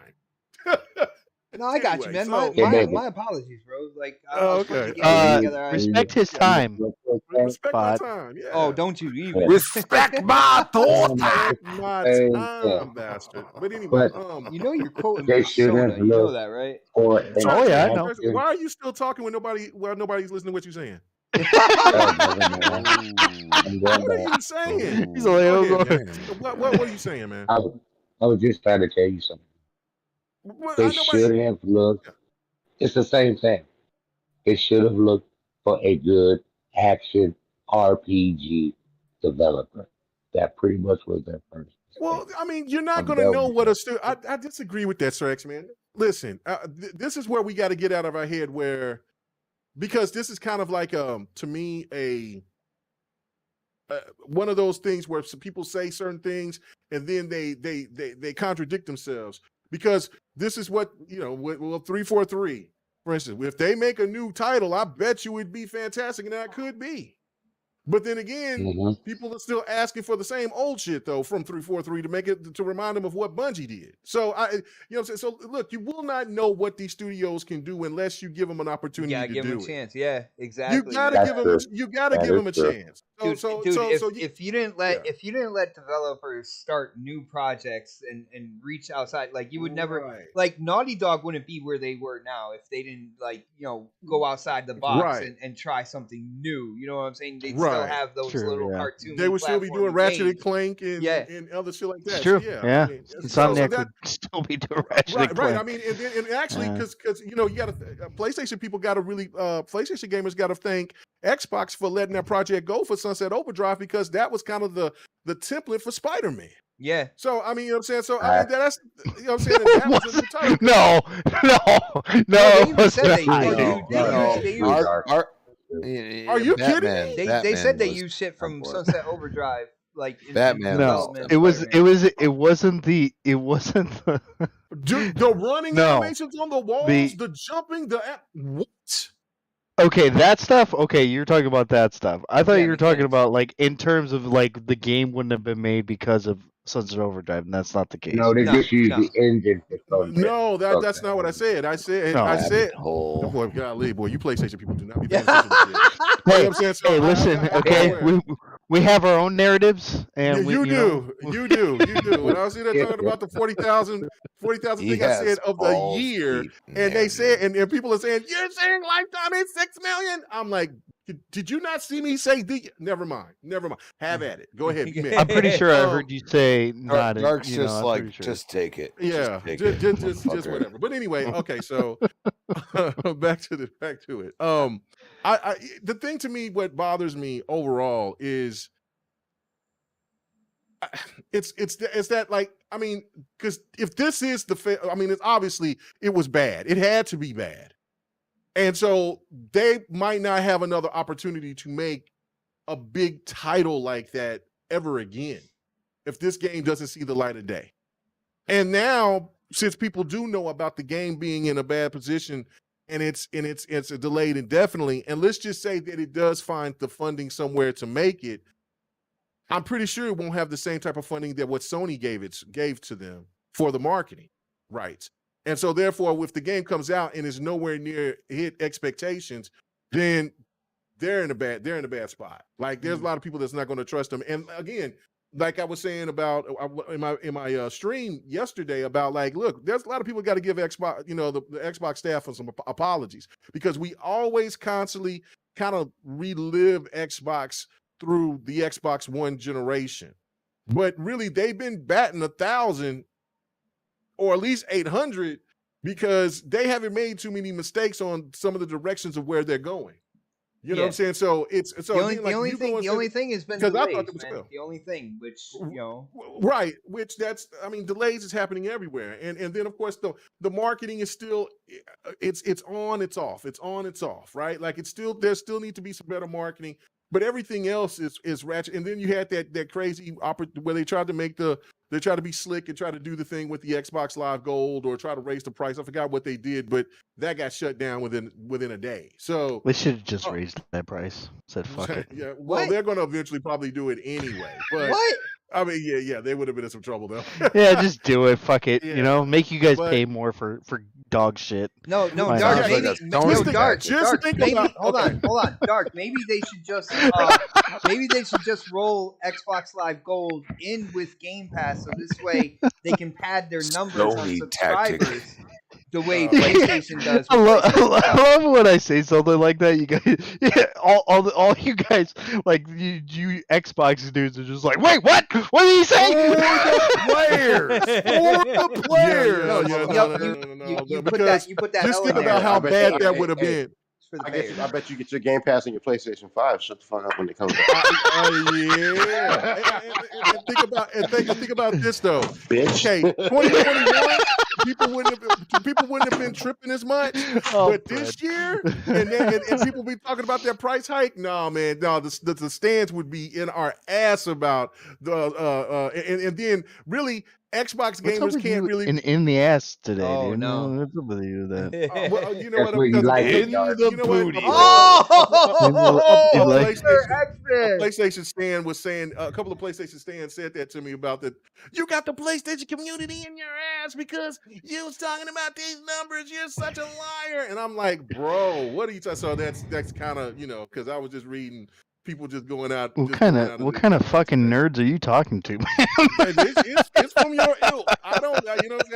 No, I got you, Anyway, man. so- My apologies, bro. Like, Oh, was putting okay. the game together. Respect his time. Respect my Bot. time. Yeah. Oh, don't you even. Respect my thought. Respect my time, bastard. But anyway, But You know you're quoting they should Persona. have You know looked that, right? for an Oh, yeah, I know. action- why are you still talking when nobody's listening to what you're saying? I'm going What are back. you saying? He's like, Go oh, ahead, God. man. What are you saying, man? I was just trying to tell you something. They should have looked. It's the same thing. It should have looked for a good action RPG developer. That pretty much was their first. Well, I mean, you're not I'm going to done know with what that. I disagree with that, Sir X-Man. Listen, this is where we got to get out of our head because this is kind of like, to me, one of those things where some people say certain things and then they contradict themselves, because this is what, 343, for instance, if they make a new title, I bet you it'd be fantastic, and that could be. But then again, people are still asking for the same old shit though from 343 to make it to remind them of what Bungie did. So what I'm saying? So look, you will not know what these studios can do unless you give them an opportunity to give do them a it. chance. Yeah, exactly. You gotta give them a chance. If you didn't let developers start new projects and reach outside, like you would never, like Naughty Dog wouldn't be where they were now if they didn't go outside the box and try something new. You know what I'm saying? They'd still have those little cartoons. They would still be doing Ratchet and Clank and other shit like that. It's true. So, yeah. I mean, Insomniac would still be doing Ratchet and Clank. I mean, and actually, because you got to PlayStation people got to really PlayStation gamers got to thank Xbox for letting that project go for Sunset Overdrive, because that was kind of the template for Spider-Man. Yeah. So I mean, you know what I'm saying. So I mean, that's what I'm saying. That was the title. No. They even said Are you kidding me? They said they used shit from Sunset Overdrive, like in Batman. No, development. it wasn't the Dude, the running animations on the walls, the jumping, what? Okay, that stuff. Okay, you're talking about that stuff. I thought you were talking about like in terms of like the game wouldn't have been made because of Sunset Overdrive, and that's not the case. No, they just use the engine for Sunset. No, that's not what I said. I said, boy, golly, boy, you PlayStation people do not be paying attention to shit. Hey, listen, okay, we have our own narratives, and you do. When I was there talking about the 40,000 thing I said of the year, and they said, and people are saying, you're saying Lifetime is 6 million. I'm like, did you not see me say never mind. Have at it. Go ahead. I'm pretty sure I heard you say not. Dark's just like, just take it. Yeah, just whatever. But anyway, okay, so back to it. I the thing to me, what bothers me overall is it's that, like, I mean, because if this is it's obviously it was bad. It had to be bad. And so they might not have another opportunity to make a big title like that ever again if this game doesn't see the light of day. And now, since people do know about the game being in a bad position and it's delayed indefinitely, and let's just say that it does find the funding somewhere to make it, I'm pretty sure it won't have the same type of funding that what Sony gave to them for the marketing rights. And so therefore, if the game comes out and is nowhere near hit expectations, then they're in a bad spot. Like there's a lot of people that's not going to trust them. And again, like I was saying about in my stream yesterday about like, look, there's a lot of people got to give Xbox, the Xbox staff some apologies, because we always constantly kind of relive Xbox through the Xbox One generation. But really, they've been batting 1,000 or at least 800 because they haven't made too many mistakes on some of the directions of where they're going. You know what I'm saying? So the only thing has been delays, man. The only thing, which right, delays is happening everywhere, and then of course the marketing is still it's on, it's off, it's on, it's off, right? Like there still need to be some better marketing, but everything else is ratchet. And then you had that crazy where they tried to be slick and try to do the thing with the Xbox Live Gold or try to raise the price. I forgot what they did, but that got shut down within a day. So they should have just raised that price. Said fuck it. Yeah, well, they're going to eventually probably do it anyway. But what? I mean, yeah, they would have been in some trouble though. Yeah, just do it. Fuck it. Yeah. Make you guys pay more for dog shit. No, Why Dark. not? Maybe Dark. Hold on, Dark. Maybe they should just roll Xbox Live Gold in with Game Pass, so this way they can pad their numbers on subscribers the way PlayStation does. I love when I say something like that. You guys, all you guys, like you Xbox dudes are just like, wait, what? What did he say? The players. You put that. Just think about how bad that would have been. I bet you get your Game Pass and your PlayStation 5. Shut the fuck up when it comes out. Yeah. And think about this though. Bitch. Okay, 2021, people wouldn't have been tripping as much. But this year, and people be talking about their price hike. No, man, no, the stands would be in our ass about the and then really Xbox gamers can't really in the ass today. Oh, dude. no. What's up with you with that? well, you know That's what? where you like it, in Dark. the You know what? booty. PlayStation stand was saying a couple of PlayStation stands said that to me about that. You got the PlayStation community in your ass because you was talking about these numbers. You're such a liar. And I'm like, bro, what are you talking? So that's kind of because I was just reading people just going out. What kind of fucking nerds are you talking to, man? It's from your ilk. I don't. You know what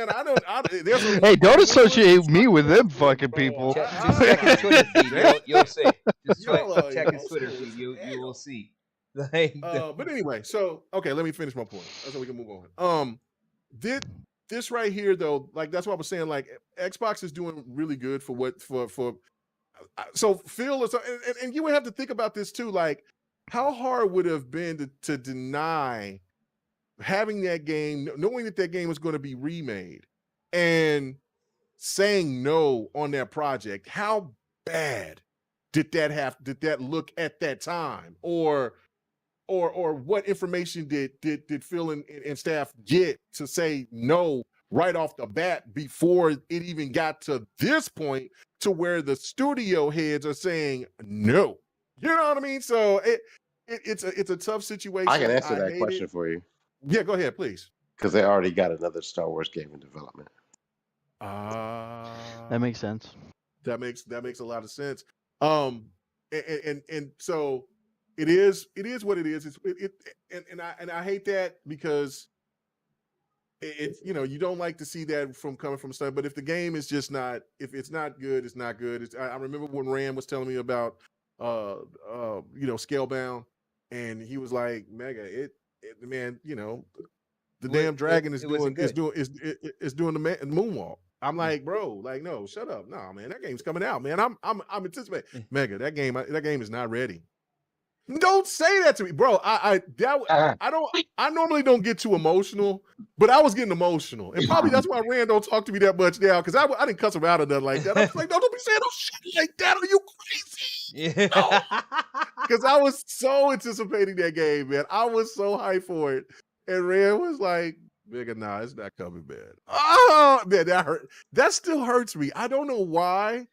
I'm saying? Hey, don't associate me with them fucking people. Just check his Twitter feed. You'll see. Just check his Twitter feed. You will see. But anyway, so okay, let me finish my point. So we can move on. This right here though, like that's what I was saying. Like Xbox is doing really good for what for. So Phil, and you would have to think about this too. Like, how hard would it have been to deny having that game, knowing that game was going to be remade, and saying no on that project? How bad did that look at that time, or what information did Phil and staff get to say no right off the bat before it even got to this point to where the studio heads are saying no? You know what I mean? So it's a tough situation. I can answer that question for you. Yeah, go ahead, please. Because they already got another Star Wars game in development. That makes sense. That makes a lot of sense. And so it is what it is. And I hate that because it's you don't like to see that coming from stuff. But if the game is just not, if it's not good, it's not good. I remember when Ram was telling me about Scalebound, and he was like, Mega, man, the damn dragon is doing the moonwalk. I'm like, bro, like, no, shut up. No, man, that game's coming out, man. I'm anticipating. Mega, that game is not ready. Don't say that to me, bro. I normally don't get too emotional, but I was getting emotional, and probably that's why Rand don't talk to me that much now, because I didn't cuss him out or nothing like that. I was like, no, don't be saying no shit like that. Are you crazy? Yeah. Because I was so anticipating that game, man. I was so hyped for it, and Rand was like, "Nigga, nah, it's not coming, man." Oh man, that hurt. That still hurts me. I don't know why.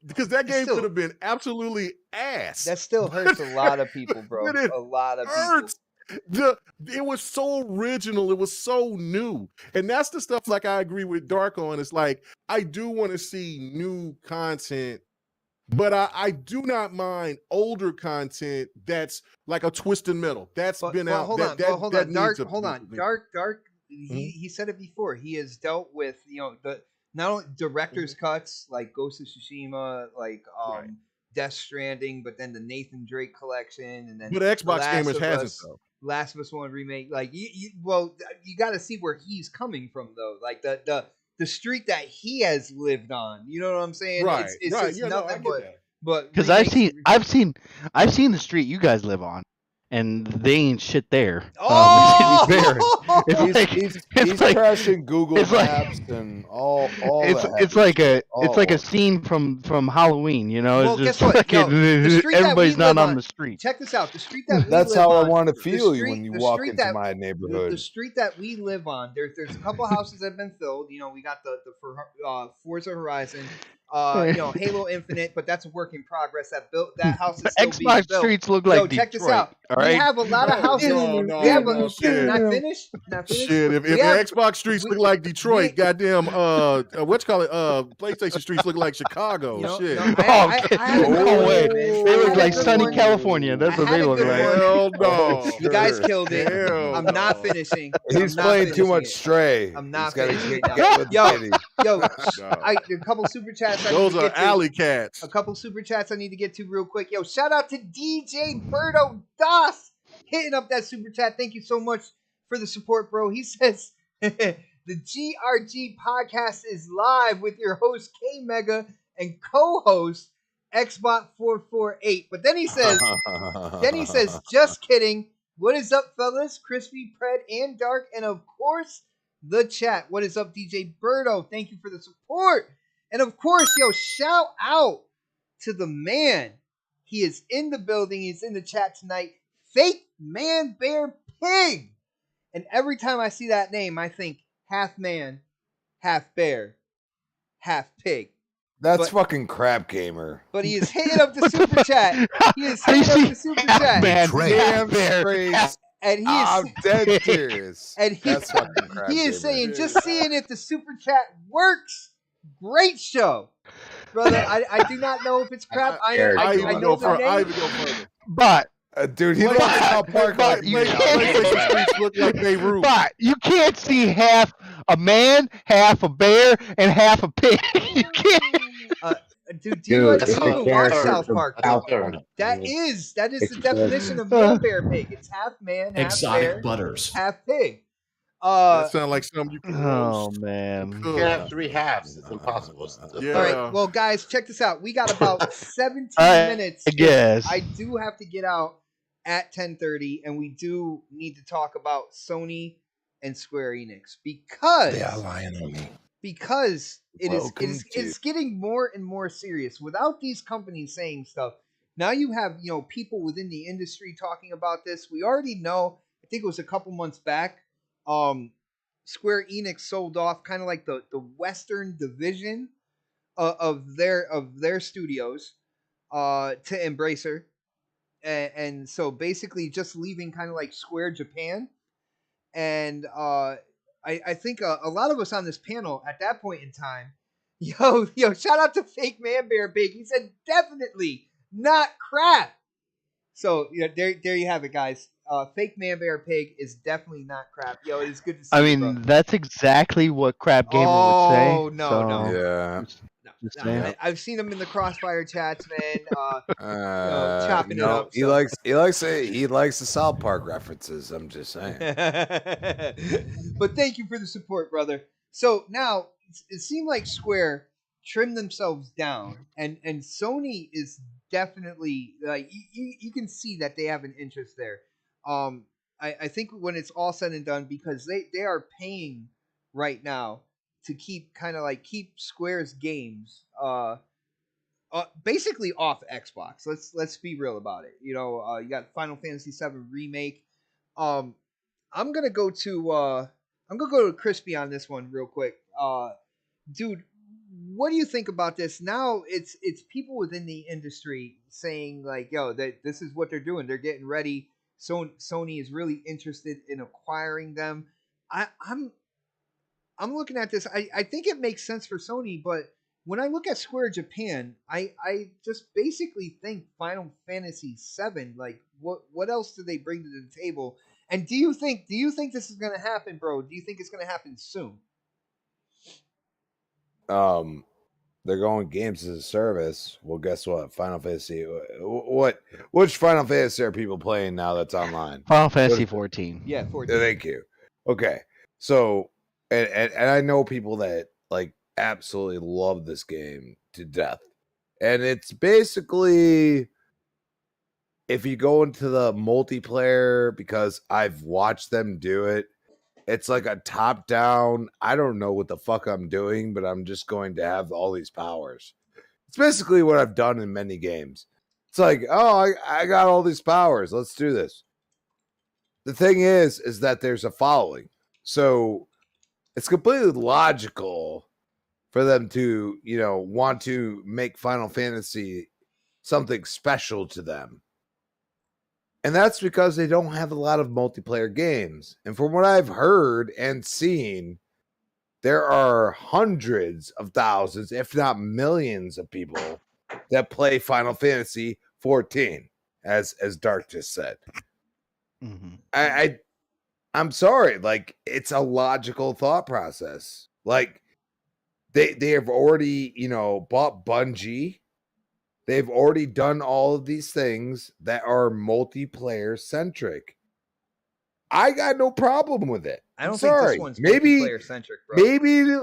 Because that game could have been absolutely ass. That still hurts a lot of people, bro. But it A lot of hurts. people. It was so original. It was so new. And that's the stuff like I agree with Dark on. It's like, I do want to see new content, but I do not mind older content that's like a Twisted Metal. That's been out. Hold on. Dark. He said it before. He has dealt with, not only director's cuts like Ghost of Tsushima, like Death Stranding, but then the Nathan Drake collection, and then but Xbox gamers hasn't though. Last of Us 1 remake. Like you got to see where he's coming from though. Like the street that he has lived on. You know what I'm saying? Right. It's just nothing but because I've seen the street you guys live on. And they ain't shit there. He's crashing Google Maps and all. It's like a scene from Halloween, you know. Well, it's guess what? Everybody's not on the street. Check this out. The street that we that's live how on, I want to feel when you walk into my neighborhood. The street that we live on, there's a couple houses that have been filled. You know, we got the Forza Horizon. Halo Infinite, but that's a work in progress. That house is still Xbox being built. streets look like Detroit. Check this out. All right? We have a lot of houses. Not finished. Shit, if Xbox streets look like Detroit, goddamn, PlayStation streets look like Chicago. Shit. No way. They look like sunny California. That's what they look like. Hell no. You guys killed it. I'm not finishing. He's playing too much Stray. I'm not finishing. A couple super chats. Those are alley cats. A couple super chats I need to get to real quick. Yo, shout out to DJ Berto Das hitting up that super chat. Thank you so much for the support, bro. He says the GRG podcast is live with your host K Mega and co-host Xbot448. But then he says, just kidding. What is up, fellas? Crispy, Pred, and Dark, and of course the chat. What is up, DJ Berto? Thank you for the support. And of course, shout out to the man. He is in the building. He's in the chat tonight. Fake Man Bear Pig. And every time I see that name, I think half man, half bear, half pig. That's fucking crap gamer. But he is hitting up the super chat. He is hitting up the super chat. Man, damn bear. And he is, I'm dead serious. And that's fucking crap. He is saying, just seeing if the super chat works. Great show, brother. I do not know if it's crap. I know the name. I even go further. But dude, he looks like a park. But you can't see half a man, half a bear, and half a pig. You can't. Dude, do you even watch South Park? That is the definition of man, bear, pig. It's half man, half exotic bear, butters, half pig. That sounds like something you can roast. Man. You can't have three halves. It's impossible. Yeah. All right. Well, guys, check this out. We got about 17 minutes. I guess. I do have to get out at 10:30, and we do need to talk about Sony and Square Enix because they are lying on me. Because it's getting more and more serious. Without these companies saying stuff, now you have people within the industry talking about this. We already know. I think it was a couple months back. Square Enix sold off kind of like the Western division of their studios to Embracer, and so basically just leaving kind of like Square Japan. And I think a lot of us on this panel at that point in time, shout out to Fake Man Bear Pig. He said definitely not crap. So there you have it, guys. Fake Man Bear Pig is definitely not crap. It is good to see. I mean, that's exactly what Crap Gamer would say. Oh no. Yeah. No. I've seen him in the Crossfire chats, man. Chopping it up. He likes the South Park references. I'm just saying. But thank you for the support, brother. So now it seemed like Square trimmed themselves down, and Sony is definitely like you can see that they have an interest there. I think when it's all said and done, because they are paying right now to keep kind of like keep Square's games basically off Xbox. Let's be real about it. You got Final Fantasy VII Remake. Um, I'm gonna go to Crispy on this one real quick. Dude, what do you think about this? Now it's people within the industry saying like, yo, that this is what they're doing. They're getting ready. So Sony is really interested in acquiring them. I'm looking at this. I think it makes sense for Sony, but when I look at Square Japan, I just basically think Final Fantasy VII. Like, what else do they bring to the table? And do you think this is gonna happen, bro? Do you think it's gonna happen soon? They're going games as a service. Well, guess what? Final Fantasy. Which Final Fantasy are people playing now that's online? Final Fantasy 14. Yeah, 14. Thank you. Okay, so and I know people that like absolutely love this game to death, and it's basically, if you go into the multiplayer, because I've watched them do it, it's like a top down. I don't know what the fuck I'm doing, but I'm just going to have all these powers. It's basically what I've done in many games. It's like, oh, I got all these powers. Let's do this. The thing is that there's a following. So it's completely logical for them to, want to make Final Fantasy something special to them. And that's because they don't have a lot of multiplayer games. And from what I've heard and seen, there are hundreds of thousands, if not millions of people that play Final Fantasy 14, as Dark just said. Mm-hmm. I'm sorry, like, it's a logical thought process. Like, they have already, bought Bungie. They've already done all of these things that are multiplayer centric. I got no problem with it. I don't I'm think sorry. this one's multiplayer centric, bro. Maybe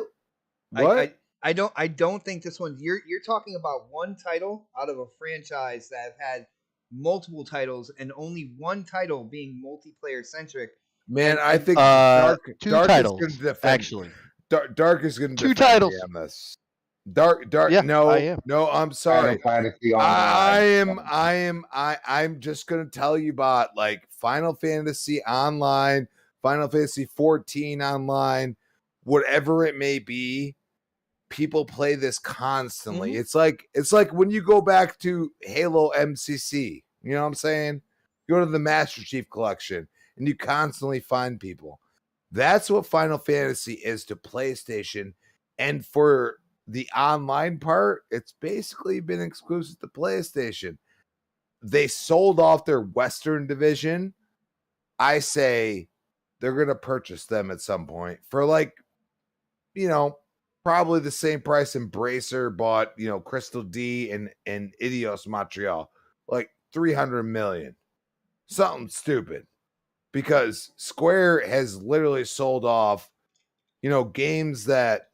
what? I don't think this one. You're talking about one title out of a franchise that have had multiple titles and only one title being multiplayer centric. Man, I think two Dark titles, is going to defend. actually. Dark is going to two defend titles me on this. Dark. Yeah, No, I am. no, I'm sorry. I'm just going to tell you about like Final Fantasy Online, Final Fantasy 14 Online, whatever it may be. People play this constantly. Mm-hmm. It's like when you go back to Halo MCC, you know what I'm saying? You go to the Master Chief Collection and you constantly find people. That's what Final Fantasy is to PlayStation. And for the online part, it's basically been exclusive to PlayStation. They sold off their Western division. I say they're going to purchase them at some point for like, probably the same price Embracer bought, Crystal D and Idios Montreal, like 300 million. Something stupid. Because Square has literally sold off, games that,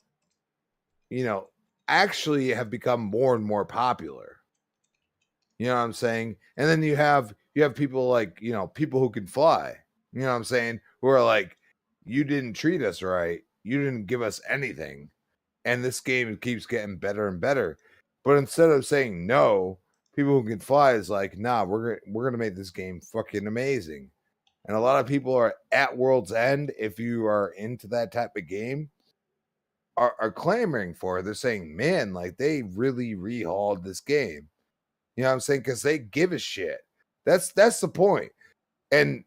actually have become more and more popular. You know what I'm saying? And then you have people like, people who can fly. You know what I'm saying? Who are like, you didn't treat us right. You didn't give us anything. And this game keeps getting better and better. But instead of saying no, people who can fly is like, nah, we're gonna make this game fucking amazing. And a lot of people are at World's End, if you are into that type of game, are clamoring for it. They're saying, man, like they really rehauled this game. You know what I'm saying? Because they give a shit. That's the point. And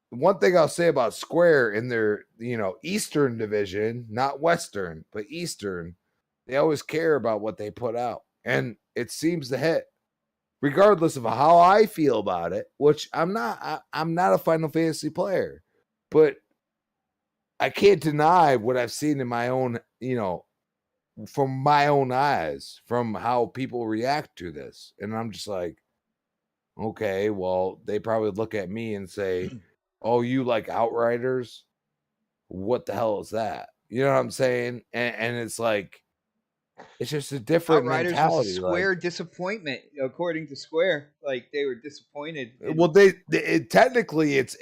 one thing I'll say about Square in their, Eastern division, not Western, but Eastern, they always care about what they put out. And it seems to hit. Regardless of how I feel about it, which I'm not a Final Fantasy player, but I can't deny what I've seen in my own, from my own eyes, from how people react to this. And I'm just like, okay, well, they probably look at me and say, oh, you like Outriders? What the hell is that? You know what I'm saying? And it's like, It's just a different Outriders was a mentality. Square disappointment, according to Square. Like they were disappointed. Well, technically it's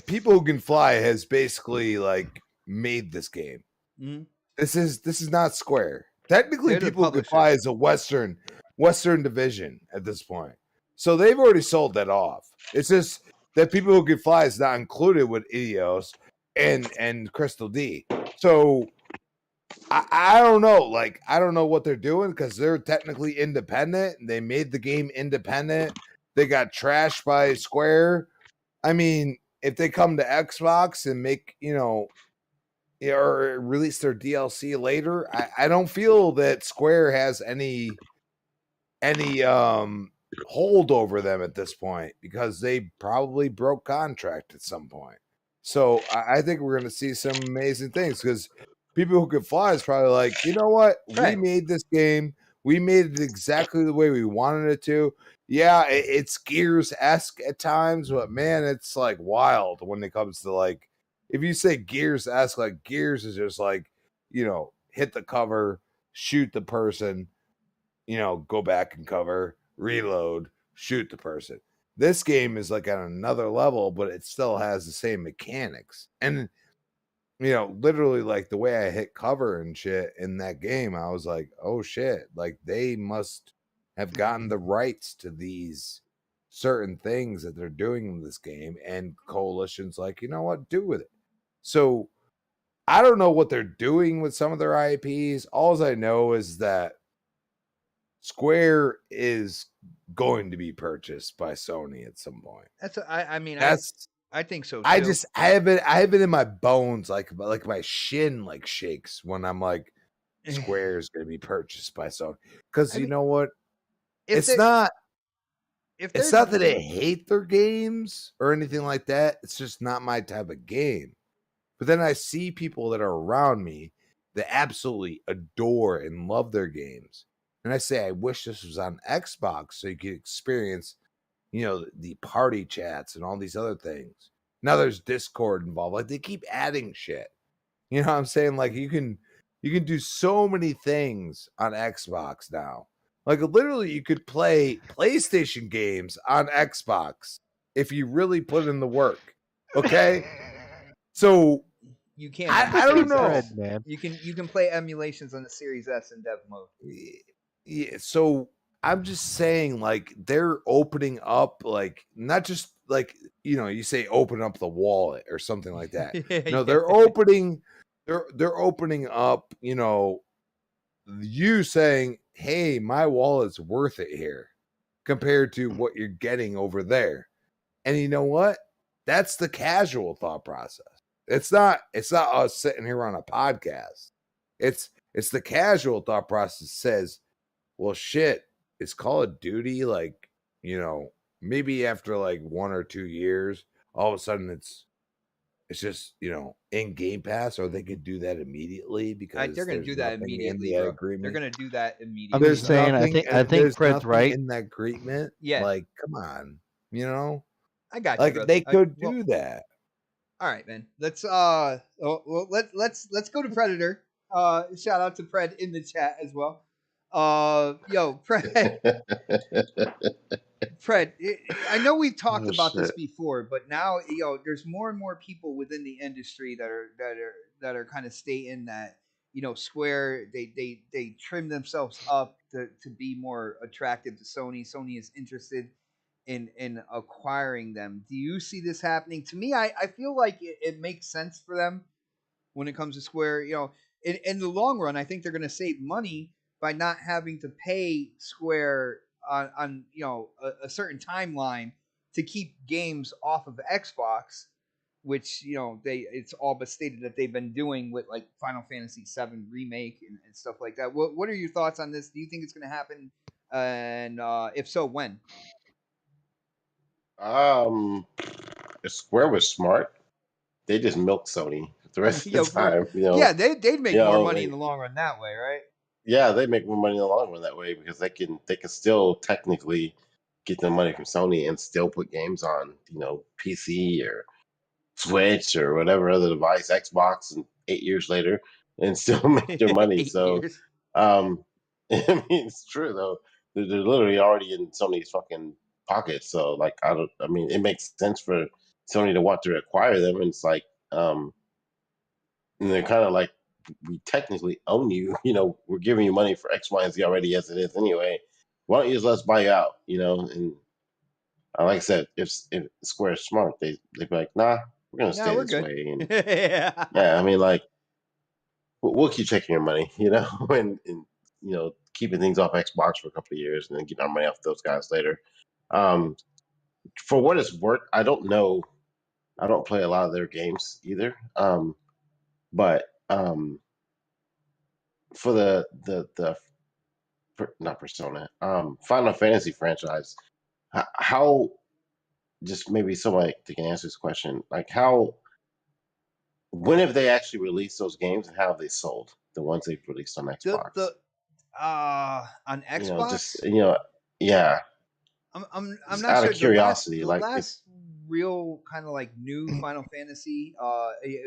People Who Can Fly has basically like made this game. Mhm. This is not Square. Technically, They're the People Who Can publisher. Fly is a Western division at this point. So they've already sold that off. It's just that People Who Can Fly is not included with Idios and Crystal D. So I don't know. Like, I don't know what they're doing because they're technically independent. They made the game independent. They got trashed by Square. I mean, if they come to Xbox and make, or release their DLC later, I don't feel that Square has any hold over them at this point because they probably broke contract at some point. So I think we're going to see some amazing things because People Who Can Fly is probably like, you know what? We made this game. We made it exactly the way we wanted it to. Yeah, it's Gears-esque at times, but man, it's like wild when it comes to like, if you say Gears-esque, like Gears is just like, hit the cover, shoot the person, go back and cover, reload, shoot the person. This game is like on another level, but it still has the same mechanics. And literally like the way I hit cover and shit in that game, I was like, oh shit, like they must have gotten the rights to these certain things that they're doing in this game. And Coalition's like, you know what, do with it. So I don't know what they're doing with some of their IPs. All I know is that Square is going to be purchased by Sony at some point. I think so too. I have it in my bones, like my shin like shakes when I'm like, Square is going to be purchased by Sony. Because you know what? It's not that I hate their games or anything like that. It's just not my type of game. But then I see people that are around me that absolutely adore and love their games. And I say, I wish this was on Xbox so you could experience, the party chats and all these other things. Now there's Discord involved. Like they keep adding shit. You know what I'm saying? Like you can do so many things on Xbox now. Like literally you could play PlayStation games on Xbox if you really put in the work. Okay? So you can't. I don't know, man. You can play emulations on the Series S in dev mode. Yeah, so I'm just saying, like they're opening up, like not just like you say open up the wallet or something like that. No, they're opening, they're opening up. You saying, "Hey, my wallet's worth it here," compared to what you're getting over there. And you know what? That's the casual thought process. It's not us sitting here on a podcast. It's the casual thought process says, well, shit, is Call of Duty like, maybe after like 1 or 2 years, all of a sudden it's just, in Game Pass, or they could do that immediately because they're going to do that immediately, bro. They're going to do that immediately. I'm just saying, I think Fred's right. In that agreement, yeah. Like, come on, I got you, like brother. they could do that. All right, man. Let's let's go to Predator. Shout out to Pred in the chat as well. Yo, Pred. Fred, I know we've talked about this before, but now there's more and more people within the industry that are kind of stating that Square they trim themselves up to be more attractive to Sony. Sony is interested in acquiring them. Do you see this happening? To me, I feel like it makes sense for them when it comes to Square. In the long run, I think they're going to save money by not having to pay Square on a certain timeline to keep games off of Xbox, which it's all but stated that they've been doing with like Final Fantasy VII Remake and stuff like that. What are your thoughts on this? Do you think it's going to happen? And if so, when? If Square was smart, they just milk Sony the rest of the time. Yeah, they'd make more money in the long run that way, right? Yeah, they make more money in the long run that way because they can still technically get the money from Sony and still put games on, PC or Switch or whatever other device, Xbox, and 8 years later, and still make their money. So years. I mean, it's true though. They're literally already in Sony's fucking pockets. So like, I mean, it makes sense for Sony to want to acquire them. And it's like, and they're kind of like, we technically own you. You know, we're giving you money for X, Y, and Z already as it is anyway. Why don't you just let us buy you out? You know, and like I said, if Square's smart, they'd be like, nah, we're gonna stay we're this good. way. And Yeah. yeah, I mean, like, we'll keep taking your money, you know, and you know, keeping things off Xbox for a couple of years and then getting our money off those guys later. For what it's worth, I don't know. I don't play a lot of their games either. But for not Persona, Final Fantasy franchise, how just maybe somebody that can answer this question, like how when have they actually released those games and how have they sold the ones they've released on Xbox? On Xbox, you know, just yeah. I'm Just not out of sure. curiosity, The like last real kind of like new Final Fantasy.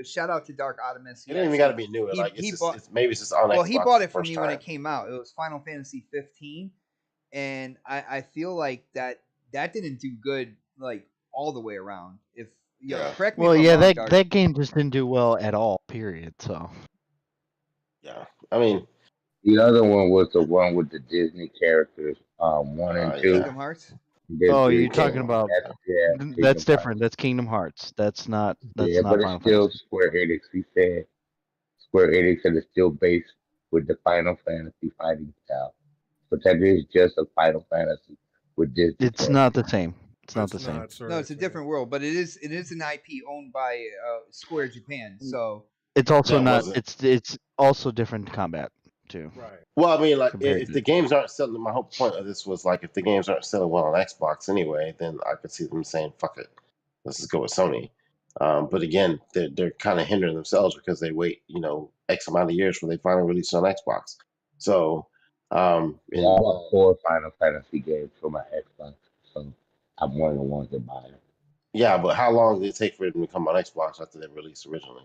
Shout out to Dark Optimus. it ain't even got to be new. Like he it's bought. it's maybe it's just on Well, Xbox he bought the it from first me when time. it came out. It was Final Fantasy 15, and I feel like that didn't do good like all the way around. If correct me Well, if I'm yeah, wrong, Dark. that game just didn't do well at all. Period. So Yeah, I mean, The other one was the one with the Disney characters, 1 and 2. Kingdom Hearts. oh, you're talking about Kingdom that's different. Hearts. That's Kingdom Hearts. That's not Yeah, but it's Final still Fantasy. Square Enix. He said Square Enix said it's still based with the Final Fantasy fighting style. But that is just a Final Fantasy with Disney It's characters. not the same. It's not the same. Not, sir, No, it's a different world, but it is an IP owned by Square Japan. So It's also that not. wasn't It's also different combat too. right. well. I mean, like Compared if to the games aren't selling, my whole point of this was like if the games aren't selling well on Xbox anyway, then I could see them saying, "Fuck it, let's just go with Sony." But again, they're kind of hindering themselves because they wait, you know, X amount of years before they finally release it on Xbox. So, Yeah, I bought 4 Final Fantasy games for my Xbox, so I'm one of the ones that buy it. yeah, but how long did it take for it to come on Xbox after they released originally?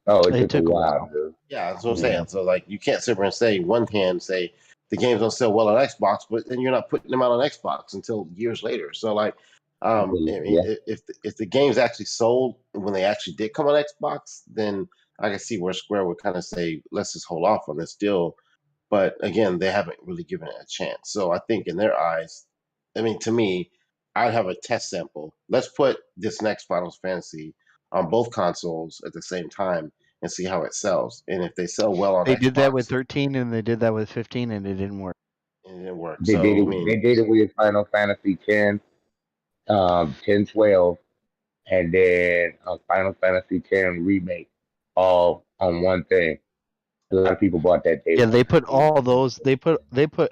Oh, it it took a took a while, while. dude. Yeah, that's what I'm Yeah. saying. So like, you can't sit there and say one hand say the games don't sell well on Xbox, but then you're not putting them out on Xbox until years later. So like, I mean, Yeah. if the games actually sold when they actually did come on Xbox, then I can see where Square would kind of say, let's just hold off on this deal. But again, they haven't really given it a chance. So I think in their eyes, I mean, to me, I'd have a test sample. Let's put this next Final Fantasy on both consoles at the same time and see how it sells. And if they sell well on They did that with Xbox, 13, and they did that with 15, and it didn't work. it didn't work. They So did I it. mean, They did it with Final Fantasy 10, 10, 12, and then Final Fantasy 10 remake, all on one thing. A lot of people bought that day Yeah, one. they put all those. They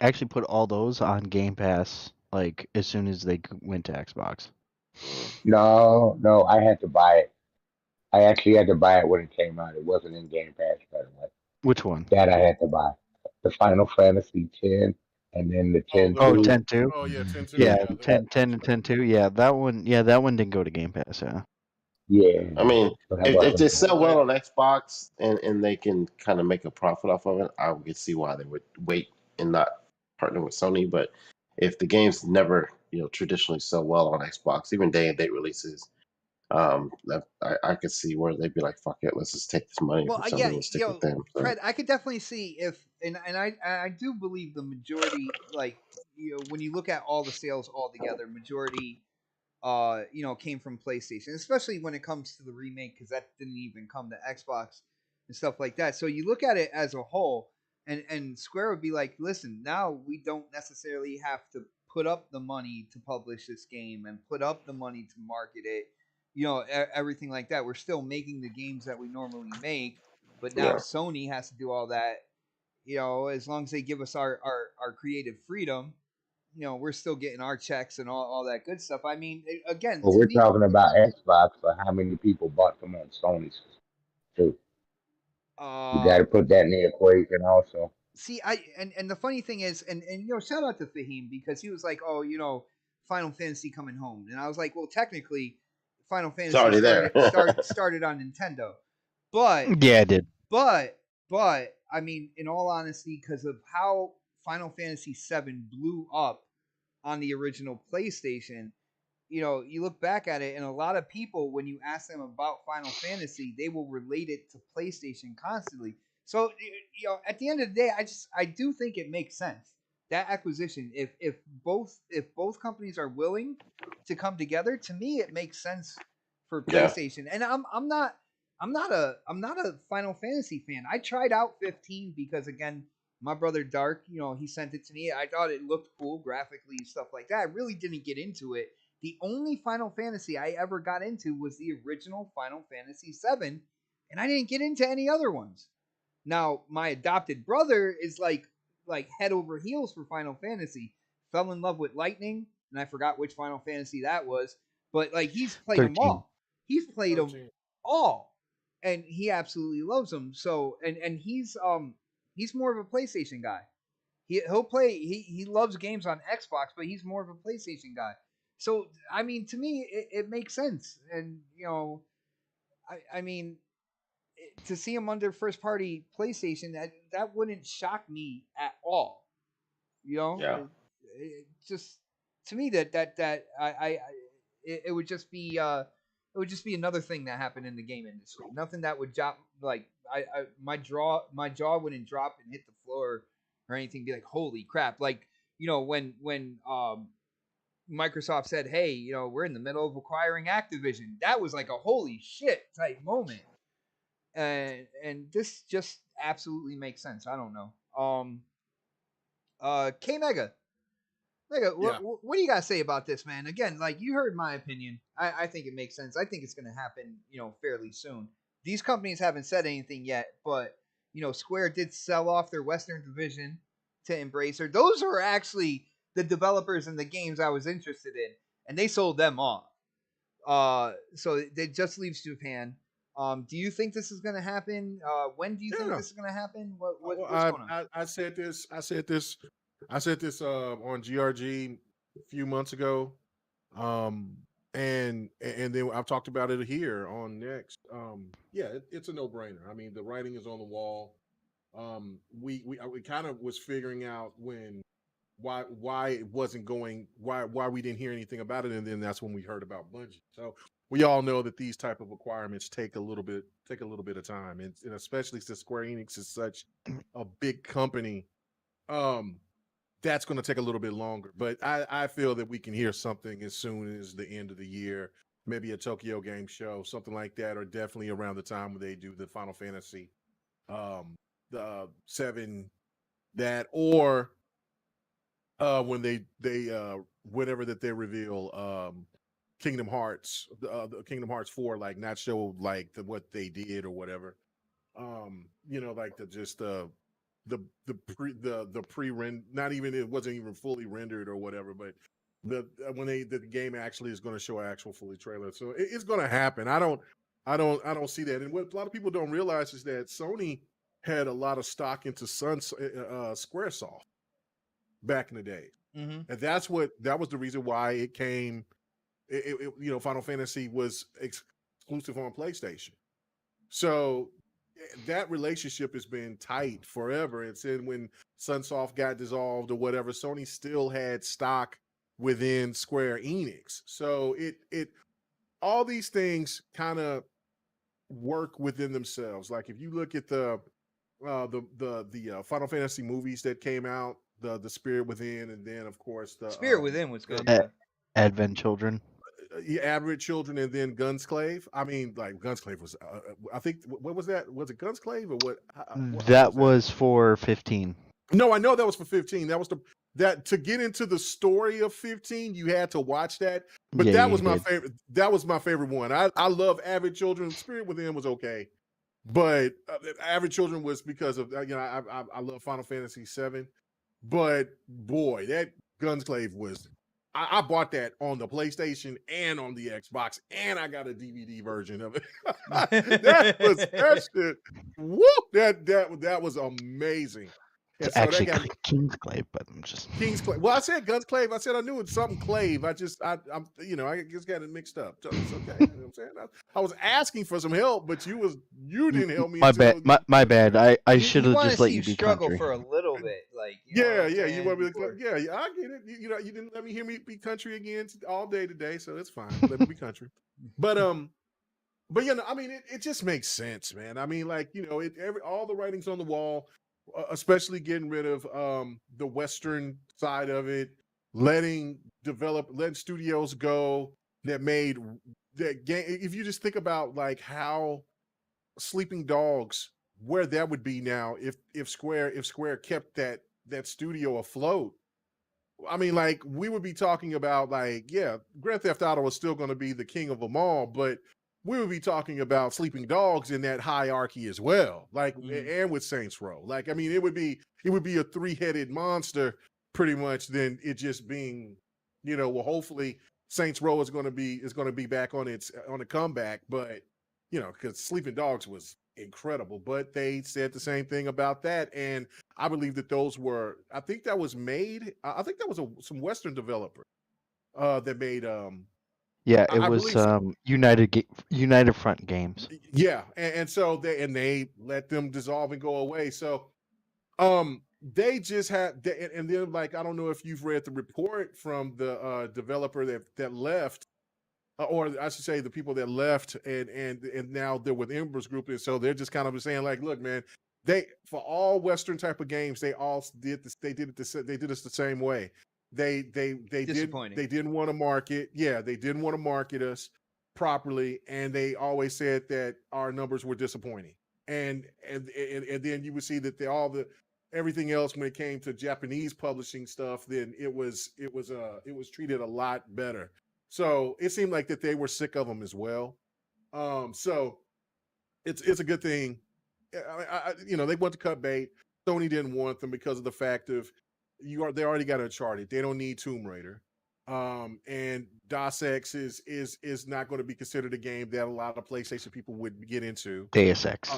actually put all those on Game Pass like as soon as they went to Xbox. No, I had to buy it. I actually had to buy it when it came out. It wasn't in Game Pass, by the way. Which one? That I had to buy. The Final Fantasy 10, and then the 10 Oh, 2. 10-2? Oh yeah, 10-2. Yeah, Yeah, 10 and 10-2. Yeah, that one. Yeah, that one didn't go to Game Pass. Yeah. Yeah. I mean, But I bought if they the sell well on Xbox and they can kind of make a profit off of it, I would see why they would wait and not partner with Sony. But if the games never, you know, traditionally sell well on Xbox, even day and date releases, I could see where they'd be like, "Fuck it, let's just take this money well, from Sony and stick with them." So, Fred, I could definitely see if, and I do believe the majority, like when you look at all the sales all together, majority, came from PlayStation, especially when it comes to the remake because that didn't even come to Xbox and stuff like that. So you look at it as a whole, and Square would be like, listen, now we don't necessarily have to put up the money to publish this game and put up the money to market it, everything like that. We're still making the games that we normally make, but now yeah. Sony has to do all that. As long as they give us our creative freedom, we're still getting our checks and all that good stuff. I mean, again, But we're talking about Xbox, but how many people bought them on Sony system too? You got to put that in the equation also. See, and the funny thing is, and shout out to Fahim because he was like, oh, Final Fantasy coming home, and I was like, well, technically, Final Fantasy already there. started on Nintendo, but Yeah, it did. but I mean, in all honesty, because of how Final Fantasy VII blew up on the original PlayStation, you look back at it, and a lot of people, when you ask them about Final Fantasy, they will relate it to PlayStation constantly. So, at the end of the day, I do think it makes sense, that acquisition. If both companies are willing to come together, to me, it makes sense for Yeah. PlayStation. And I'm not a Final Fantasy fan. I tried out 15 because, again, my brother Dark, he sent it to me. I thought it looked cool graphically and stuff like that. I really didn't get into it. The only Final Fantasy I ever got into was the original Final Fantasy VII, and I didn't get into any other ones. Now, my adopted brother is like head over heels for Final Fantasy. Fell in love with Lightning, and I forgot which Final Fantasy that was, but like he's played 13. them all. He's played them 13. all, and he absolutely loves them. So, and he's more of a PlayStation guy. He'll play. He loves games on Xbox, but he's more of a PlayStation guy. So, I mean, to me, it makes sense, and I mean, to see him under first party PlayStation, that wouldn't shock me at all. Yeah. It just, to me, that it would just be another thing that happened in the game industry. Nothing that would drop, like, my jaw wouldn't drop and hit the floor or anything. Be like, holy crap! Like, when Microsoft said, hey, we're in the middle of acquiring Activision, that was like a holy shit type moment. And this just absolutely makes sense. I don't know. K Mega, Yeah. what do you gotta say about this, man? Again, like, you heard my opinion. I think it makes sense. I think it's gonna happen, fairly soon. These companies haven't said anything yet, but Square did sell off their Western division to Embracer. Those are actually the developers and the games I was interested in, and they sold them off. So it just leaves Japan. Do you think this is going to happen? When do you think this is going to happen? What's going on? I said this on GRG a few months ago, and then I've talked about it here on Next. It's a no brainer. I mean, the writing is on the wall. We kind of was figuring out why it wasn't going, why we didn't hear anything about it, and then that's when we heard about Bungie. So we all know that these type of requirements take a little bit of time, and especially since Square Enix is such a big company, that's going to take a little bit longer. But I feel that we can hear something as soon as the end of the year, maybe a Tokyo Game Show, something like that, or definitely around the time when they do the Final Fantasy, the 7, that, or when they whenever that they reveal Kingdom Hearts, the Kingdom Hearts 4, like, not show like what they did or whatever. Like the pre-rend, not even, it wasn't even fully rendered or whatever, but when the game actually is going to show an actual fully trailer. So it's going to happen. I don't see that. And what a lot of people don't realize is that Sony had a lot of stock into Squaresoft back in the day. Mm-hmm. And that was the reason why it came. Final Fantasy was exclusive on PlayStation. So that relationship has been tight forever. And then when Sunsoft got dissolved or whatever, Sony still had stock within Square Enix. So it all these things kind of work within themselves. Like, if you look at the Final Fantasy movies that came out, the Spirit Within, and then of course the Spirit Within was good. Advent Children. Advent Children, and then Gunsclave. I mean, like, Gunsclave was, I think, what was that? Was it Gunsclave or what? That was for 15. No, I know that was for 15. That was to get into the story of 15, you had to watch that. But Yeah, that was you my did. favorite. That was my favorite one. I love Advent Children. Spirit Within was okay, but Advent Children was because of I love Final Fantasy VII. But boy, that Gunsclave was. I bought that on the PlayStation and on the Xbox, and I got a DVD version of it. that shit. Whoop! That was amazing. And It's so that actually got Kingsclave, but I'm just Kingsclave. Well, I said Gunsclave. I said I knew it's something Clave. I'm I just got it mixed up. So it's okay. You know what I'm saying? I was asking for some help, but you didn't help me my bad. until My bad. I should You have want just to let see you you do struggle country. for a little bit, like you know what yeah, I'm yeah. You saying, want me to? before- Yeah, I get it. You didn't let me hear me be country again all day today, so it's fine. Let me be country. But I mean, it just makes sense, man. I mean, like all the writings on the wall, especially getting rid of the Western side of it, letting studios go that made that game. If you just think about like how Sleeping Dogs, where that would be now if Square kept that studio afloat. I mean, like we would be talking about like, yeah, Grand Theft Auto is still going to be the king of them all, but we would be talking about Sleeping Dogs in that hierarchy as well, like and with Saints Row. Like, I mean, it would be a three-headed monster pretty much. Than it just being, well, hopefully Saints Row is going to be back on the comeback, but because Sleeping Dogs was incredible, but they said the same thing about that, and I believe that I think that was some Western developer that made Yeah, it I was believe so. United Front Games. Yeah, and so they let them dissolve and go away. So they just had and then like I don't know if you've read the report from the developer that left, or I should say the people that left and now they're with Embers Group, and so they're just kind of saying like, look, man, for all Western type of games, they all did this. They did us the same way. They didn't want to market. Yeah, they didn't want to market us properly, and they always said that our numbers were disappointing. And then you would see that everything else when it came to Japanese publishing stuff, then it was treated a lot better. So it seemed like that they were sick of them as well. So it's a good thing. They want to cut bait. Sony didn't want them because of the fact of they already got Uncharted. They don't need Tomb Raider. And DOS X is not going to be considered a game that a lot of PlayStation people would get into. Deus Ex.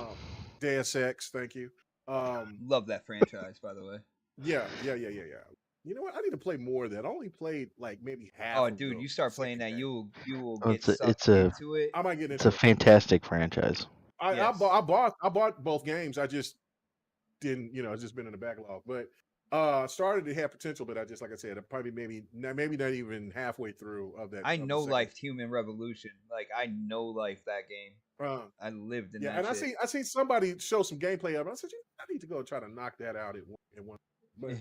Deus Ex, thank you. Love that franchise, by the way. Yeah. You know what? I need to play more of that. I only played like maybe half. Oh, dude, you start playing that, you will get It's into it. I might get into it's a fantastic franchise. I bought both games. I just didn't, it's just been in the backlog. But started to have potential, but I just, like I said, probably maybe not even halfway through of that. I know life Human Revolution. Like I know life that game. I lived in that. And shit. I seen somebody show some gameplay of it. I said, I need to go try to knock that out in one. But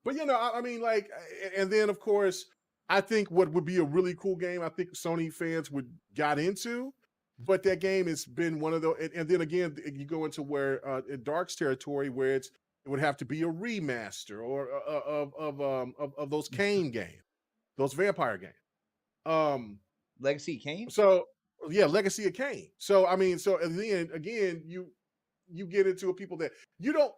but I mean, like, and then of course, I think what would be a really cool game, I think Sony fans would got into, but that game has been one of those. And then again, you go into where in Dark's territory, where it would have to be a remaster or of those Kane games, those vampire games. Legacy Kane. So yeah, Legacy of Kane. So I mean, and then again, you get into a people that you don't.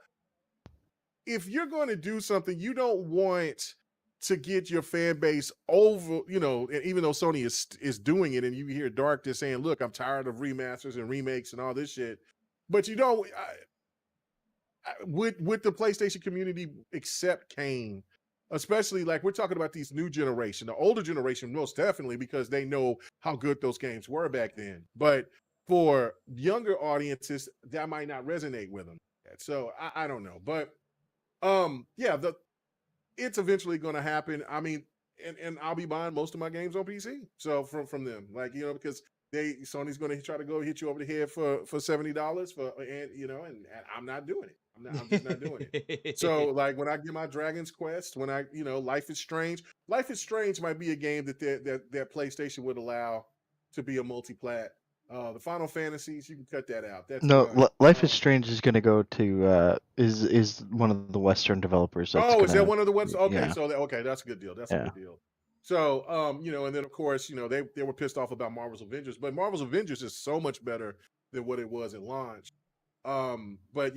If you're going to do something, you don't want to get your fan base over, even though Sony is doing it, and you hear Dark just saying, look, I'm tired of remasters and remakes and all this shit. But would the PlayStation community accept Kane? Especially like we're talking about these new generation, the older generation, most definitely, because they know how good those games were back then. But for younger audiences, that might not resonate with them. So I don't know. But it's eventually going to happen. I mean, and I'll be buying most of my games on PC. So from them, like because Sony's going to try to go hit you over the head for $70 and I'm not doing it. I'm just not doing it. So like when I get my Dragon's Quest, when I Life is Strange might be a game that PlayStation would allow to be a multi-plat. The Final Fantasies, you can cut that out. That's Life is Strange is going to go to is one of the Western developers. Is that one of the Western? Okay, yeah. So that's a good deal. That's a good deal. So and then of course they were pissed off about Marvel's Avengers, but Marvel's Avengers is so much better than what it was at launch. But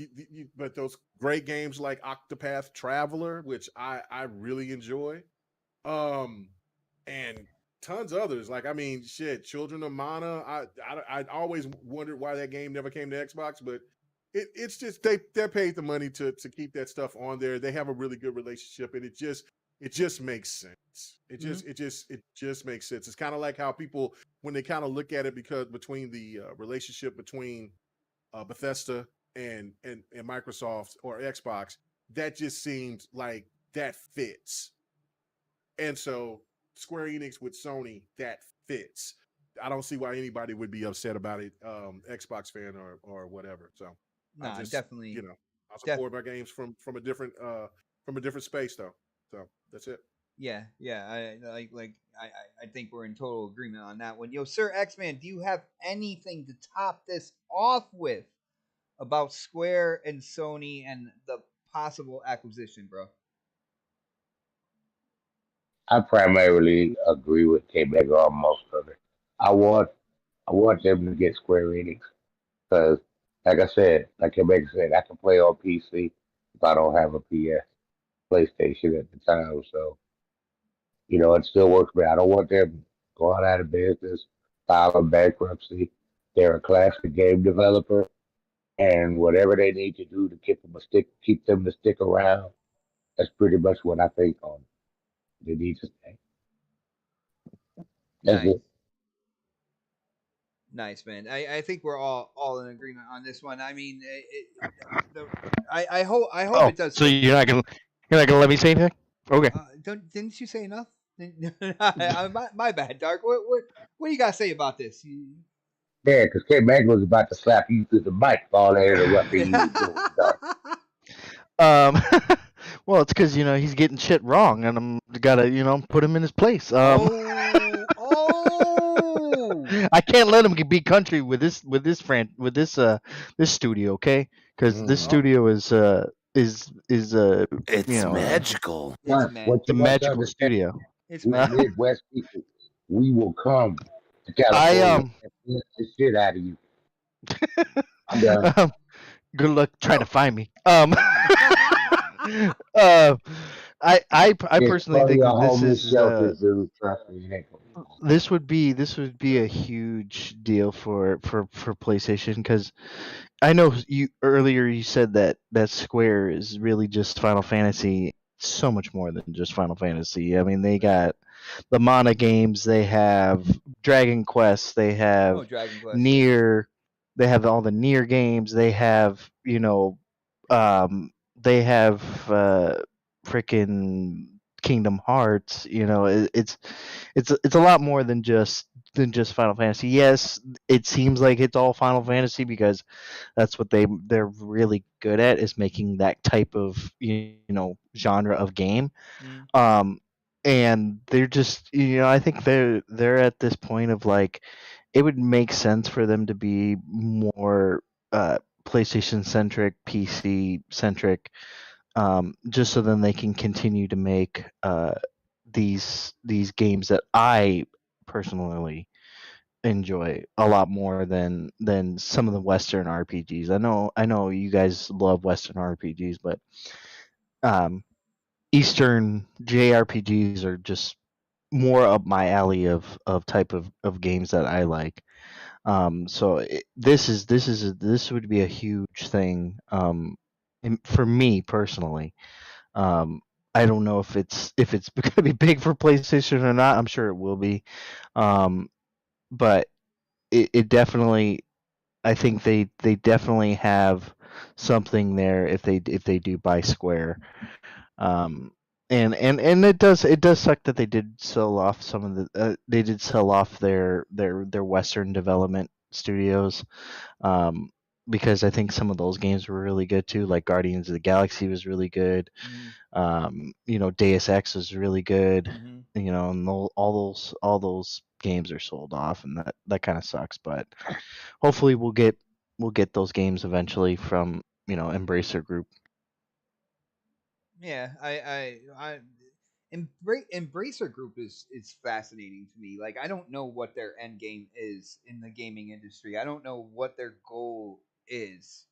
those great games like Octopath Traveler, which I really enjoy, and tons of others. Like, I mean, shit, Children of Mana. I always wondered why that game never came to Xbox, but it's just they paid the money to keep that stuff on there. They have a really good relationship, and it just makes sense. It just makes sense. It's kind of like how people when they kind of look at it because between the relationship between Bethesda and Microsoft or Xbox, that just seems like that fits. And so Square Enix with Sony, that fits. I don't see why anybody would be upset about it, Xbox fan or whatever. So I just definitely. I support my games from a different space though. So that's it. Yeah. I think we're in total agreement on that one. Yo, Sir X-Man, do you have anything to top this off with about Square and Sony and the possible acquisition, bro? I primarily agree with K-Bag on most of it. I want them to get Square Enix because, like I said, like K-Bag said, I can play on PC if I don't have a PlayStation at the time. So it still works for me. I don't want them going out of business, filing bankruptcy. They're a classic game developer, and whatever they need to do to keep them to stick around, that's pretty much what I think on. They need to stay. That's Nice. it. Nice, man. I think we're all in agreement on this one. I mean, I hope it does. So you're not gonna let me say anything? Okay. Didn't you say enough? My bad, Dark. What do you got to say about this? Yeah, because K Mag was about to slap you through the mic for all that interrupting you was doing, Dark. Well, it's because he's getting shit wrong, and I'm gotta put him in his place. I can't let him be country with this studio, okay? Because this studio is It's magical. What the you got to magical understand, studio. It's we magical. Midwest people, we will come to California and beat the shit out of you. I'm done. Good luck trying to find me. I personally think that this would be a huge deal for PlayStation because I know you said that Square is really just Final Fantasy. So much more than just Final Fantasy. I mean, they got the Mana games, they have Dragon Quest, they have Dragon Quest. Nier, they have all the Nier games, they have they have freaking Kingdom Hearts. It's a lot more than just Final Fantasy. Yes, it seems like it's all Final Fantasy because that's what they're really good at, is making that type of genre of game. And they're just I think they're at this point of like, it would make sense for them to be more PlayStation centric, PC centric, just so then they can continue to make these games that I personally enjoy a lot more than some of the Western RPGs. I know you guys love Western RPGs, but Eastern JRPGs are just more up my alley of type of games that I like. So this would be a huge thing for me personally. I don't know if it's going to be big for PlayStation or not. I'm sure it will be, but it definitely. I think they definitely have something there if they do buy Square. And it does suck that they did sell off some of the they did sell off their Western development studios, because I think some of those games were really good too. Like Guardians of the Galaxy was really good. Deus Ex was really good. And all those games are sold off, and that kind of sucks. But hopefully we'll get those games eventually from Embracer Group. Yeah, I Embracer Group is fascinating to me. Like, I don't know what their end game is in the gaming industry. I don't know what their goal is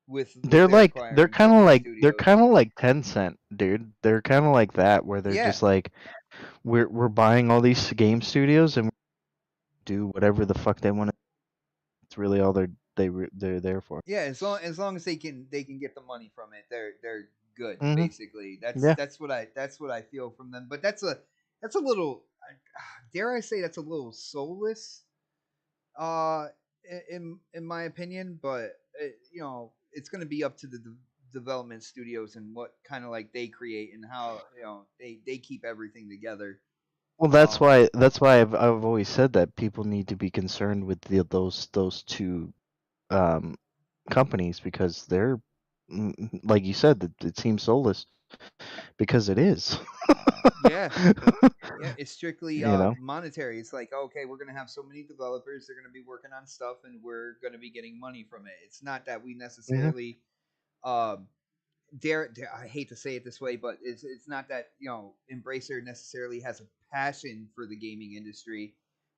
with they're kind of like studios. 10 Cent, dude. They're kind of like that, where they're just like, we're buying all these game studios and do whatever the fuck they want to. It's really all they're there for. Yeah, as long as they can get the money from it, they're good. Mhm. Basically, Yeah. that's what I feel from them. But that's a little, dare I say, that's a little soulless, uh, in my opinion. But it's going to be up to the development studios and what kind of like they create and how they keep everything together. Well, that's why I've always said that people need to be concerned with those two companies, because they're like you said, that it seems soulless because it is. Yeah. Yeah, it's strictly monetary. It's like, okay, we're gonna have so many developers, they're gonna be working on stuff, and we're gonna be getting money from it. It's not that we necessarily dare I hate to say it this way, but it's not that Embracer necessarily has a passion for the gaming industry.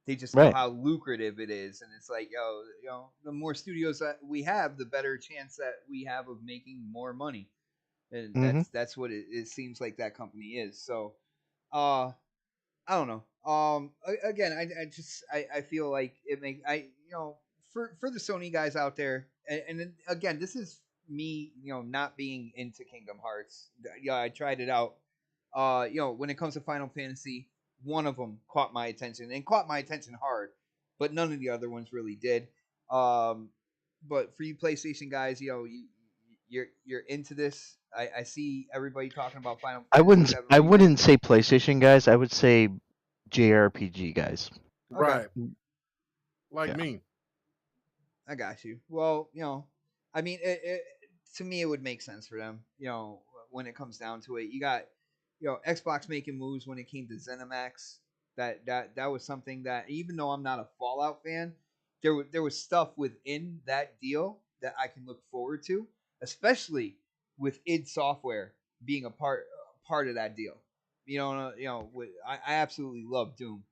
They just know Right. how lucrative it is, and it's like, the more studios that we have, the better chance that we have of making more money, and that's what it seems like that company is. So, I don't know. Again, I feel like it make for the Sony guys out there, and then, again, this is me, not being into Kingdom Hearts. Yeah, I tried it out. When it comes to Final Fantasy, one of them caught my attention and caught my attention hard, but none of the other ones really did. But for you PlayStation guys, you're into this. I see everybody talking about Final Fantasy. I wouldn't say PlayStation guys. I would say JRPG guys. Right. Like Yeah. me. I got you. Well, I mean, to me, it would make sense for them. When it comes down to it, you got, Xbox making moves when it came to ZeniMax. That was something that, even though I'm not a Fallout fan, there was stuff within that deal that I can look forward to, especially with id Software being a part of that deal. I absolutely love Doom.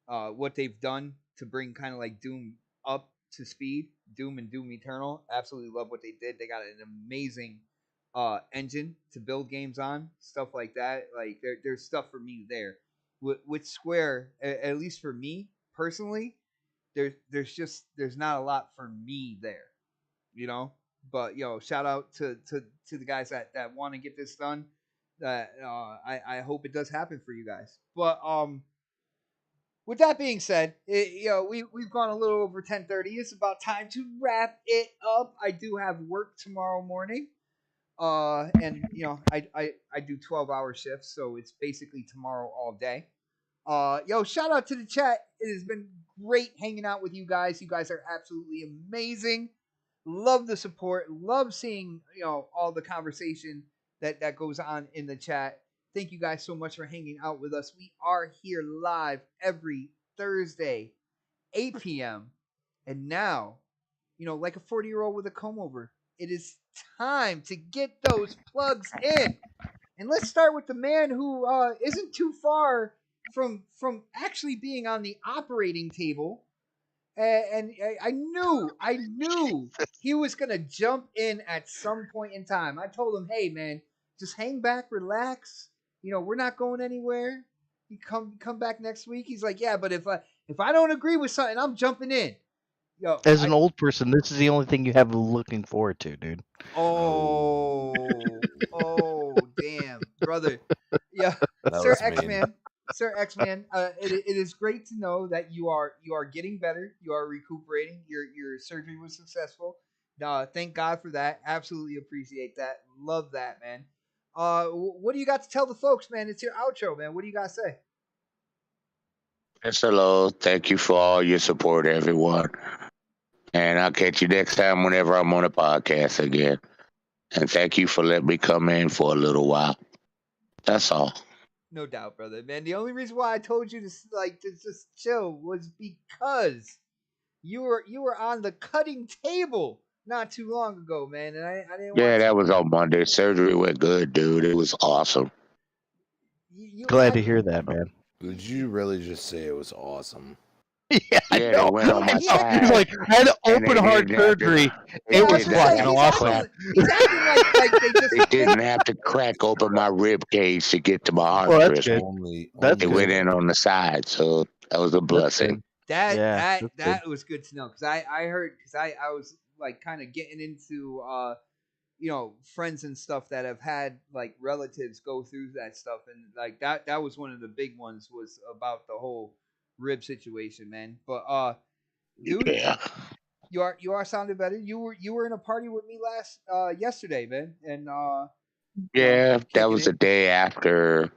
What they've done to bring kind of like Doom up to speed, Doom and Doom Eternal. Absolutely love what they did. They got an amazing engine to build games on, stuff like that. Like there's stuff for me there. With Square, at least for me personally, there's not a lot for me there, But shout out to the guys that want to get this done. That I hope it does happen for you guys. But with that being said, we've gone a little over 10:30. It's about time to wrap it up. I do have work tomorrow morning, and I do 12-hour shifts, so it's basically tomorrow all day. Shout out to the chat. It has been great hanging out with you guys. You guys are absolutely amazing. Love the support. Love seeing all the conversation that goes on in the chat. Thank you guys so much for hanging out with us. We are here live every Thursday, 8 p.m. And now, like a 40-year-old with a comb over, it is time to get those plugs in. And let's start with the man who isn't too far from actually being on the operating table. And I knew he was gonna jump in at some point in time. I told him, "Hey, man, just hang back, relax. We're not going anywhere. You come back next week." He's like, "Yeah, but if I don't agree with something, I'm jumping in." As an old person, this is the only thing you have looking forward to, dude. Oh, damn, brother. Yeah, Sir X-Man. Sir X-Man, it is great to know that you are getting better. You are recuperating. Your surgery was successful. Thank God for that. Absolutely appreciate that. Love that, man. What do you got to tell the folks, man? It's your outro, man. What do you got to say? Yes, hello. Thank you for all your support, everyone. And I'll catch you next time whenever I'm on a podcast again. And thank you for letting me come in for a little while. That's all. No doubt, brother, man. The only reason why I told you to just chill was because you were on the cutting table not too long ago, man, and I didn't. Yeah, that was on Monday. Surgery went good, dude. It was awesome. Glad to hear that, man. Did you really just say it was awesome? Yeah, they went on my side. It's like I had open heart surgery. It was fucking awesome. They didn't have to crack open my rib cage to get to my heart. Well, that's good. They went in on the side, so that was a blessing. That was good to know because I heard because I was like kind of getting into friends and stuff that have had like relatives go through that stuff, and like that was one of the big ones was about the whole rib situation, man. But dude, Yeah. you are sounding better. You were in a party with me yesterday, man, and Yeah, that kicking was the it. day after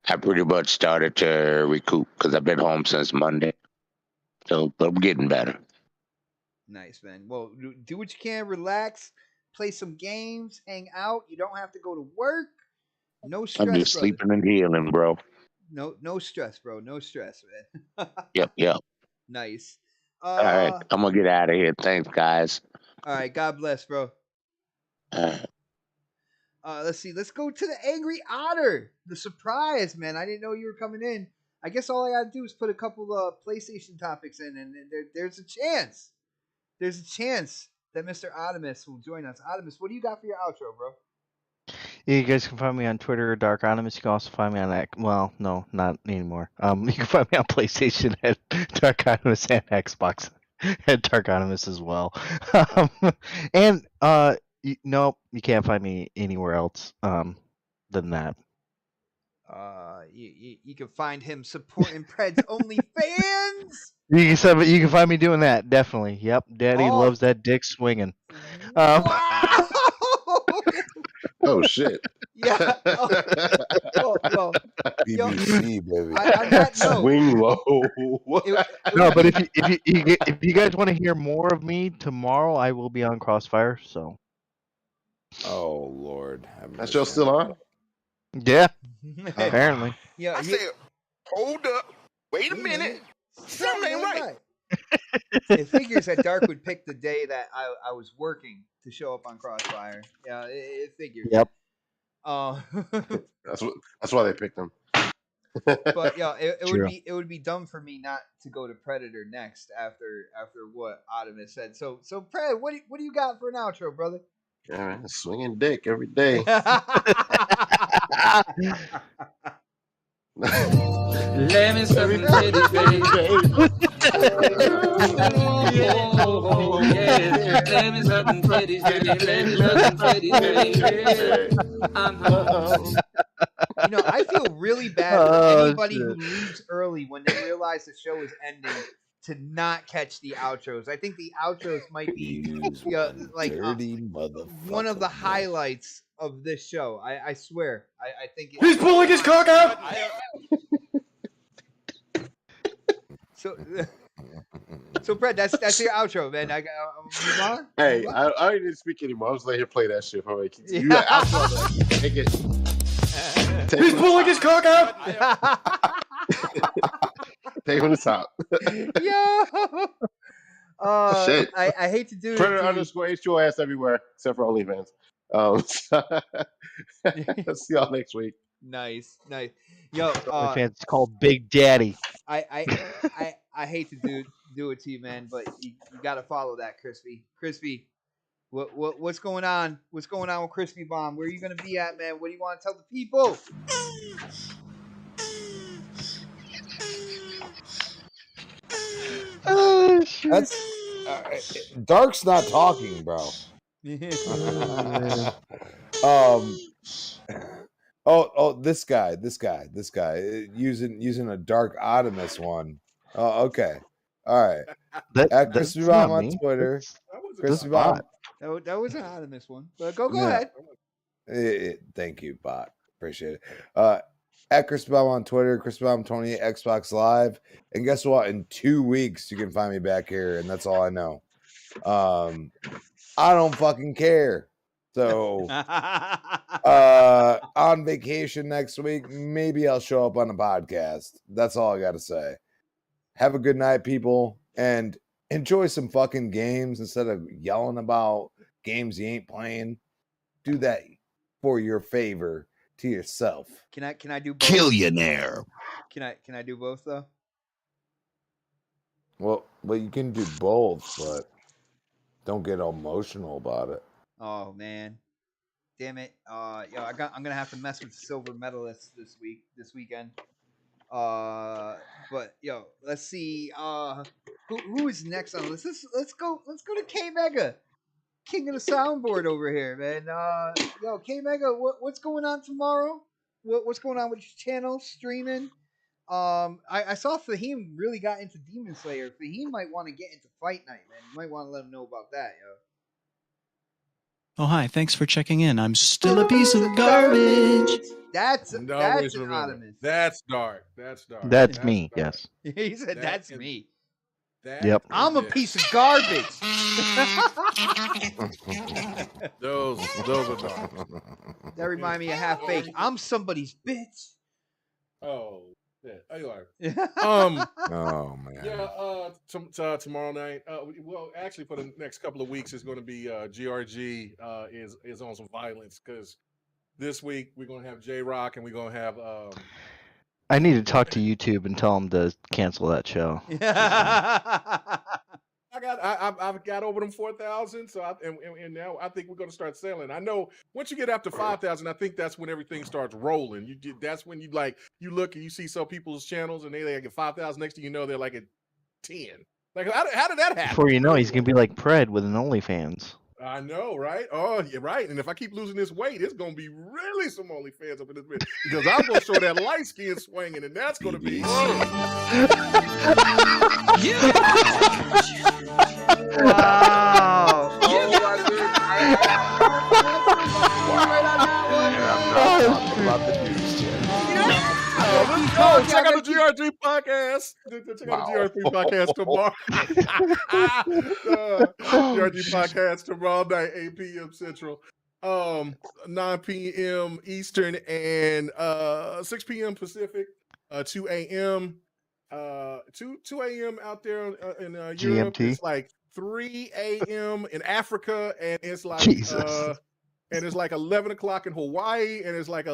I pretty much started to recoup because I've been home since Monday. So, but I'm getting better. Nice, man. Well, do what you can, relax, play some games, hang out. You don't have to go to work. No I'm stress, just brother. sleeping and healing, bro. No stress, bro. No stress, man. Yep. Nice. All right, I'm gonna get out of here. Thanks, guys. All right. God bless, bro. Uh, Let's see. Let's go to the Angry Otter. The surprise, man. I didn't know you were coming in. I guess all I gotta do is put a couple of PlayStation topics in, and there's a chance. There's a chance that Mr. Optimus will join us. Optimus, what do you got for your outro, bro? You guys can find me on Twitter, Dark Animus. You can also find me on well, no, not anymore. You can find me on PlayStation at Dark Animus and Xbox at Dark Animus as well. And no, you can't find me anywhere else than that. You can find him supporting Pred's OnlyFans. You can find me doing that, definitely. Yep, Daddy loves that dick swinging. Wow. Oh shit. Yeah. Well, BBC, baby. On that note, Swing low. No, but if you guys want to hear more of me tomorrow, I will be on Crossfire. So. Oh Lord. That show still on? Yeah. Apparently. Yeah. I said, hold up. Wait a minute. Something ain't right. It figures that Dark would pick the day that I was working to show up on Crossfire. Yeah, it figures. Yep. That's why they picked him. But yeah, it would be dumb for me not to go to Predator next after what Optimus said. So Pred, what do you got for an outro, brother? Yeah, man, swinging dick every day. Let me suck and titties, baby. Let me suck and titties, baby. Let me suck and titties, baby. I feel really bad for anybody who leaves early when they realize the show is ending to not catch the outros. I think the outros might be like dirty motherfucker. One of the highlights of this show. I swear. I think he's pulling his cock out. So Brett, that's your outro, man. Move on. Hey, I don't need to speak anymore. I was letting him play that shit for me. You outro, take it. He's pulling his cock out. Take him to the top. Yo. Shit. I hate to do it. Predator underscore HOS everywhere except for OnlyFans. See y'all next week. Nice. Yo, OnlyFans is called Big Daddy. I hate to do it to you, man, but you gotta follow that, Crispy. What's going on? What's going on with Crispy Bomb? Where are you gonna be at, man? What do you want to tell the people? That's Dark's not talking, bro. This guy using a Dark Optimus one. Oh, okay. All right. At Crispy Bomb on Twitter. Crispy Bomb. That was an Optimus one. But go ahead. Thank you, bot. Appreciate it. At Crispy Bomb on Twitter, Crispy Bomb 28 Xbox Live. And guess what? In 2 weeks, you can find me back here, and that's all I know. I don't fucking care. So, on vacation next week, maybe I'll show up on a podcast. That's all I got to say. Have a good night, people, and enjoy some fucking games instead of yelling about games you ain't playing. Do that for your favor to yourself. Can I do both? Killionaire. Can I do both though? Well, you can do both, but don't get emotional about it. Oh man, damn it! I'm gonna have to mess with silver medalists this weekend. But yo, let's see. Who is next on the list? Let's go to K Mega, king of the soundboard over here, man. Yo, K Mega, what's going on tomorrow? What's going on with your channel streaming? I saw Fahim really got into Demon Slayer. Fahim might want to get into Fight Night, man. You might want to let him know about that, yo. Oh, hi. Thanks for checking in. I'm still a piece of garbage. That's Always remember. anonymous. That's dark. That's dark. That's me. dark. Yes. He said that's me. Yep. I'm a piece of garbage. Those are dark. That remind me of Half Baked. I'm somebody's bitch. Oh, yeah. Oh, you are. Oh man. Yeah. Tomorrow night. Well, actually, for the next couple of weeks, it's going to be GRG is on some violence because this week we're going to have J Rock and we're going to have. I need to talk to YouTube and tell them to cancel that show. I've got over them 4,000, so and now I think we're going to start selling. I know once you get up to 5,000, I think that's when everything starts rolling. That's when you look and you see some people's channels and they like at 5,000. Next thing you know, they're like at 10. Like how did that happen? Before you know, he's gonna be like Pred with an OnlyFans. I know, right? Oh, yeah, right. And if I keep losing this weight, it's gonna be really some OnlyFans up in this bit because I'm gonna show that light skin swinging, and that's gonna be. Wow. Check out the GRG podcast. Check out the GRG podcast tomorrow. GRG podcast tomorrow night, 8 p.m. Central, 9 p.m. Eastern, and 6 p.m. Pacific, 2 a.m. 2 a.m. out there in Europe. GMT. It's like 3 a.m. in Africa, and it's like Jesus. and it's like 11 o'clock in Hawaii, and it's like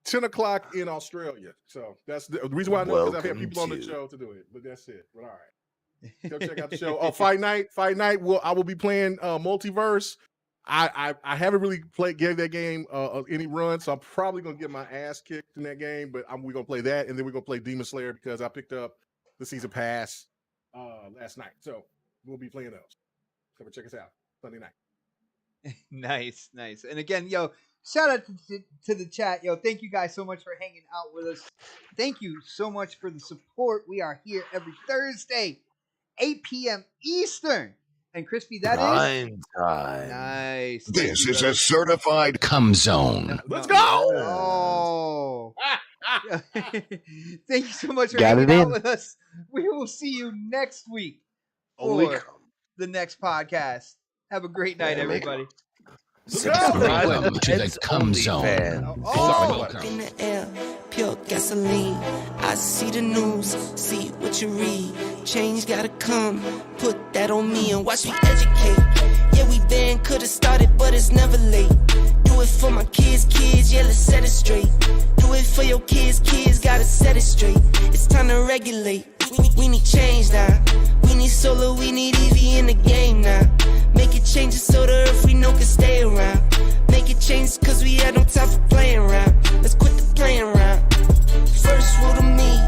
10 o'clock in Australia. So that's the reason why I know, because I've had people on the show to do it. But that's it. But all right, go check out the show. Oh, Fight Night. I will be playing Multiverse. I haven't really gave that game any run, so I'm probably gonna get my ass kicked in that game. But we're gonna play that, and then we're gonna play Demon Slayer because I picked up the season pass last night. So we'll be playing those. So check us out Sunday night. Nice. And again, yo, shout out to the chat. Yo, thank you guys so much for hanging out with us. Thank you so much for the support. We are here every Thursday, 8 p.m. Eastern. And Crispy, that is time. Nice. This is a certified cum zone. Let's go. Oh. Thank you so much for hanging out with us. We will see you next week for the next podcast. Have a great night, everybody. Welcome to the cum zone. In the air, pure gasoline. I see the news, see what you read. Change gotta come, put that on me and watch me educate. Yeah, we been could've started, but it's never late. Do it for my kids, yeah, let's set it straight. Do it for your kids, gotta set it straight. It's time to regulate. We need change now. We need solar, we need EV in the game now. Make it changes so the earth we know can stay around. Make it changes cause we had no time for playing around. Let's quit the playing around. First rule to me,